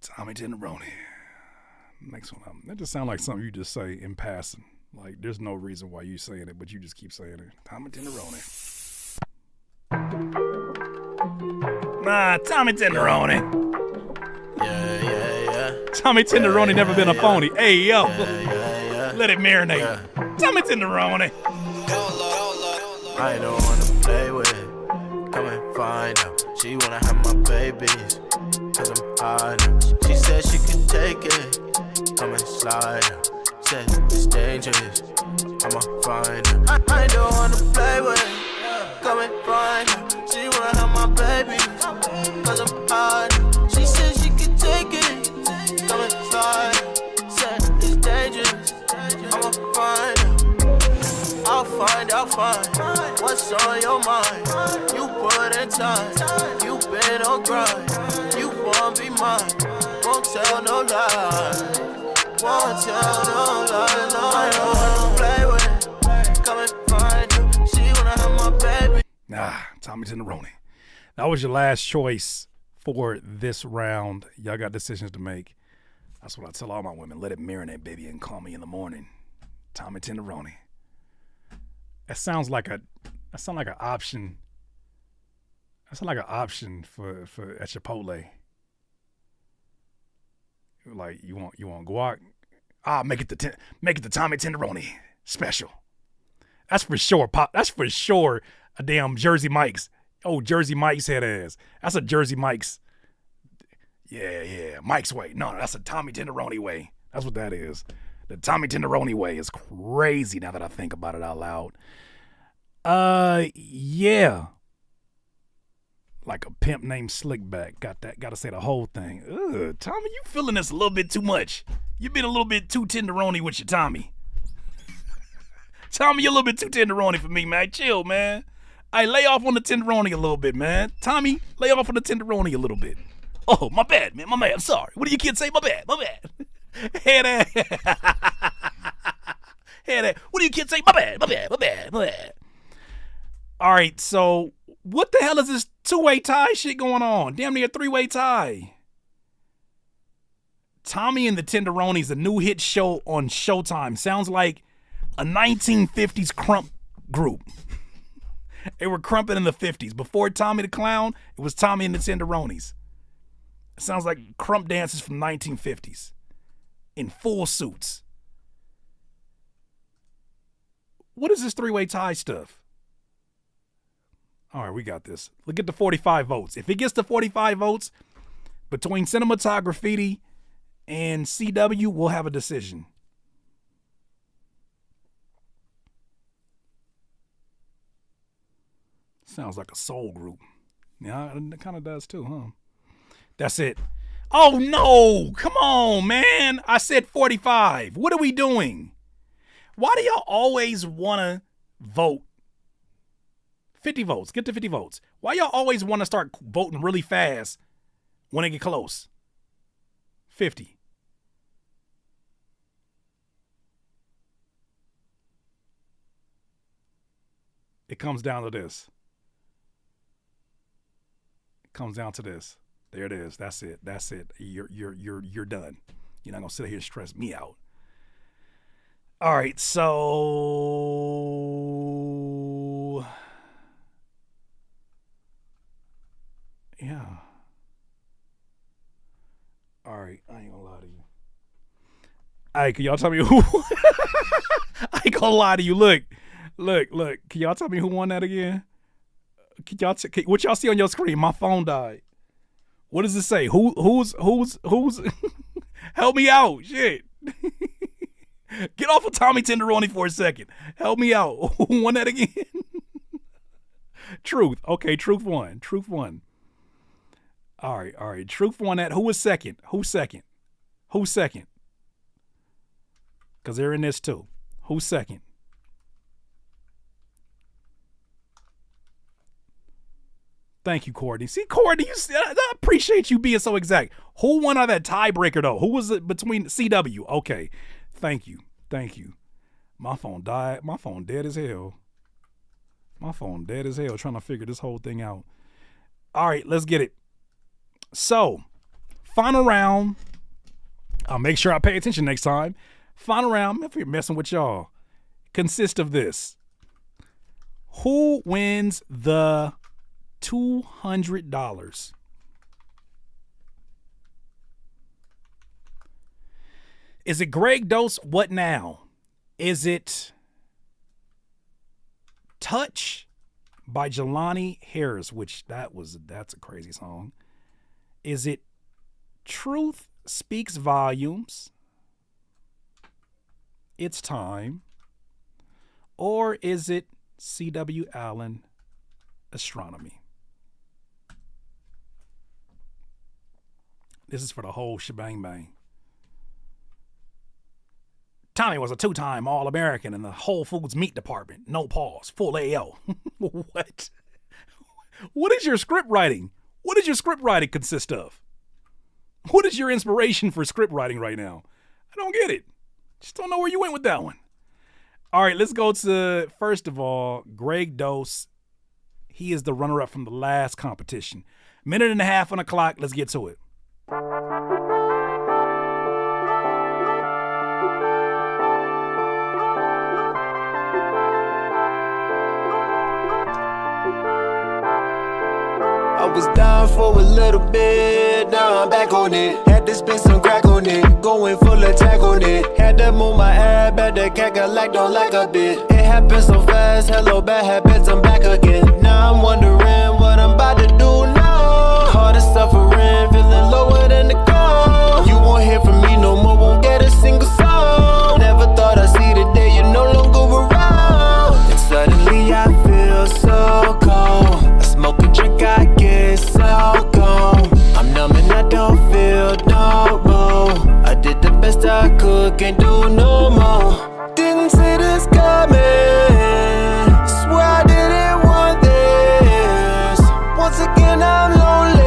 Tommy Tenderoni. Next one up. That just sounds like something you just say in passing. Like, there's no reason why you saying it, but you just keep saying it. Tommy Tenderoni. Nah, Tommy Tenderoni. Yeah. Tommy Tenderoni never been a phony. Hey, yo. Let it marinate. Tommy Tenderoni. I don't wanna play with it. Come and find out. She wanna have my babies. Cause I'm hard now. She said she could take it. Come and slide out. Said it's dangerous. I'ma find her. I don't wanna play with it. Come and find her. She wanna have my babies. Cause I'm hard now. She said she could take it. Come and slide out. Said it's dangerous. I'ma find her. I'll find what's on your mind. You put in time, you been on grind. You won't be mine, won't tell no lie. Won't tell no lie, no. I don't wanna play with it. Come and find you, she wanna have my baby. Nah, Tommy Tenderoni. That was your last choice for this round. Y'all got decisions to make. That's what I tell all my women. Let it marinate, baby, and call me in the morning. Tommy Tenderoni. That sounds like an option. That sounds like an option for at Chipotle. Like, you want guac? Make it the Tommy Tenderoni special. That's for sure, Pop. That's for sure a damn Jersey Mike's. Oh, Jersey Mike's head ass. That's a Jersey Mike's. Yeah, Mike's way. No, that's a Tommy Tenderoni way. That's what that is. The Tommy Tenderoni way is crazy now that I think about it out loud. Yeah. Like a pimp named Slickback. Gotta say the whole thing. Ugh, Tommy, you feeling this a little bit too much. You been a little bit too tenderoni with your Tommy. Tommy, you're a little bit too tenderoni for me, man. Chill, man. Hey, lay off on the tenderoni a little bit, man. Tommy, lay off on the tenderoni a little bit. Oh, my bad, man. My bad. I'm sorry. What do you kids say? My bad. Hear that? Hear that? What do you kids say? My bad. All right, so what the hell is this two-way tie shit going on? Damn near a three-way tie. Tommy and the Tenderonis, a new hit show on Showtime. Sounds like a 1950s crump group. They were crumping in the 50s. Before Tommy the Clown, it was Tommy and the Tenderonis. It sounds like crump dancers from 1950s. In full suits. What is this three-way tie stuff? All right, we got this. Look at the 45 votes. If it gets to 45 votes, between Cinematography and CW, we'll have a decision. Sounds like a soul group. Yeah, it kind of does too, huh? That's it. Oh, no. Come on, man. I said 45. What are we doing? Why do y'all always want to vote? 50 votes. Get to 50 votes. Why y'all always want to start voting really fast when they get close? 50. It comes down to this. It comes down to this. There it is. That's it. You're done. You're not gonna sit here and stress me out. All right, so yeah. All right, I ain't gonna lie to you. All right, can y'all tell me who? I ain't gonna lie to you. Look. Can y'all tell me who won that again? What y'all see on your screen? My phone died. What does it say? Who's help me out. Shit. Get off of Tommy Tenderoni for a second. Help me out. Who won that again? Truth. Okay, Truth won. All right. Truth won that. Who was second? Who's second? Because they're in this too. Who's second? Thank you, Courtney. See, Courtney, I appreciate you being so exact. Who won on that tiebreaker, though? Who was it between CW? Okay. Thank you. My phone died. My phone dead as hell. Trying to figure this whole thing out. All right, let's get it. So, final round. I'll make sure I pay attention next time. Final round, if you're messing with y'all, consists of this. Who wins the $200? Is it Greg Dose, What Now? Is it Touch by Jelani Harris, which that's a crazy song. Is it Truth Speaks Volumes? It's Time. Or is it C.W. Allen, Astronomy? This is for the whole shebang bang. Tommy was a 2-time All-American in the Whole Foods meat department. No pause. Full AO. What? What is your script writing? What does your script writing consist of? What is your inspiration for script writing right now? I don't get it. Just don't know where you went with that one. All right, let's go to, first of all, Greg Dose. He is the runner-up from the last competition. Minute and a half on the clock. Let's get to it. I was down for a little bit, now I'm back on it. Had to spend some crack on it. Going full attack on it. Had to move my ass back to cackle like don't like a bit. It happened so fast, hello bad habits, I'm back again. Now I'm wondering what I'm about to do now. Heart is suffering, feeling lower than the ground. You won't hear from me no more, won't get a single song. Never thought I'd see the day you're no longer around. And suddenly I feel so cold. I smoke and drink, I get so gone. I'm numb and I don't feel no more. I did the best I could, can't do no more. Didn't see this coming. Swear I didn't want this. Once again I'm lonely.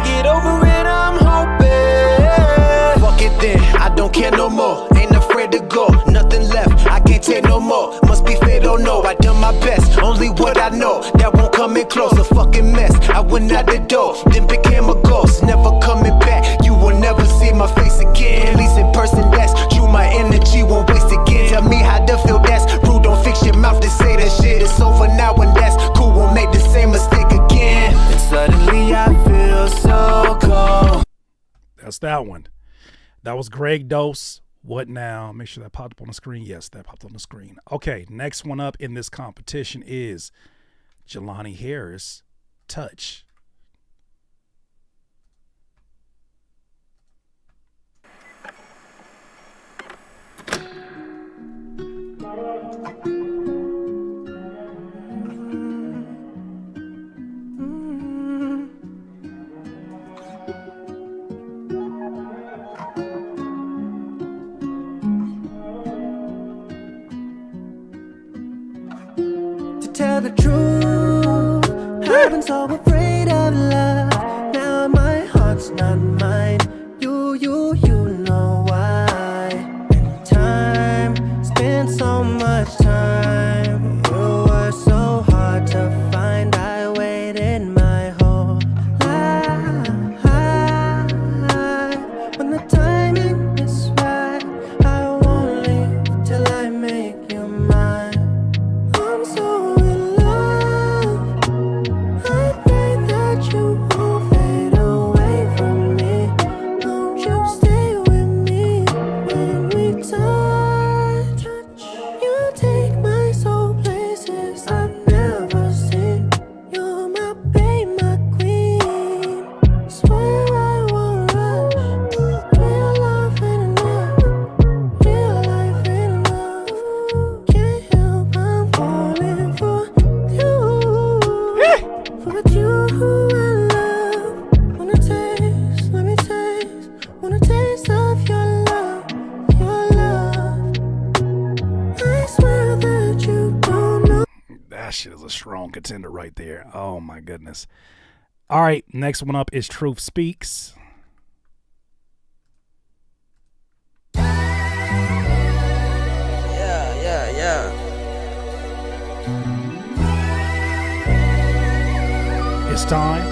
Get over it, I'm hoping. Fuck it then, I don't care no more. Ain't afraid to go, nothing left, I can't take no more. Must be fate, don't know, I done my best. Only what I know, that won't come in close. A fucking mess, I went out the door, then became a ghost. Never coming back, you will never see my face again. At least in person, that's true, my energy won't waste again. Tell me how to feel, that's rude, don't fix your mouth to say that shit. It's over now and that's cool, won't make the same mistake again. And suddenly I feel so cold. That's that one. That was Greg Dose. What now? Make sure that popped up on the screen. Yes, that popped on the screen. Okay, next one up in this competition is Jelani Harris, Touch. Tell the truth, I've been so afraid of love. Now my heart's not mine. You know why. And time, spent so much time. You were so hard to find. I waited my whole life. When the timing is right, I won't leave till I make you mine. I'm so in love. I pray that you won't fade away from me. Won't you stay with me when we touch? You take my soul places I've never seen. You're my babe, my queen. Swear I won't rush. Real love ain't enough. Real life ain't enough. Can't help, I'm falling for you. For you I love. Wanna taste, let me taste. Wanna taste of your love, your love. I swear that you don't know. That shit is a strong contender right there. Oh my goodness. All right, next one up is Truth Speaks. Yeah. It's time.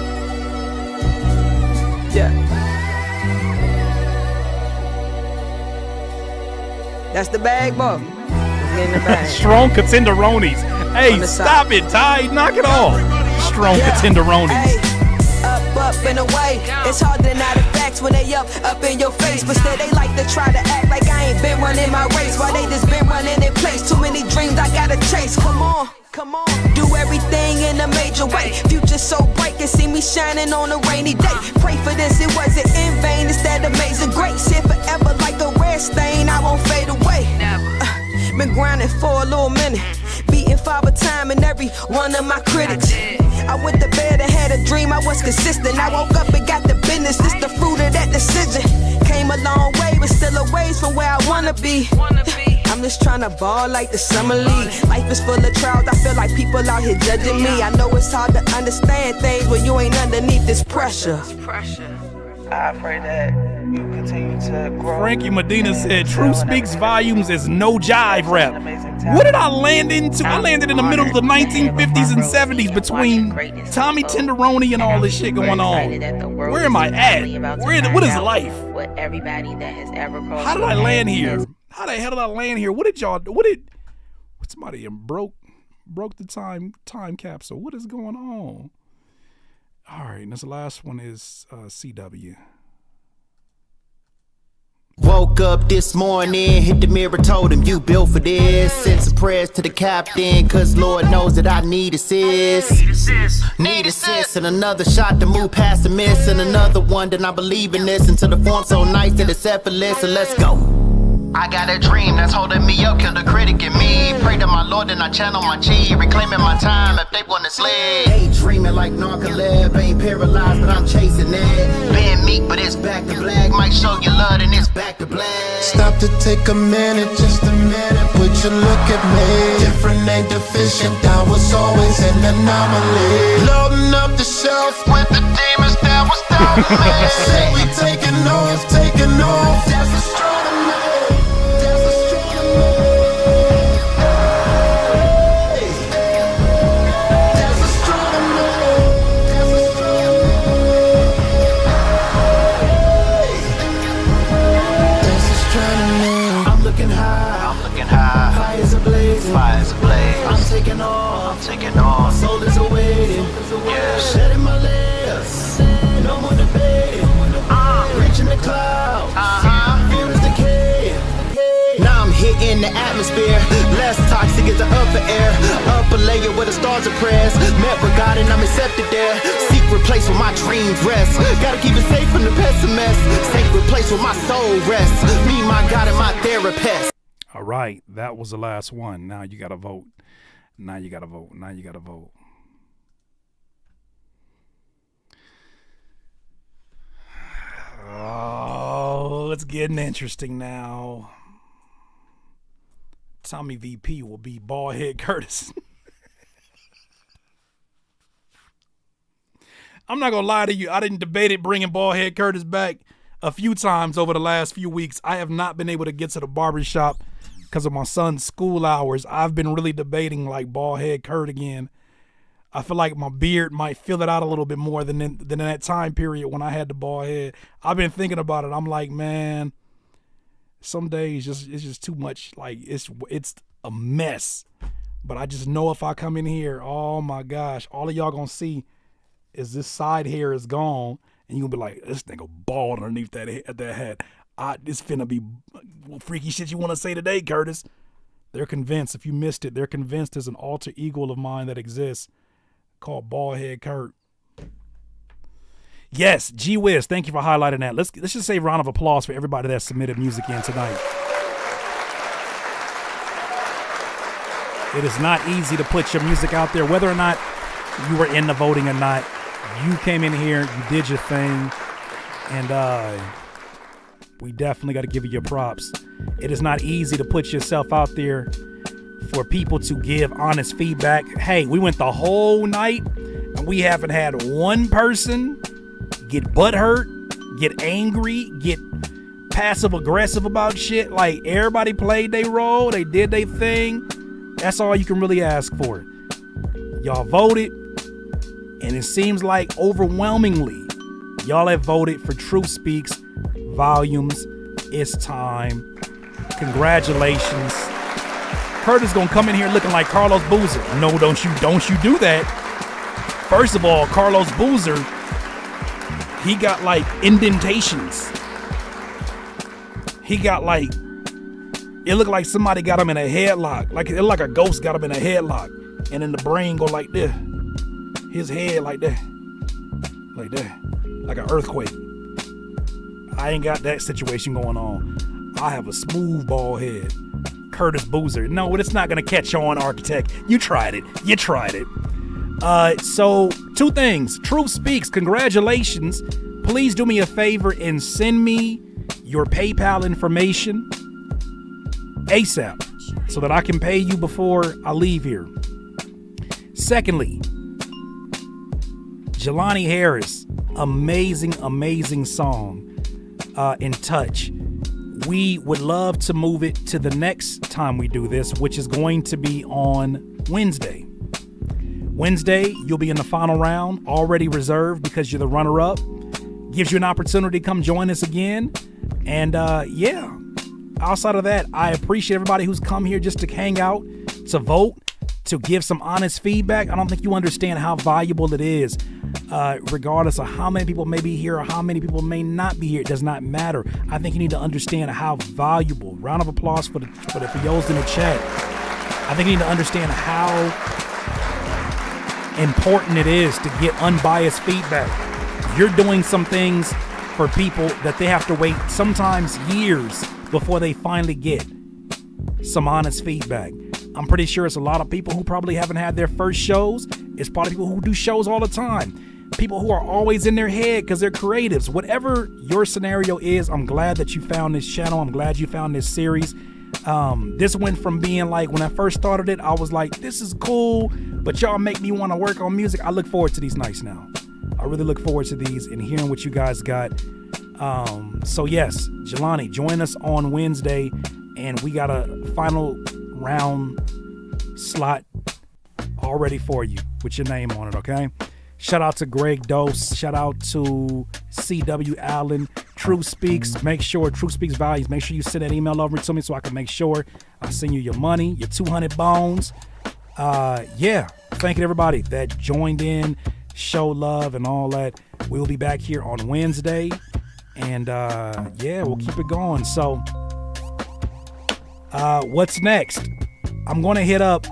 Yeah. That's the bag, bro. Let's get in the bag. Strong contenderonies. Hey, On the stop top. it, Ty. Knock it off. Strong contenderonies. Up and away. It's hard to deny the facts when they up in your face. But still they like to try to act like I ain't been running my race. While they just been running in place. Too many dreams I gotta chase. Come on. Do everything in a major way. Future so bright, can see me shining on a rainy day. Pray for this, it wasn't in vain. It's that amazing grace. Here forever like a red stain. I won't fade away. Been grinding for a little minute. Beating father time and every one of my critics. I went to bed and had a dream I was consistent. I woke up and got the business. This the fruit of that decision. Came a long way, but still a ways from where I wanna be. I'm just tryna ball like the summer league. Life is full of trials, I feel like people out here judging me. I know it's hard to understand things when you ain't underneath this pressure. I pray that you continue to grow. Frankie Medina said, Truth Speaks Volumes is no jive rap. What did I land into? I landed in the middle of the 1950s and 70s between Tommy Tenderoni and all this shit going on. Where am I at? What is life? What everybody that has ever crossed. How did I land here? How the hell did I land here? What somebody broke the time capsule? What is going on? All right, and this last one is CW. Woke up this morning, hit the mirror, told him you built for this. Sent some prayers to the captain, cause Lord knows that I need assist. Need assist, and another shot to move past the miss, and another one that I believe in this until the form's so nice that it's effortless. So let's go. I got a dream that's holding me up, kill the critic in me. Pray to my Lord and I channel my chi, reclaiming my time if they wanna slay. Ain't dreaming like narcolab, ain't paralyzed but I'm chasing that. Been meek but it's back to black, might show you love and it's back to black. Stop to take a minute, just a minute, would you look at me? Different ain't deficient, I was always an anomaly. Loading up the shelf with the demons that was stopping me. Say we taking off, that's astronomy. Fires ablaze. I'm taking off. My soul is awaiting. Yeah. Shedding my layers. No more debating. Reaching the clouds. Fear is decay. Now I'm hitting the atmosphere. Less toxic is the upper air. Upper layer where the stars are prayers. Met with God and I'm accepted there. Secret place where my dreams rest. Gotta keep it safe from the pessimist. Sacred place where my soul rests. Me, my God, and my therapist. All right, that was the last one. Now you got to vote. Now you got to vote. Now you got to vote. Oh, it's getting interesting now. Tommy VP will be Baldhead Curtis. I'm not going to lie to you. I didn't debate it bringing Baldhead Curtis back a few times over the last few weeks. I have not been able to get to the barbershop because of my son's school hours. I've been really debating like Baldhead Kurt again. I feel like my beard might fill it out a little bit more than in that time period when I had the bald head. I've been thinking about it. I'm like, man, some days it's just too much. Like it's a mess. But I just know if I come in here, oh my gosh, all of y'all gonna see is this side hair is gone, and you gonna be like, this nigga bald underneath that hat. It's finna be freaky shit you want to say today, Curtis. They're convinced. If you missed it, they're convinced there's an alter ego of mine that exists called Baldhead Kurt. Yes, G Wiz, thank you for highlighting that. Let's just say a round of applause for everybody that submitted music in tonight. It is not easy to put your music out there, whether or not you were in the voting or not. You came in here, you did your thing, and we definitely got to give you your props. It is not easy to put yourself out there for people to give honest feedback. Hey, we went the whole night and we haven't had one person get butthurt, get angry, get passive aggressive about shit. Like, everybody played their role, they did their thing. That's all you can really ask for. Y'all voted, and it seems like overwhelmingly y'all have voted for Truth Speaks Volumes. It's time. Congratulations. Kurt is gonna come in here looking like Carlos Boozer. No, don't you do that. First of all, Carlos Boozer, he got like indentations. He got like, it looked like somebody got him in a headlock. Like it looked like a ghost got him in a headlock. And then the brain go like this. His head like that. Like that. Like an earthquake. I ain't got that situation going on. I have a smooth bald head. Curtis Boozer. No, it's not gonna catch on, Architect. You tried it. So two things. Truth Speaks, congratulations. Please do me a favor and send me your PayPal information ASAP so that I can pay you before I leave here. Secondly, Jelani Harris, amazing song, In Touch. We would love to move it to the next time we do this, which is going to be on Wednesday. Wednesday, you'll be in the final round, already reserved because you're the runner-up. Gives you an opportunity to come join us again. And yeah, outside of that, I appreciate everybody who's come here just to hang out, to vote, to give some honest feedback. I don't think you understand how valuable it is. regardless of how many people may be here or how many people may not be here. It does not matter. I think you need to understand how valuable. Round of applause for those in the chat. I think you need to understand how important it is to get unbiased feedback. You're doing some things for people that they have to wait sometimes years before they finally get some honest feedback. I'm pretty sure it's a lot of people who probably haven't had their first shows. It's probably people who do shows all the time. People who are always in their head because they're creatives. Whatever your scenario is, I'm glad that you found this channel. I'm glad you found this series. This went from being like, when I first started it, I was like, this is cool, but y'all make me want to work on music. I look forward to these nights now. I really look forward to these and hearing what you guys got. So yes, Jelani, join us on Wednesday, and we got a final round slot all ready for you with your name on it, okay? Shout out to Greg Dose. Shout out to CW Allen. True Speaks. Make sure True Speaks Values. Make sure you send that email over to me so I can make sure I send you your money, your 200 bones. Yeah. Thank you to everybody that joined in, show love and all that. We'll be back here on Wednesday. And yeah, we'll keep it going. So what's next? I'm going to hit up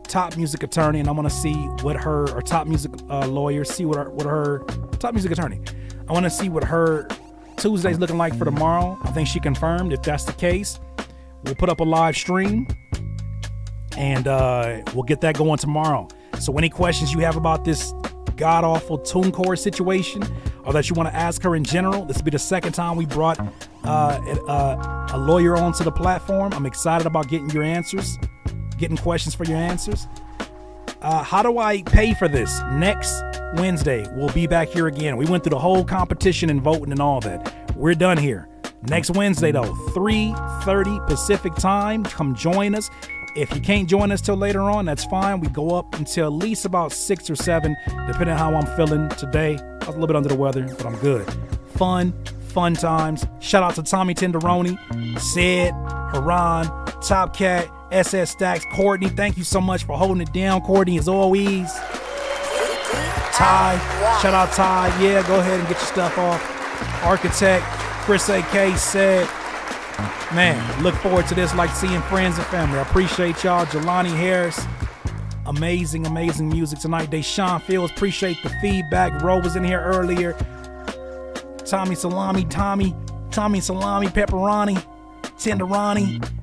Top Music Attorney, and I'm gonna see what her, or Top Music Lawyer, see what her Top Music Attorney. I want to see what her Tuesday's looking like for tomorrow. I think she confirmed. If that's the case, we'll put up a live stream, and we'll get that going tomorrow. So any questions you have about this god awful TuneCore situation, or that you want to ask her in general, this will be the second time we brought a lawyer onto the platform. I'm excited about getting your answers. Getting questions for your answers. How do I pay for this? Next Wednesday, we'll be back here again. We went through the whole competition and voting and all that. We're done here. Next Wednesday, though, 3:30 Pacific time. Come join us. If you can't join us till later on, that's fine. We go up until at least about 6 or 7, depending on how I'm feeling today. I was a little bit under the weather, but I'm good. Fun times. Shout out to Tommy Tenderoni, Sid, Haran, Top Cat, SS Stacks, Courtney. Thank you so much for holding it down, Courtney, as always. Ty, shout out Ty. Yeah, go ahead and get your stuff off. Architect, Chris AK said, man, look forward to this like seeing friends and family. I appreciate y'all. Jelani Harris, amazing music tonight. Deshaun Fields, appreciate the feedback. Ro was in here earlier. Tommy Salami, Pepperoni, Tenderoni.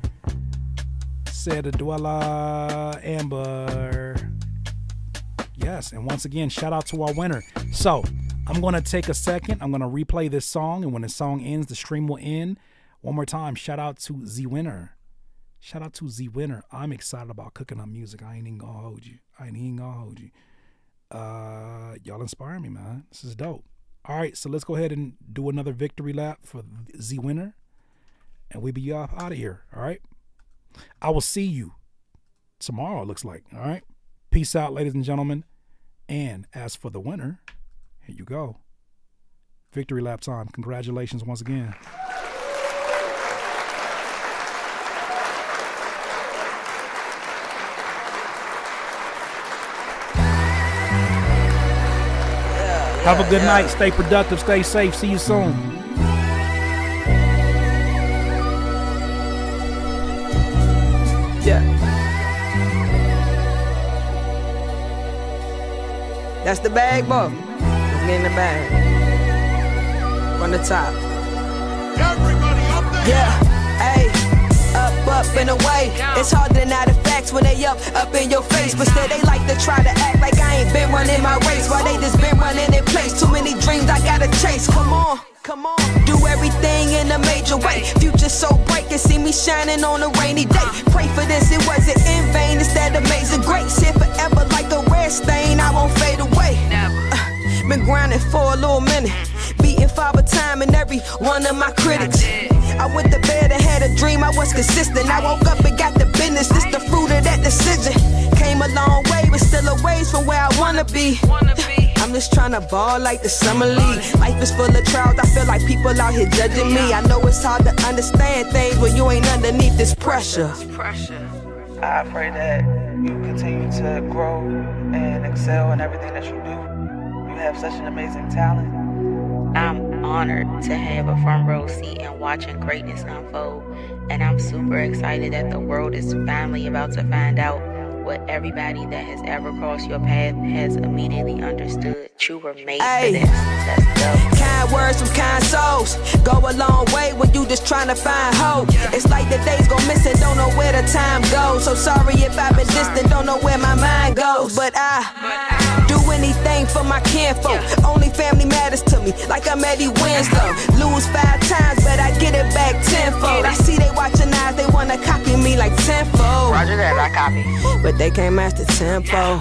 Said Dwella Amber. Yes, and once again, shout out to our winner. So I'm going to take a second. I'm going to replay this song, and when the song ends, the stream will end. One more time, shout out to Z Winner. Shout out to Z Winner. I'm excited about cooking up music. I ain't even gonna hold you. Y'all inspire me, man. This is dope. All right, so let's go ahead and do another victory lap for Z Winner, and we be off out of here. All right. I will see you tomorrow, it looks like. All right. Peace out, ladies and gentlemen. And as for the winner, here you go. Victory lap time. Congratulations once again. Have a good night. Stay productive. Stay safe. See you soon. Yeah. That's the bag, bro. Let's get in the bag. From the top. Everybody up there. Yeah. Hey. Up and away. It's hard to deny the facts when they up in your face. But still they like to try to act like I ain't been running my race, while they just been running in place. Too many dreams I gotta chase. Come on. Do everything in a major way. Future so bright, can see me shining on a rainy day. Pray for this, it wasn't in vain. It's that amazing grace. Here forever like a red stain, I won't fade away. Been grinding for a little minute, beating 5 a time and every one of my critics. I went to bed and had a dream, I was consistent. I woke up and got the business, this the fruit of that decision. Came a long way, but still a ways from where I wanna be. I'm just tryna ball like the summer league. Life is full of trials, I feel like people out here judging me. I know it's hard to understand things when you ain't underneath this pressure. I pray that you continue to grow and excel in everything that you do. have such an amazing talent. I'm honored to have a front row seat and watching greatness unfold, and I'm super excited that the world is finally about to find out what everybody that has ever crossed your path has immediately understood. You were made for this. Let's go. Kind words from kind souls go a long way when you just trying to find hope. It's like the days go missing, don't know where the time goes. So sorry if I've been distant, don't know where my mind goes. But I do anything for my kinfolk. Only family matters to me, like I'm Eddie Winslow. Lose 5 times, but I get it back tenfold. I see they watching eyes, they wanna copy me like tenfold. Roger that, I copy. But they can't match the tempo.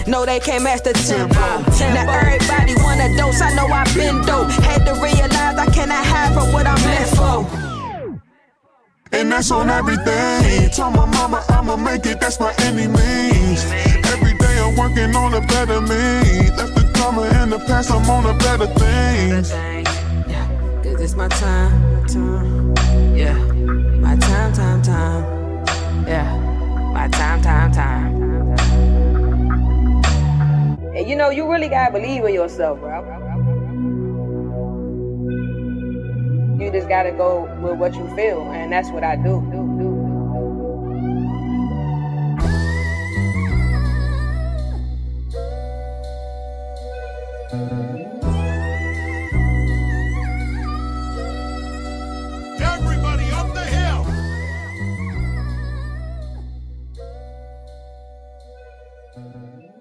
No, they can't match the tempo. Now everybody want a dose, I know I've been dope. Had to realize I cannot hide from what I'm meant for. And that's on everything. Told my mama I'ma make it, that's by any means. Every day I'm working on a better me. Left the drama in the past, I'm on a better things. Yeah, cause it's my time. Yeah, my time. Yeah, my time. And you know, you really gotta believe in yourself, bro. You just gotta go with what you feel, and that's what I do.